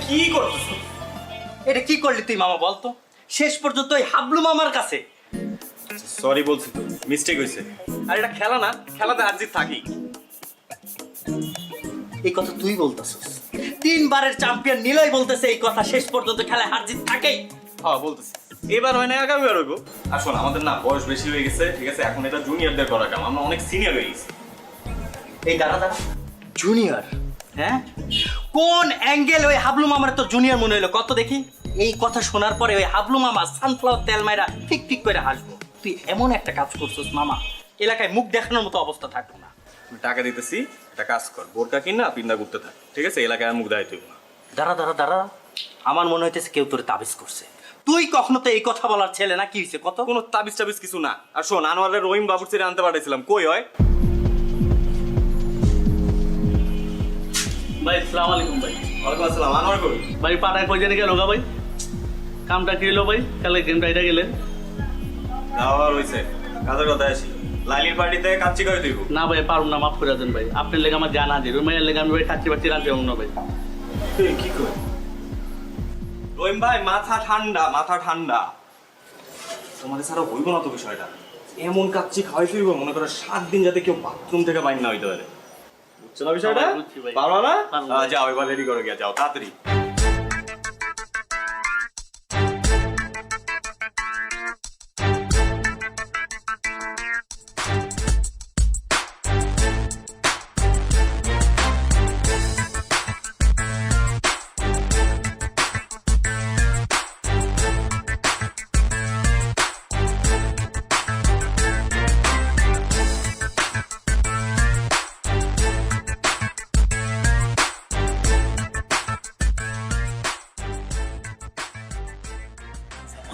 কি করছিস? এটা কি করলি তুই মামা বলতো? শেষ পর্যন্ত ওই হাবলু মামার কাছে।
সরি বলছি তো, মিস্টেক হয়েছে। আর এটা খেলা না, খেলাতে হার জিত থাকি।
এই কথা তুই বলতেছিস? 3 বারের চ্যাম্পিয়ন নিলয় বলতেছে এই কথা, শেষ পর্যন্ত খেলায় হার জিত থাকেই।
হ্যাঁ বলতেছি, এবার হয় না আগামী বার হইব। আর শোন, আমাদের না বয়স বেশি হয়ে গেছে, ঠিক আছে? এখন এটা জুনিয়রদের করা কাম, আমরা অনেক সিনিয়র হয়ে গেছি।
এই দাঁড়া দাঁড়া, জুনিয়র? হ্যাঁ, কোন অ্যাঙ্গেল ওই হাবলু মামার তো জুনিয়র মনে হলো কত দেখি? এই কথা শোনার পরে ওই হাবলু মামা সানফ্লাওয়ার তেল মাইরা ঠিক ঠিক করে হাসবো। তুই এমন একটা কাজ করছিস মামা, এলাকায় মুখ দেখানোর মতো অবস্থা থাকবো না।
টাকা দিতেছি, একটা কাজ কর, বোরকা কিন না পিন্দা ঘুরতে থাক, ঠিক আছে? এলাকায় আর মুখ দেখাই তুই না।
দাঁড়া দাঁড়া দাঁড়া, আমার মনে হইতেছে কেউ তোর তাবিজ করছে। তুই কখনো তো এই কথা বলার ছেলে না, কি হয়েছে কত?
কোনো তাবিজ টাবিজ কিছু না। আর শোন, আনোয়ারের রহিম বাবুর ছেড়ে আনতে পাঠাইছিলাম, কই হয়?
ভাই আসসালামু আলাইকুম ভাই।
ওয়ালাইকুম আসসালাম। আনোয়ার কই?
ভাই পাড়ায় কই জানি গেল গা ভাই? কামটা কি হলো ভাই? কালকে গেমটা এটা গেলেন?
যাওয়া হইছে, কাজের কথা আসি। লাইলির পার্টিতে কাচ্চি করে দিব
না ভাই, পারুম না, মাফ করে দেন ভাই। আপনার লেগে আমার জানা যে রুমাইয়ের লেগে আমি ভাই কাচ্চি বাচ্চি রাখতে পারবো না ভাই।
কি কই? রহিম ভাই, মাথা ঠান্ডা, মাথা ঠান্ডা। তোমাদের ছাড়া হইব না তো বিষয়টা। এমন কাচ্চি খাওয়াই ফিরবো, মনে করো 7 দিন যাতে কেউ বাথরুম থেকে বাইর না হইতে পারে। বুঝছো না বিষয়টা? পারো না? যাও এবার রেডি করে গিয়া, যাও তাড়াতাড়ি।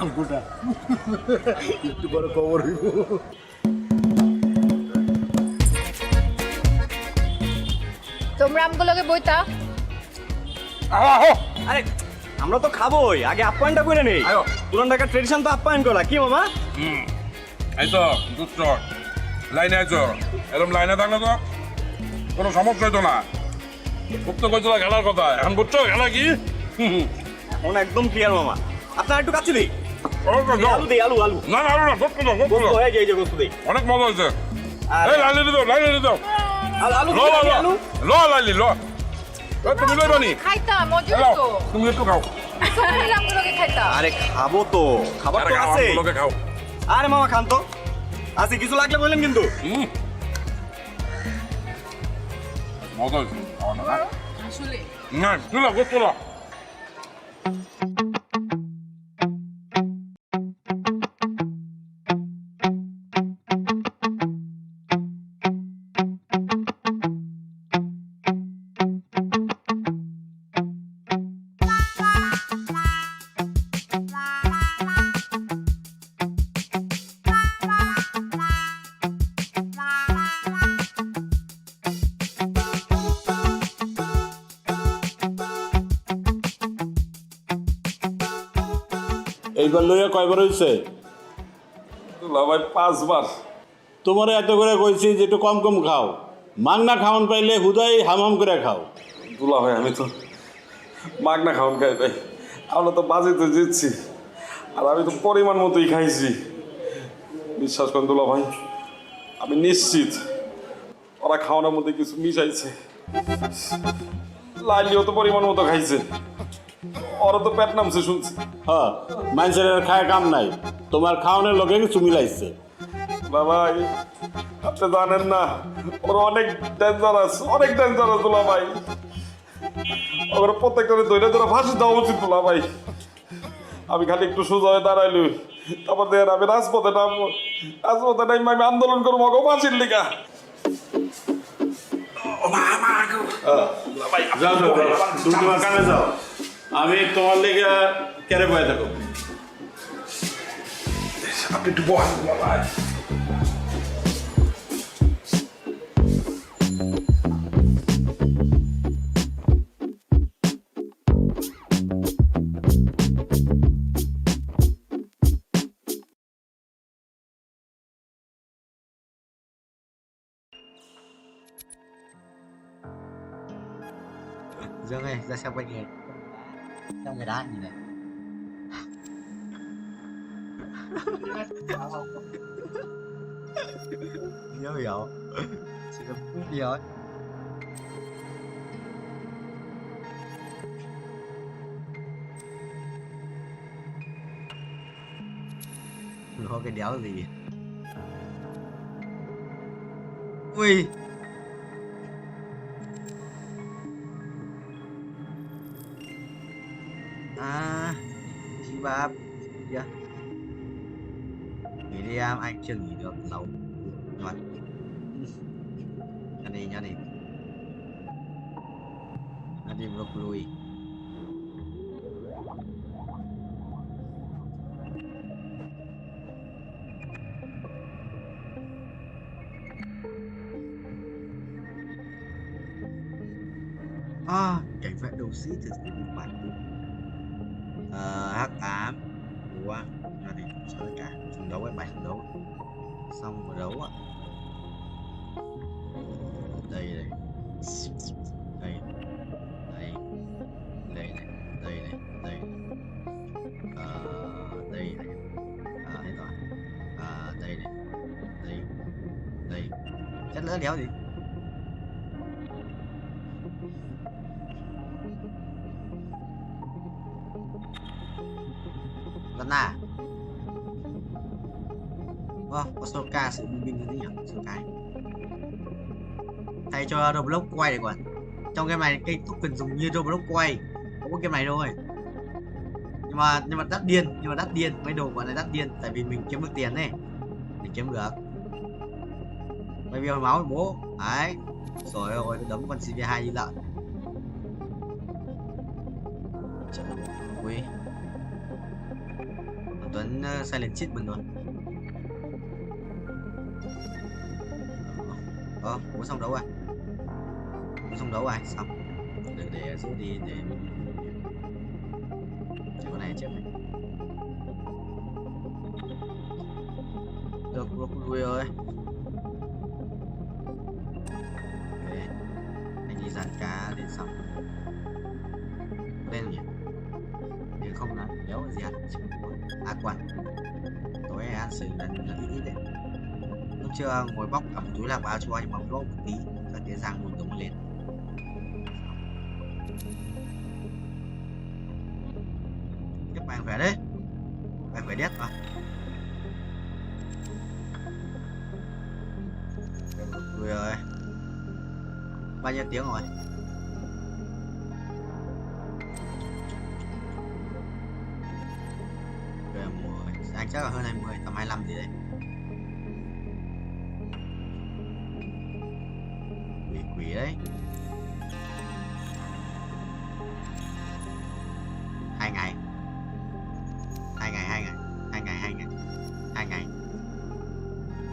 আমগুটা একটু বড় খবর হইব।
তোমরা আমগুলোকে বইতা
আরে আমরা তো খাবোই, আগে আপ্যায়নটা করে নেই। পুরান ঢাকার ট্রেডিশন তো আপ্যায়ন করা, কি মামা?
এই তো দুষ্ট লাইনে আইছো, এরকম লাইনে থাকলে তো কোনো সমস্যা হইতো না। খুব তো কইছিল খেলার কথা, এখন বুঝছো খেলা কি?
এখন একদম ক্লিয়ার মামা। আপনার একটু কাছে দিই। আলু দিই, আলু আলু।
না না আলু না, গোস্ত দাও, গোস্ত দাও।
এই যে গোস্ত দিই।
অনেক মজা হয়েছে। এই লাইলি দাও, লাইলি দাও।
আলু
ল ল ল ল লাইলি ল। তুমি লইবা নি?
খাইতাম মজা তো
তুমি একটু খাও।
সবাই আমগুলোকে খাইতাম।
আরে খাবো তো, খাবার তো আছে।
লোকে খাও।
আরে মামা খান তো, আছে কিছু লাগলে বললেন কিন্তু।
মজা হয়েছে না?
আসলে
না তুলো গোস্ত ল।
এইবার লইয়া কয়বার হয়েছে?
ভাই 5 বার।
তোমারে এত করে কইছি যে একটু কম কম খাও, মাংনা খাওন পাইলে হুদাই হাম করে খাও।
দুলা ভাই আমি তো মাগনা খাওয়ান খাই ভাই, আমরা তো বাজেতে জিতছি আর আমি তো পরিমাণ মতোই খাইছি। বিশ্বাস করেন দুলা ভাই, আমি নিশ্চিত ওরা খাওয়ানোর মধ্যে কিছু মিশাইছে। লাইলিও তো পরিমাণ মতো খাইছে, ওরা তো পেট নামছে শুনছি।
হ্যাঁ, মানুষের খায় কাম নাই, তোমার খাওয়ানোর লোকে কিছু মিলাইছে।
বাবা আপনি জানেন না, ওরা অনেক ডেঞ্জারাস, অনেক ডেঞ্জারাস দুলা ভাই। ওরা প্রত্যেকটা ধরে ধরে ফাঁসি দেওয়া উচিত দুলা ভাই। আমি খালি একটু সোজা হয়ে দাঁড়াইলি, তারপর দেখেন আমি রাজপথে নামবো, রাজপথে নামবো, আমি আন্দোলন করবো অগো ফাঁসির লিগা।
যাও যাও, তুমি তোমার কামে যাও, আমি তোমার লেগে কেড়ে বয়ে থাকো।
আপনি একটু বসেন বাবা।
Dương ơi, ra xem quanh này. Trong người đá nhìn này. Nhớ hiểu. Chỉ là phút đi rồi. Nó cái đéo gì? Ui. À, chị ba dạ. Nghỉ đi em, anh chưa nghỉ được lâu mà. Nhanh đi, nhanh đi. Nhanh đi block lui. À, cảnh vệ đấu sĩ thực sự một bản hắc ám của là thì cho tất cả trận đấu với 7 trận đấu xong và đấu ạ. Đây này, đây đây đây này, đây này, đây đây này, hết rồi, đây này, đây đây chất lỡ đéo gì. À, có Soka sự binh binh như thế nhỉ? Soka thay cho Roblox quay được rồi. Trong game này cái token dùng như Roblox quay, không có game này thôi. Nhưng mà đắt điên, mấy đồ gọi là đắt điên, tại vì mình kiếm được tiền này, mình kiếm được. Bây giờ máu bố, đấy, rồi ôi đấm con CV2 như lợn. Trời ơi, Tuấn silent treatment rồi. Muốn xong đấu à? Muốn xong đấu à? Xong. Để rút đi để con này chết này. Được, lui ơi. Đấy. Anh đi dàn cá để xong. Lên nhỉ? Nếu không là nếu gì hả? Quan. Tối ăn xử là ít đấy. Lúc chưa ngồi bóc cả một túi lạc báo cho anh mà bóc một tí, các cái răng mùi tống lên. Tiếp bạn khỏe đấy. Bạn khỏe đét mà. Rồi ơi. Bao nhiêu tiếng rồi? Anh chắc là hơn 20, tầm 25 gì đấy. Quỷ đấy. 2 ngày. 2 ngày. 2 ngày. 2 ngày. 2 ngày. 2 ngày.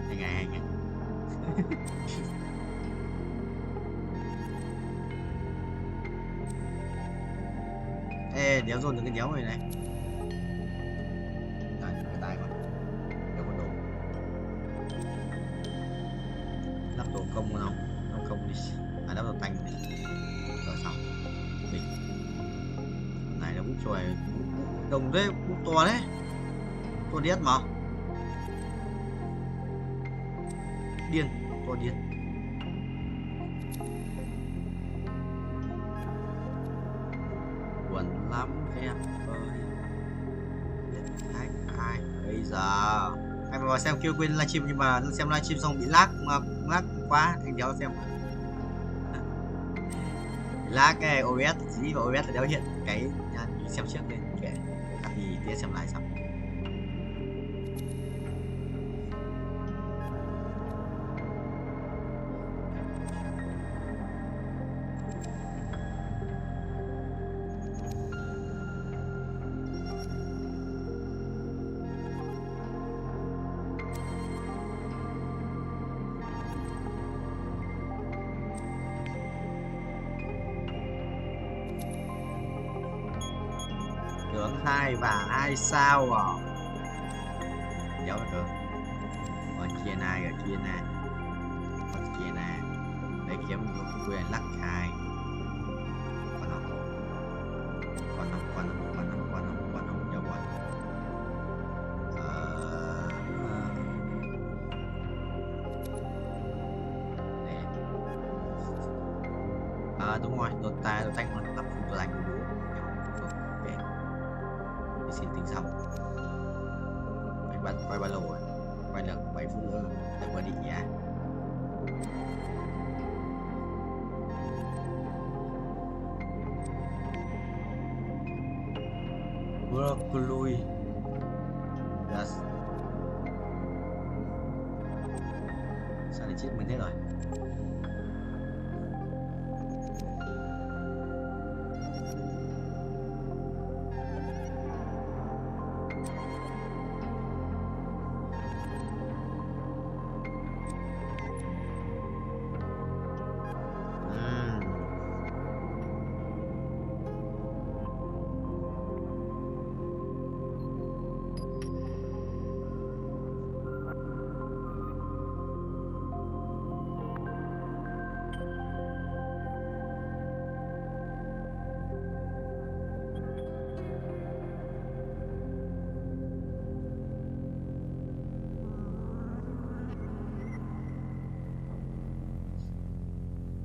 2 ngày. 2 ngày. Ê, đéo dồn được cái đéo rồi này. Không không không đi đắp đầu tanh đi rồi xong đi này là bút chồi đồng đấy, bút to đấy, to điết mà điên, to điên. Buồn lắm em ơi. Ai bây giờ em vào xem kêu quên livestream nhưng mà xem livestream xong bị lag quá thành đéo xem lag cái OBS dĩ vào OBS là đéo hiện cái xem trước lên kệ thì tiếp xem lại xong. Tướng 2 vàng 2 sao à? Dấu được. Còn kia này, ở kia này. Còn kia này. Đây kiếm một quyền lắc 2. Còn không. Dấu bọn. Đúng rồi, đột tay nó lắp phụ tôi đánh của bố. Xin tính xong. Anh quay bao lâu rồi? Quay được 7 phút nữa để qua định nhà. Broccoli. Yes. Sao lại chết mình thế rồi?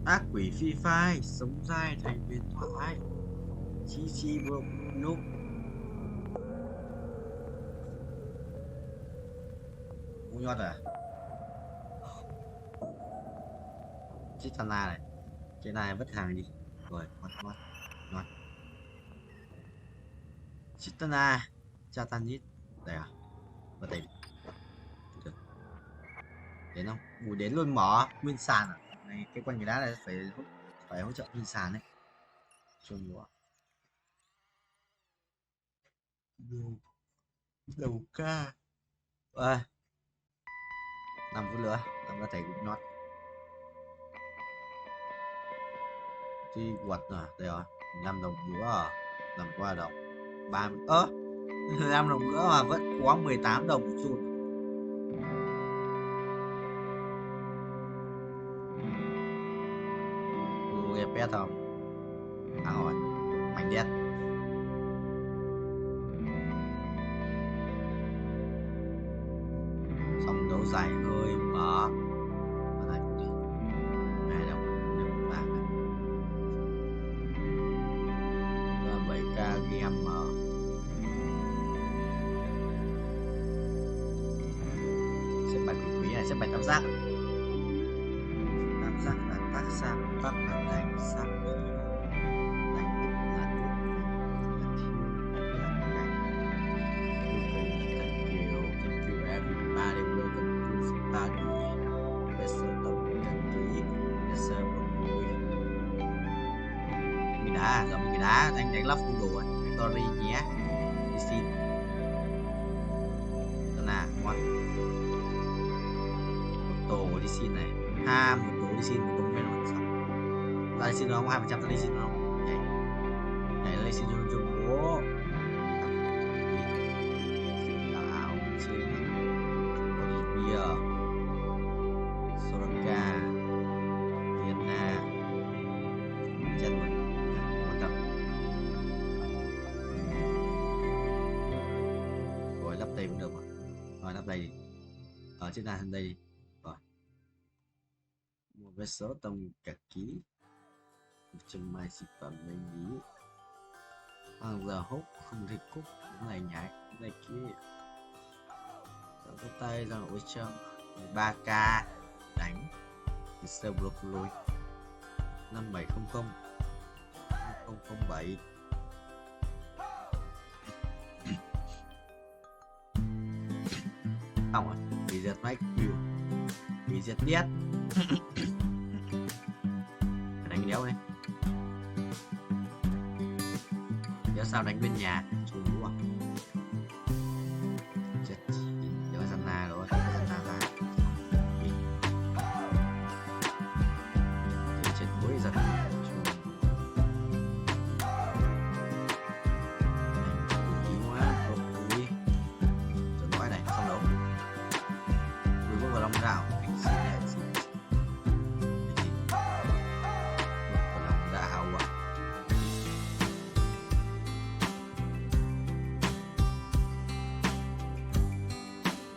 Ác quỷ phi phai, sống dai thành huyền thoại. Chi vừa núp. Không nhọt à? Chết thằng này. Cái này vứt hàng đi. Rồi, ngon. Chitana, Chatanit. Đây à? Vào đây. Được. Đến không? Ủa đến luôn mở nguyên sàn à? Này, cái quanh cái đá này phải hỗ trợ nguyên sàn đấy. Chôn lúa. Đầu ca. Ơi, 5 phút nữa em có thể gục nót. Chi quật rồi, đây rồi, 5 đồng nữa à. Làm qua đồng 30 5 đồng nữa mà vẫn có 18 đồng một chút. Ghép pet không? À rồi, mảnh đét. Xong đấu dài hơi mở. Mà lại đi. 2 đồng, 5 bạc. 7k game mở. Xếp bài quý này, xếp bài tam giác. Tam giác là tác sang, tác là đánh sang. Giờ mình đá đánh lắp full đồ rồi. Sorry nhé. Đi xin. Đó là ngon. Một tổ đi xin này. Một tổ đi xin, một tổ bên rồi xong. Ta đi xin không? 2% ta đi xin không? Đấy. Đấy là đi xin cho bố. Ảo trên. Có đi bia. Soraka. Vienna. Chết rồi. Rồi lắp đây cũng được rồi. Rồi lắp đây đi. Ở trên này đây đi. Rồi. Mua vé số tông cả ký. Trong mai xịt phẩm lên ý. Hoàng giờ hút không thể cúc. Cái này nhảy. Cái này kia. Rồi cái tay ra ở trong 3k đánh. Sơ block lùi 5700 007. Không rồi, bị giật máy kêu. Bị giật điết. Đánh đéo đây. Đéo sao đánh bên nhà. Chú à. Chết. Đéo dân na rồi. Dân na ra. Chết mũi giật. Rào